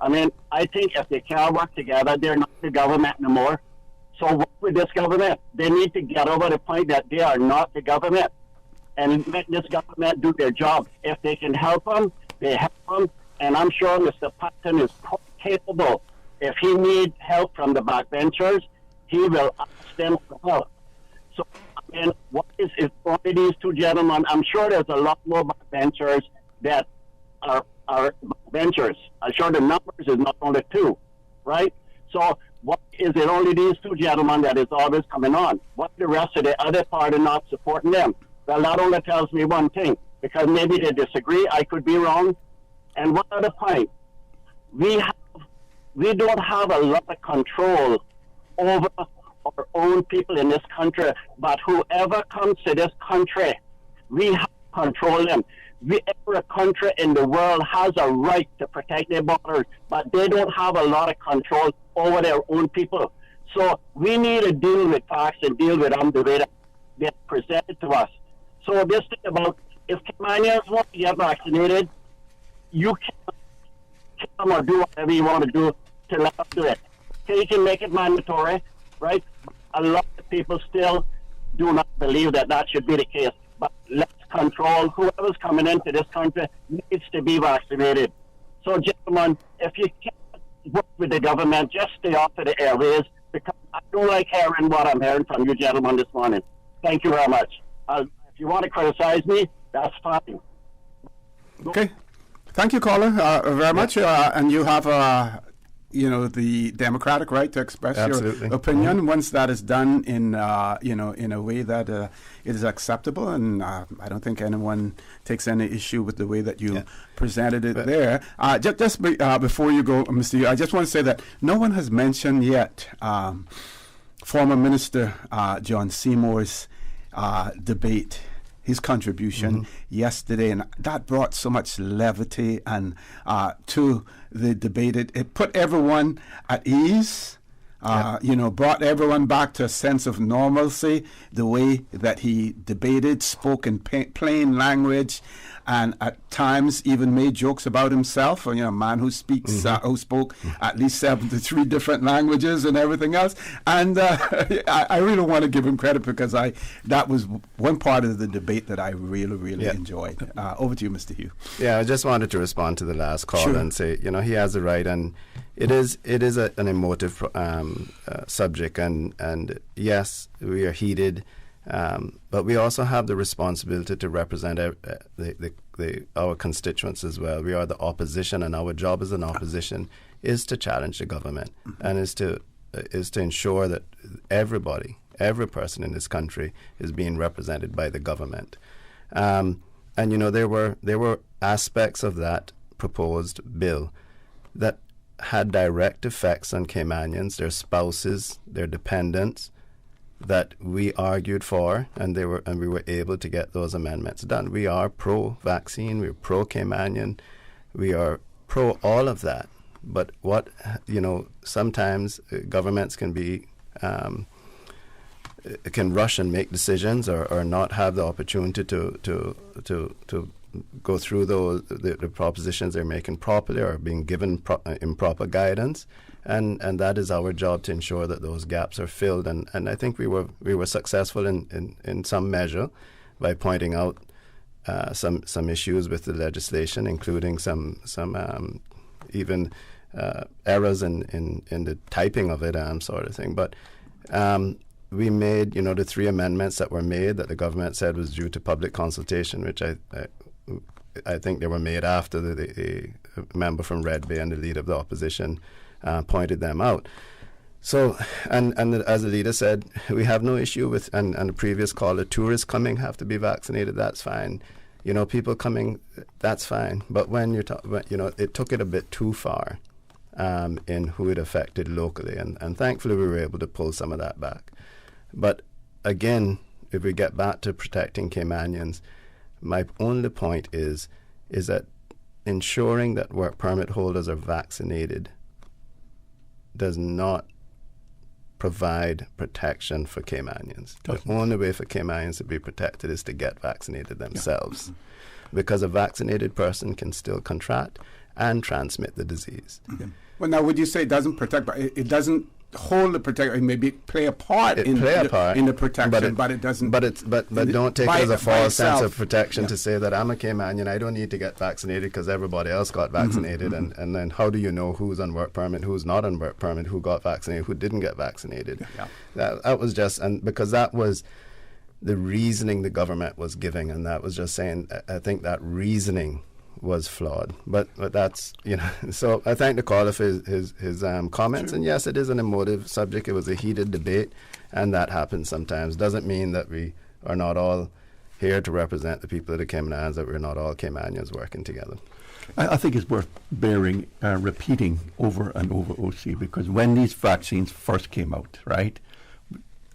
I mean, I think if they can't work together, they're not the government anymore. So work with this government. They need to get over the point that they are not the government and let this government do their job. If they can help them, they help them. And I'm sure Mr. Patton is capable. If he needs help from the backbenchers, he will ask them for help. So, and what is only these two gentlemen? I'm sure there's a lot more backbenchers that are backbenchers. I'm sure the numbers is not only two, right? So what is it only these two gentlemen that is always coming on? What the rest of the other party not supporting them? Well, that only tells me one thing, because maybe they disagree. I could be wrong. And one other point, we don't have a lot of control over our own people in this country, but whoever comes to this country, we have to control them. Every country in the world has a right to protect their borders, but they don't have a lot of control over their own people. So we need to deal with facts and deal with them the way that they're presented to us. So this thing about if Caymanians want to get vaccinated, you can come or do whatever you want to do to let us do it. Okay, you can make it mandatory, right? A lot of people still do not believe that that should be the case. But let's control whoever's coming into this country needs to be vaccinated. So, gentlemen, if you can't work with the government, just stay off of the airways, because I don't like hearing what I'm hearing from you gentlemen this morning. Thank you very much. If you want to criticize me, that's fine. Okay. Thank you, caller, very much. And you have the democratic right to express Absolutely. your opinion once that is done in in a way that it is acceptable, and I don't think anyone takes any issue with the way that you presented it there. Just before you go, Mr. Yu, I just want to say that no one has mentioned yet former Minister John Seymour's debate, his contribution yesterday, and that brought so much levity and to the debate. It put everyone at ease, Brought everyone back to a sense of normalcy, the way that he debated, spoke in plain language, and at times even made jokes about himself. A man who speaks, who spoke at least 73 different languages and everything else. And I really want to give him credit because that was one part of the debate that I really enjoyed. Over to you, Mr. Hugh. Yeah, I just wanted to respond to the last call and say, he has a right, and it is an emotive subject, and yes, we are heated. But we also have the responsibility to represent our constituents as well. We are the opposition, and our job as an opposition is to challenge the government and is to ensure that every person in this country is being represented by the government. And there were aspects of that proposed bill that had direct effects on Caymanians, their spouses, their dependents, that we argued for, and we were able to get those amendments done. We are pro-vaccine, we're pro-Caymanian, we are pro all of that. But sometimes governments can be can rush and make decisions or not have the opportunity to go through the propositions they're making properly, or being given improper guidance. And that is our job, to ensure that those gaps are filled. And I think we were successful in some measure by pointing out some issues with the legislation, including some even errors in the typing of it, sort of thing. But we made, the 3 amendments that were made that the government said was due to public consultation, which I think they were made after the member from Red Bay and the leader of the opposition pointed them out. So, and as the leader said, we have no issue with, and the previous caller, tourists coming have to be vaccinated, that's fine. People coming, that's fine. But when it took it a bit too far in who it affected locally. And thankfully we were able to pull some of that back. But again, if we get back to protecting Caymanians, my only point is that ensuring that work permit holders are vaccinated does not provide protection for Caymanians. The only way for Caymanians to be protected is to get vaccinated themselves, because a vaccinated person can still contract and transmit the disease. Well, now, would you say it doesn't protect, but it doesn't hold the protection? It maybe play a part in the protection, but it doesn't. But don't take it as a false sense of protection to say that I'm a Caymanian, I don't need to get vaccinated because everybody else got vaccinated, and then how do you know who's on work permit, who's not on work permit, who got vaccinated, who didn't get vaccinated? That was just, and because that was the reasoning the government was giving, and that was just saying, I think that reasoning was flawed, but that's So I thank the caller for his comments, and yes, it is an emotive subject. It was a heated debate, and that happens sometimes. Doesn't mean that we are not all here to represent the people of the Cayman Islands, that we're not all Caymanians working together. I think it's worth repeating over and over, OC, because when these vaccines first came out, right,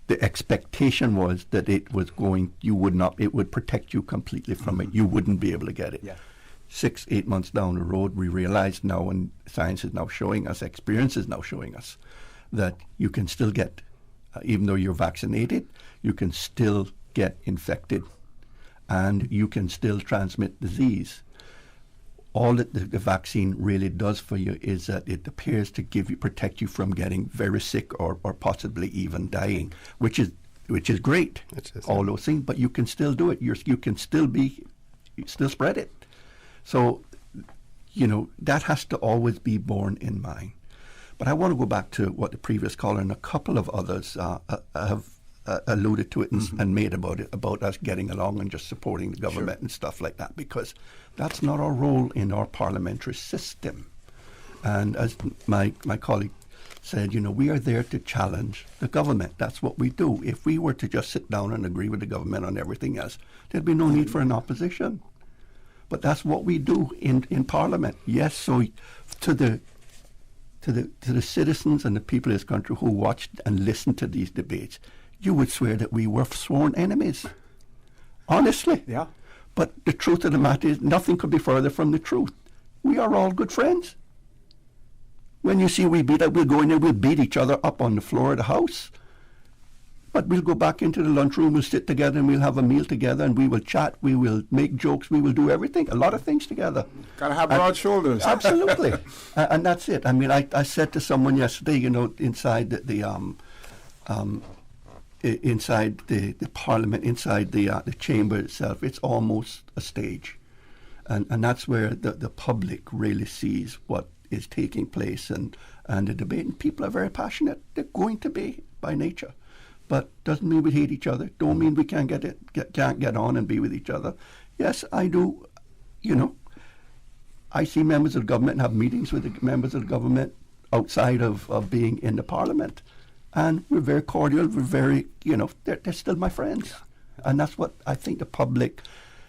the expectation was that it would protect you completely from it. You wouldn't be able to get it. 6-8 months down the road, we realize now, and science is now showing us, experience is now showing us, that you can still get, even though you're vaccinated, you can still get infected, and you can still transmit disease. All that the vaccine really does for you is that it appears to protect you from getting very sick or possibly even dying, which is great. All those things, but you can still do it. You can still spread it. So, that has to always be borne in mind. But I want to go back to what the previous caller and a couple of others have alluded to it and made about us getting along and just supporting the government and stuff like that, because that's not our role in our parliamentary system. And as my colleague said, we are there to challenge the government. That's what we do. If we were to just sit down and agree with the government on everything else, there'd be no need for an opposition. But that's what we do in Parliament. Yes, so to the citizens and the people of this country who watched and listened to these debates, you would swear that we were sworn enemies. Honestly. Yeah. But the truth of the matter is, nothing could be further from the truth. We are all good friends. When you see we beat up, we'll go in there, we'll beat each other up on the floor of the house. But we'll go back into the lunchroom, we'll sit together and we'll have a meal together and we will chat, we will make jokes, we will do everything, a lot of things together. Gotta have broad shoulders. Absolutely. And that's it. I mean, I said to someone yesterday, you know, inside inside the parliament, inside the chamber itself, it's almost a stage. And that's where the public really sees what is taking place and the debate. And people are very passionate. They're going to be by nature. But doesn't mean we hate each other. Don't mean we can't get on and be with each other. Yes, I do. You know, I see members of the government and have meetings with the members of the government outside of being in the parliament. And we're very cordial. We're very, you know, they're still my friends. And that's what I think the public,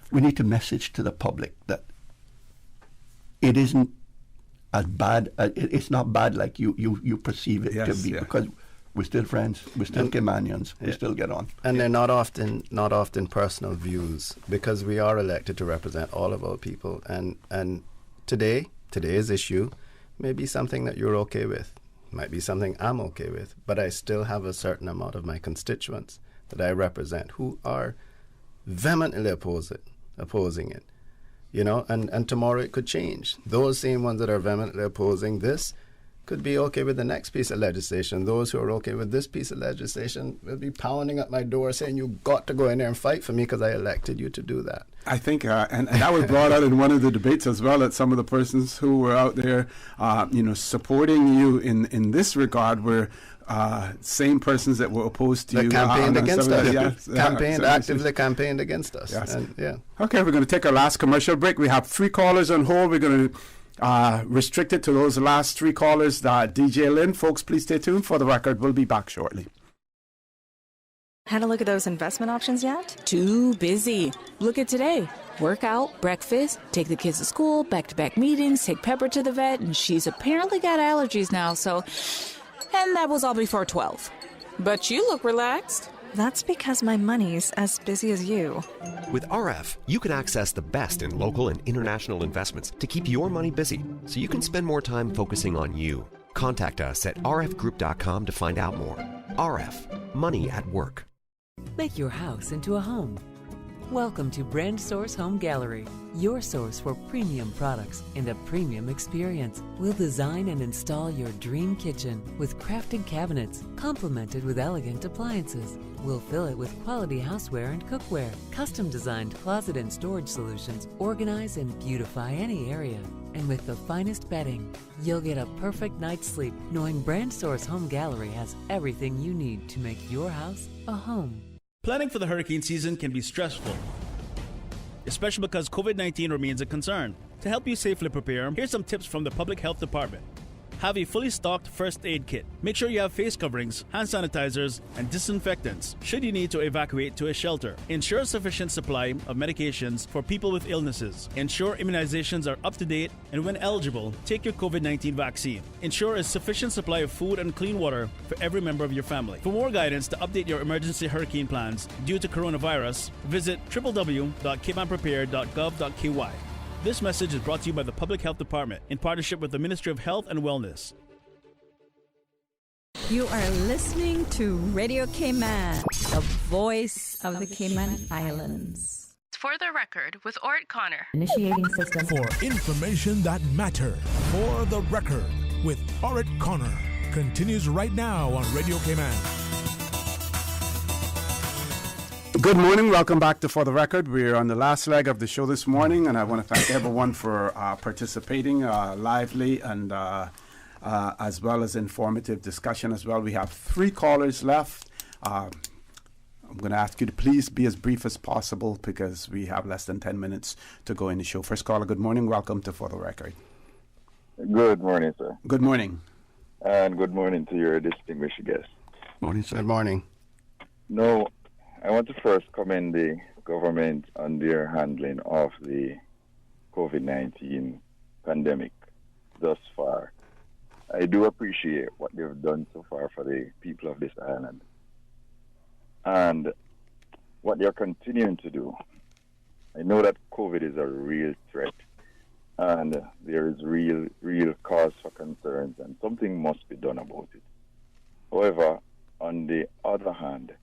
we need to message to the public that it isn't as bad, it's not bad like you perceive it to be, because we're still friends, we're still companions, we still get on. And they're not often personal views, because we are elected to represent all of our people. And today's issue may be something that you're okay with, might be something I'm okay with, but I still have a certain amount of my constituents that I represent who are vehemently opposing it. You know, and tomorrow it could change. Those same ones that are vehemently opposing this could be okay with the next piece of legislation. Those who are okay with this piece of legislation will be pounding at my door saying, you got to go in there and fight for me because I elected you to do that. I think, and that was brought out in one of the debates as well, that some of the persons who were out there, you know, supporting you in this regard were same persons that were opposed to you. Campaigned against us. Yes, Actively campaigned against us. Yes. And, yeah. Okay, we're going to take our last commercial break. We have 3 callers on hold. We're going to restrict it to those last 3 callers. DJ Lynn, folks, please stay tuned. For the record, we'll be back shortly. Had a look at those investment options yet? Too busy. Look at today. Workout, breakfast, take the kids to school, back-to-back meetings, take Pepper to the vet, and she's apparently got allergies now, so... And that was all before 12. But you look relaxed. That's because my money's as busy as you. With RF, you can access the best in local and international investments to keep your money busy, so you can spend more time focusing on you. Contact us at rfgroup.com to find out more. RF, money at work. Make your house into a home. Welcome to Brand Source Home Gallery, your source for premium products and a premium experience. We'll design and install your dream kitchen with crafted cabinets, complemented with elegant appliances. We'll fill it with quality houseware and cookware. Custom designed closet and storage solutions organize and beautify any area. And with the finest bedding, you'll get a perfect night's sleep knowing Brand Source Home Gallery has everything you need to make your house a home. Planning for the hurricane season can be stressful, especially because COVID-19 remains a concern. To help you safely prepare, here's some tips from the Public Health Department. Have a fully stocked first aid kit. Make sure you have face coverings, hand sanitizers, and disinfectants should you need to evacuate to a shelter. Ensure a sufficient supply of medications for people with illnesses. Ensure immunizations are up to date, and when eligible, take your COVID-19 vaccine. Ensure a sufficient supply of food and clean water for every member of your family. For more guidance to update your emergency hurricane plans due to coronavirus, visit www.capeandprepare.gov.ky. This message is brought to you by the Public Health Department in partnership with the Ministry of Health and Wellness. You are listening to Radio Cayman, the voice of the Cayman Islands. For the record, with ORRETT CONNOR. Initiating system. For information that matters. For the record, with ORRETT CONNOR. Continues right now on Radio Cayman. Good morning. Welcome back to For the Record. We're on the last leg of the show this morning, and I want to thank everyone for participating, lively and as well as informative discussion as well. We have 3 callers left. I'm going to ask you to please be as brief as possible because we have less than 10 minutes to go in the show. First caller, good morning. Welcome to For the Record. Good morning, sir. Good morning. And good morning to your distinguished guest. Morning, sir. Good morning. No, I want to first commend the government on their handling of the COVID-19 pandemic thus far. I do appreciate what they've done so far for the people of this island. And what they're continuing to do. I know that COVID is a real threat, and there is real cause for concerns, and something must be done about it. However, on the other hand,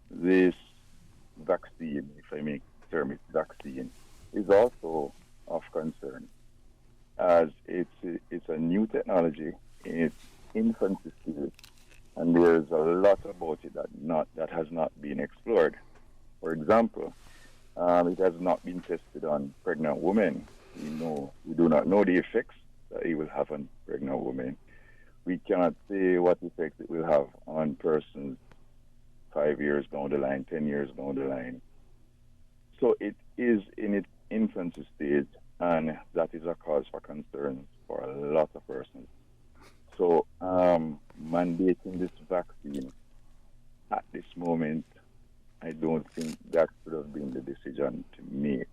this vaccine, if I may term it vaccine, is also of concern, as it's a new technology in its infancy stage, and there's a lot about it that has not been explored. For example, it has not been tested on pregnant women. We do not know the effects that it will have on pregnant women. We cannot say what effects it will have on persons 5 years down the line, 10 years down the line. So it is in its infancy stage, and that is a cause for concern for a lot of persons. So mandating this vaccine at this moment, I don't think that should have been the decision to make.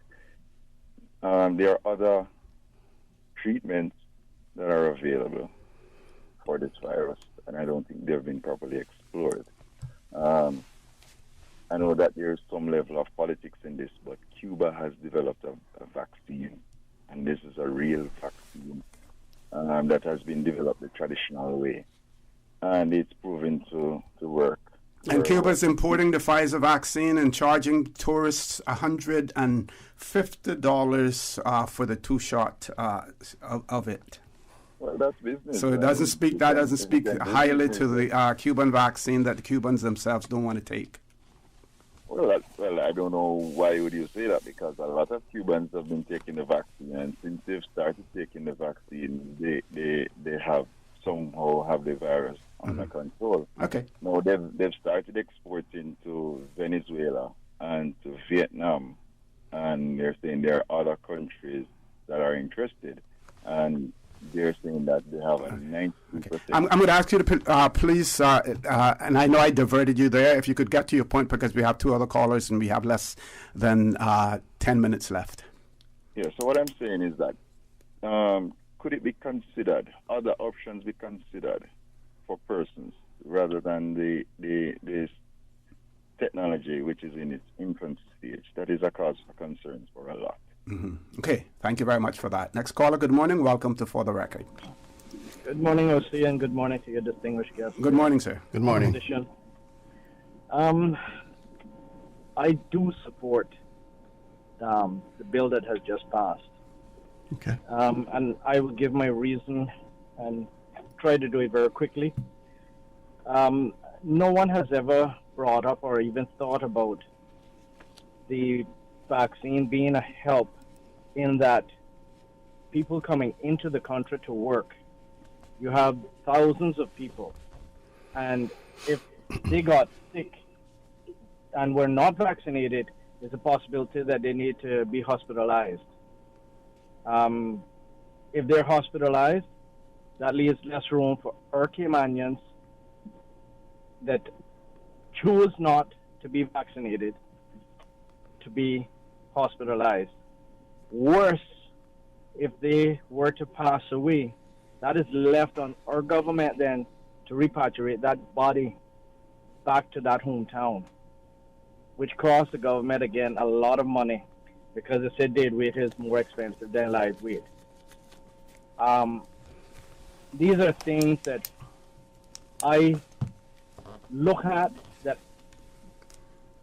There are other treatments that are available for this virus, and I don't think they've been properly explored. I know that there's some level of politics in this, but Cuba has developed a vaccine, and this is a real vaccine that has been developed the traditional way, and it's proven to work. And Cuba's importing the Pfizer vaccine and charging tourists $150 for the 2-shot of it. Well, that's business. So it doesn't speak highly to the Cuban vaccine that the Cubans themselves don't want to take. Well, I don't know why would you say that, because a lot of Cubans have been taking the vaccine, and since they've started taking the vaccine, they have somehow have the virus under control. Okay. Now they've started exporting to Venezuela and to Vietnam, and they're saying there are other countries that are interested, and they're saying that they have a 90%. Okay. I'm going to ask you to please, and I know I diverted you there, if you could get to your point, because we have 2 other callers and we have less than 10 minutes left. Yeah, so what I'm saying is that could it be considered, other options be considered for persons rather than this technology which is in its infancy stage? That is a cause for concerns for a lot. Mm-hmm. Okay, thank you very much for that. Next caller, good morning. Welcome to For the Record. Good morning, OC, and good morning to your distinguished guests. Good morning, sir. Good morning. I do support the bill that has just passed. Okay. And I will give my reason and try to do it very quickly. No one has ever brought up or even thought about the vaccine being a help in that people coming into the country to work, you have thousands of people, and if they got sick and were not vaccinated, there's a possibility that they need to be hospitalized. If they're hospitalized, that leaves less room for our Caymanians that choose not to be vaccinated to be hospitalized. Worse, if they were to pass away, that is left on our government then to repatriate that body back to that hometown, which costs the government, again, a lot of money, because they said dead weight is more expensive than live weight. These are things that I look at, that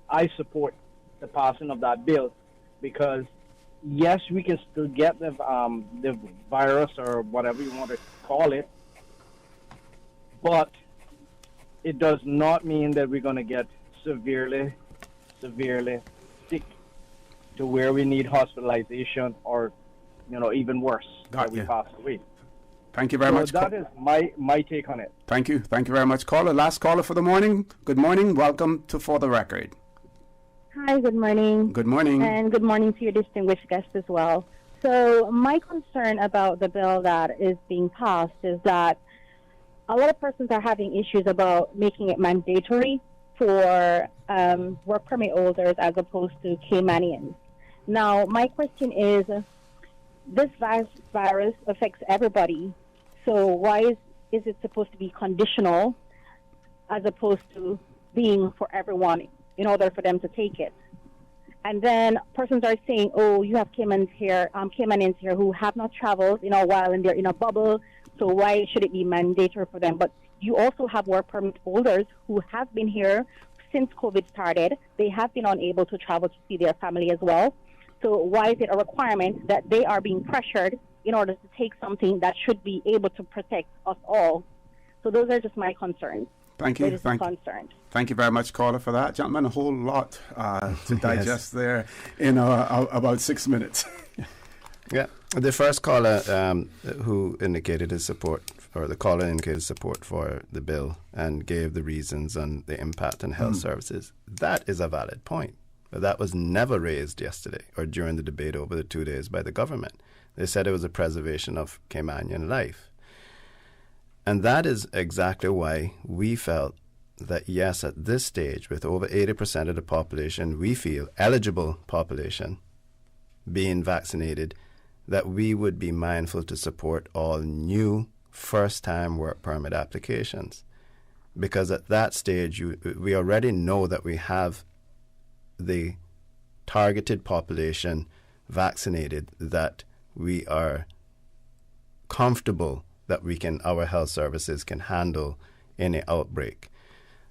I support the passing of that bill, because yes, we can still get the virus or whatever you want to call it, but it does not mean that we're going to get severely sick to where we need hospitalization or, even worse, that we pass away. Thank you very much. That is my take on it. Thank you. Thank you very much, caller. Last caller for the morning. Good morning. Welcome to For the Record. Hi, good morning. Good morning. And good morning to your distinguished guest as well. So my concern about the bill that is being passed is that a lot of persons are having issues about making it mandatory for work permit holders as opposed to Caymanians. Now, my question is, this virus affects everybody, so why is it supposed to be conditional as opposed to being for everyone in order for them to take it? And then persons are saying, oh, you have Caymanians here who have not traveled in a while and they're in a bubble, so why should it be mandatory for them? But you also have work permit holders who have been here since COVID started. They have been unable to travel to see their family as well. So why is it a requirement that they are being pressured in order to take something that should be able to protect us all? So those are just my concerns. Thank you. Thank you very much, caller, for that. Gentlemen, a whole lot to digest there in about 6 minutes. Yeah. The first caller who indicated his support, or the caller indicated support for the bill and gave the reasons and the impact on health services, that is a valid point. But that was never raised yesterday or during the debate over the 2 days by the government. They said it was a preservation of Caymanian life. And that is exactly why we felt that, yes, at this stage, with over 80% of the population, we feel eligible population being vaccinated, that we would be mindful to support all new first-time work permit applications. Because at that stage, we already know that we have the targeted population vaccinated, that we are comfortable that our health services can handle any outbreak.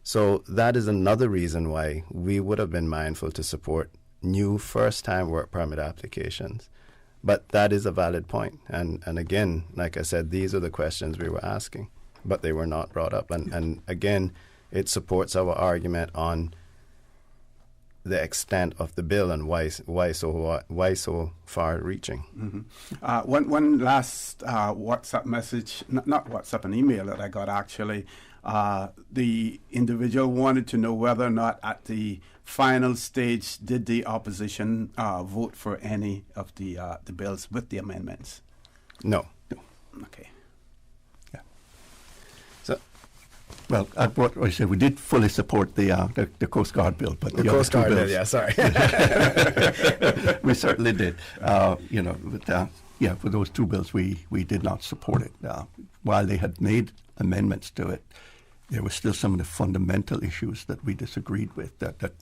So that is another reason why we would have been mindful to support new first-time work permit applications. But that is a valid point. And again, like I said, these are the questions we were asking, but they were not brought up. And again, it supports our argument on the extent of the bill and why so far-reaching. Mm-hmm. One last WhatsApp message, not WhatsApp, an email that I got actually. The individual wanted to know whether or not at the final stage did the opposition vote for any of the bills with the amendments. No. Okay. Well, what I said, we did fully support the Coast Guard bill, but the Coast Guard bill, yeah, sorry. We certainly did. For those two bills, we did not support it. While they had made amendments to it, there were still some of the fundamental issues that we disagreed with that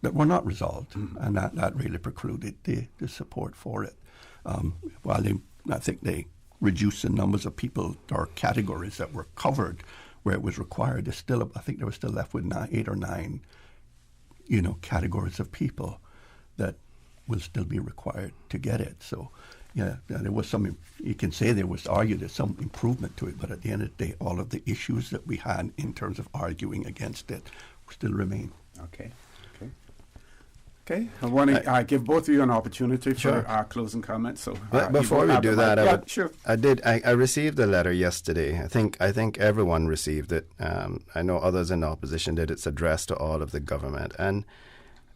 were not resolved, and that really precluded the support for it. While I think they reduced the numbers of people or categories that were covered where it was required, I think they were still left with 8 or 9, categories of people that will still be required to get it. So, yeah, there was some. You can say there was there's some improvement to it, but at the end of the day, all of the issues that we had in terms of arguing against it still remain. Okay, I want to give both of you an opportunity for our closing comments. So before we do that, sure. I received a letter yesterday. I think everyone received it. I know others in the opposition did. It's addressed to all of the government, and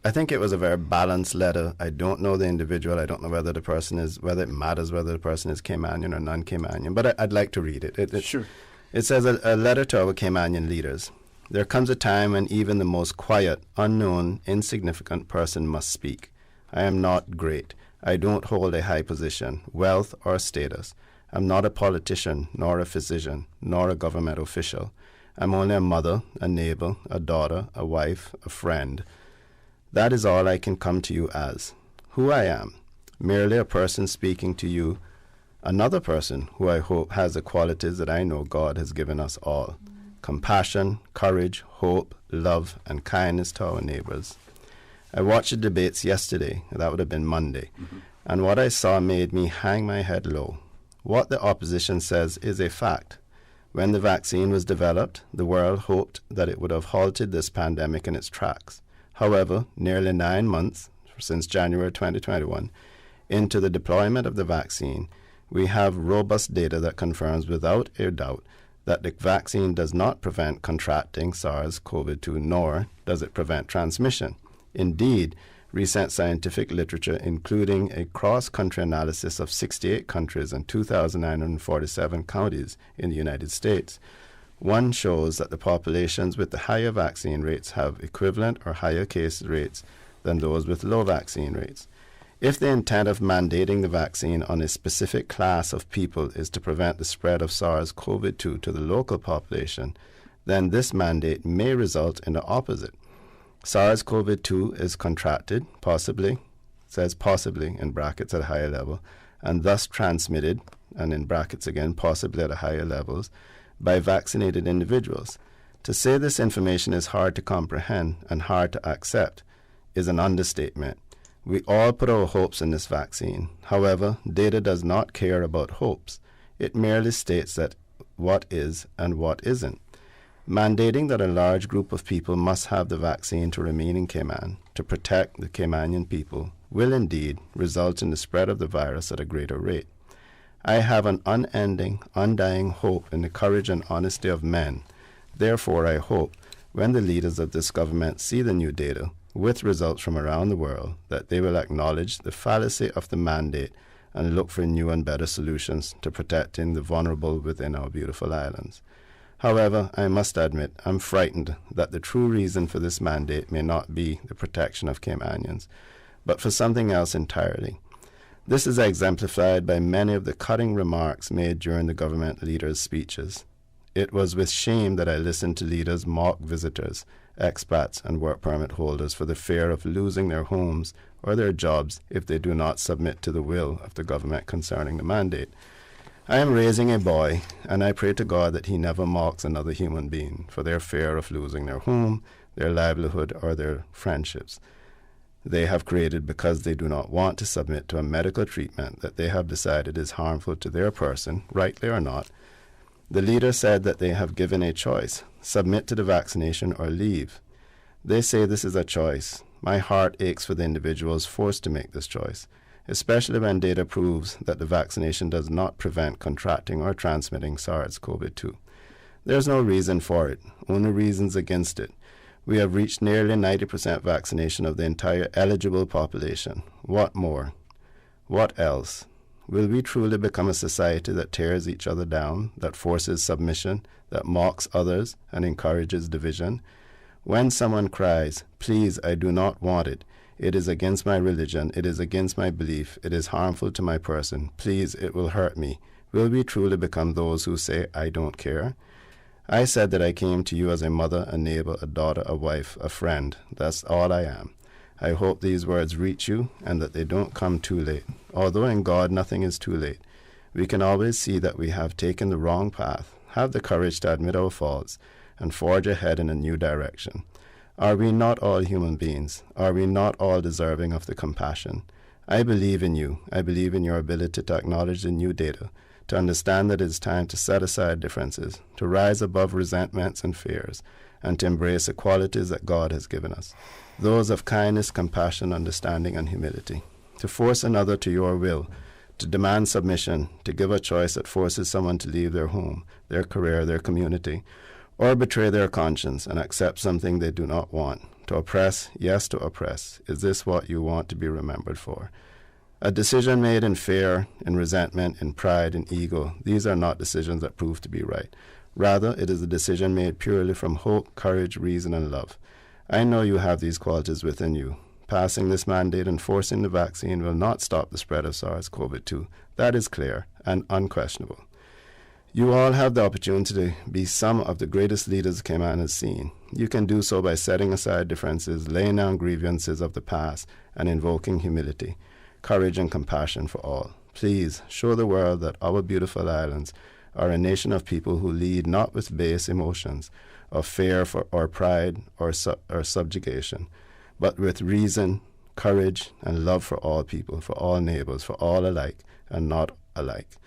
I think it was a very balanced letter. I don't know the individual. I don't know whether it matters whether the person is Caymanian or non-Caymanian. But I'd like to read it. Sure. It says a letter to our Caymanian leaders. There comes a time when even the most quiet, unknown, insignificant person must speak. I am not great. I don't hold a high position, wealth, or status. I'm not a politician, nor a physician, nor a government official. I'm only a mother, a neighbor, a daughter, a wife, a friend. That is all I can come to you as. Who I am, merely a person speaking to you, another person who I hope has the qualities that I know God has given us all. Compassion, courage, hope, love, and kindness to our neighbors. I watched the debates yesterday, that would have been Monday, and what I saw made me hang my head low. What the opposition says is a fact. When the vaccine was developed, the world hoped that it would have halted this pandemic in its tracks. However, nearly 9 months, since January 2021, into the deployment of the vaccine, we have robust data that confirms without a doubt that the vaccine does not prevent contracting SARS-CoV-2, nor does it prevent transmission. Indeed, recent scientific literature, including a cross-country analysis of 68 countries and 2,947 counties in the United States, one shows that the populations with the higher vaccine rates have equivalent or higher case rates than those with low vaccine rates. If the intent of mandating the vaccine on a specific class of people is to prevent the spread of SARS-CoV-2 to the local population, then this mandate may result in the opposite. SARS-CoV-2 is contracted, possibly, says possibly in brackets at a higher level, and thus transmitted, and in brackets again, possibly at a higher levels, by vaccinated individuals. To say this information is hard to comprehend and hard to accept is an understatement. We all put our hopes in this vaccine. However, data does not care about hopes. It merely states that what is and what isn't. Mandating that a large group of people must have the vaccine to remain in Cayman to protect the Caymanian people will indeed result in the spread of the virus at a greater rate. I have an unending, undying hope in the courage and honesty of men. Therefore, I hope, when the leaders of this government see the new data, with results from around the world, that they will acknowledge the fallacy of the mandate and look for new and better solutions to protecting the vulnerable within our beautiful islands. However, I must admit, I'm frightened that the true reason for this mandate may not be the protection of Caymanians, but for something else entirely. This is exemplified by many of the cutting remarks made during the government leaders' speeches. It was with shame that I listened to leaders mock visitors, expats, and work permit holders for the fear of losing their homes or their jobs if they do not submit to the will of the government concerning the mandate. I am raising a boy, and I pray to God that he never mocks another human being for their fear of losing their home, their livelihood, or their friendships they have created because they do not want to submit to a medical treatment that they have decided is harmful to their person, rightly or not. The leader said that they have given a choice: submit to the vaccination or leave. They say this is a choice. My heart aches for the individuals forced to make this choice, especially when data proves that the vaccination does not prevent contracting or transmitting SARS-CoV-2. There's no reason for it, only reasons against it. We have reached nearly 90% vaccination of the entire eligible population. What more? What else? Will we truly become a society that tears each other down, that forces submission, that mocks others and encourages division? When someone cries, "Please, I do not want it. It is against my religion. It is against my belief. It is harmful to my person. Please, it will hurt me." Will we truly become those who say, "I don't care"? I said that I came to you as a mother, a neighbor, a daughter, a wife, a friend. That's all I am. I hope these words reach you and that they don't come too late. Although in God nothing is too late, we can always see that we have taken the wrong path, have the courage to admit our faults, and forge ahead in a new direction. Are we not all human beings? Are we not all deserving of the compassion? I believe in you. I believe in your ability to acknowledge the new data, to understand that it is time to set aside differences, to rise above resentments and fears, and to embrace the qualities that God has given us, those of kindness, compassion, understanding, and humility. To force another to your will, to demand submission, to give a choice that forces someone to leave their home, their career, their community, or betray their conscience and accept something they do not want. To oppress, yes, to oppress. Is this what you want to be remembered for? A decision made in fear, in resentment, in pride, in ego, these are not decisions that prove to be right. Rather, it is a decision made purely from hope, courage, reason, and love. I know you have these qualities within you. Passing this mandate and forcing the vaccine will not stop the spread of SARS-CoV-2. That is clear and unquestionable. You all have the opportunity to be some of the greatest leaders Cayman has seen. You can do so by setting aside differences, laying down grievances of the past, and invoking humility, courage, and compassion for all. Please show the world that our beautiful islands are a nation of people who lead not with base emotions of fear or pride or subjugation, but with reason, courage, and love for all people, for all neighbors, for all alike and not alike.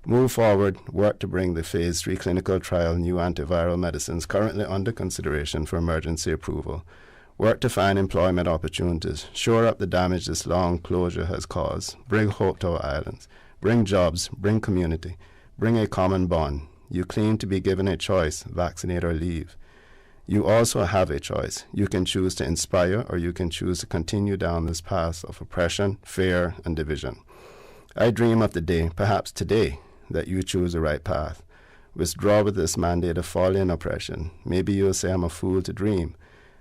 Move forward, work to bring the Phase 3 clinical trial new antiviral medicines currently under consideration for emergency approval. Work to find employment opportunities, shore up the damage this long closure has caused, bring hope to our islands, bring jobs, bring community, bring a common bond. You claim to be given a choice, vaccinate or leave. You also have a choice. You can choose to inspire or you can choose to continue down this path of oppression, fear, and division. I dream of the day, perhaps today, that you choose the right path. Withdraw with this mandate of folly and oppression. Maybe you'll say I'm a fool to dream.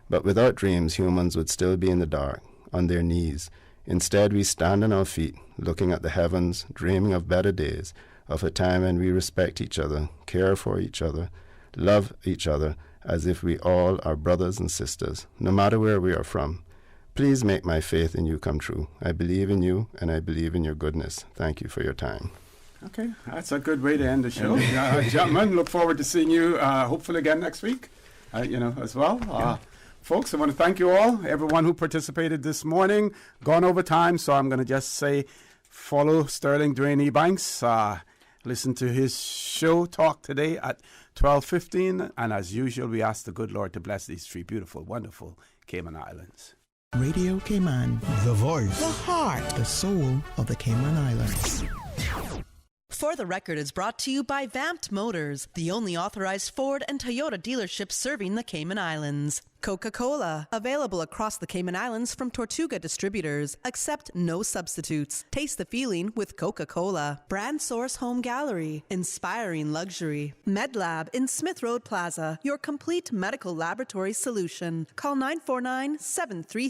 But without dreams, humans would still be in the dark, on their knees. Instead, we stand on our feet, looking at the heavens, dreaming of better days, of a time when we respect each other, care for each other, love each other as if we all are brothers and sisters, no matter where we are from. Please make my faith in you come true. I believe in you, and I believe in your goodness. Thank you for your time. Okay, that's a good way to end the show. Gentlemen, look forward to seeing you hopefully again next week, as well. Folks, I want to thank you all, everyone who participated this morning. Gone over time, so I'm going to just say follow Sterling Dwayne Ebanks. Listen to his show, Talk Today, at 12:15. And as usual, we ask the good Lord to bless these three beautiful, wonderful Cayman Islands. Radio Cayman, the voice, the heart, the soul of the Cayman Islands. For the Record is brought to you by Vamped Motors, the only authorized Ford and Toyota dealership serving the Cayman Islands. Coca-Cola, available across the Cayman Islands from Tortuga distributors. Accept no substitutes. Taste the feeling with Coca-Cola. Brand Source Home Gallery, inspiring luxury. MedLab in Smith Road Plaza, your complete medical laboratory solution. Call 949-733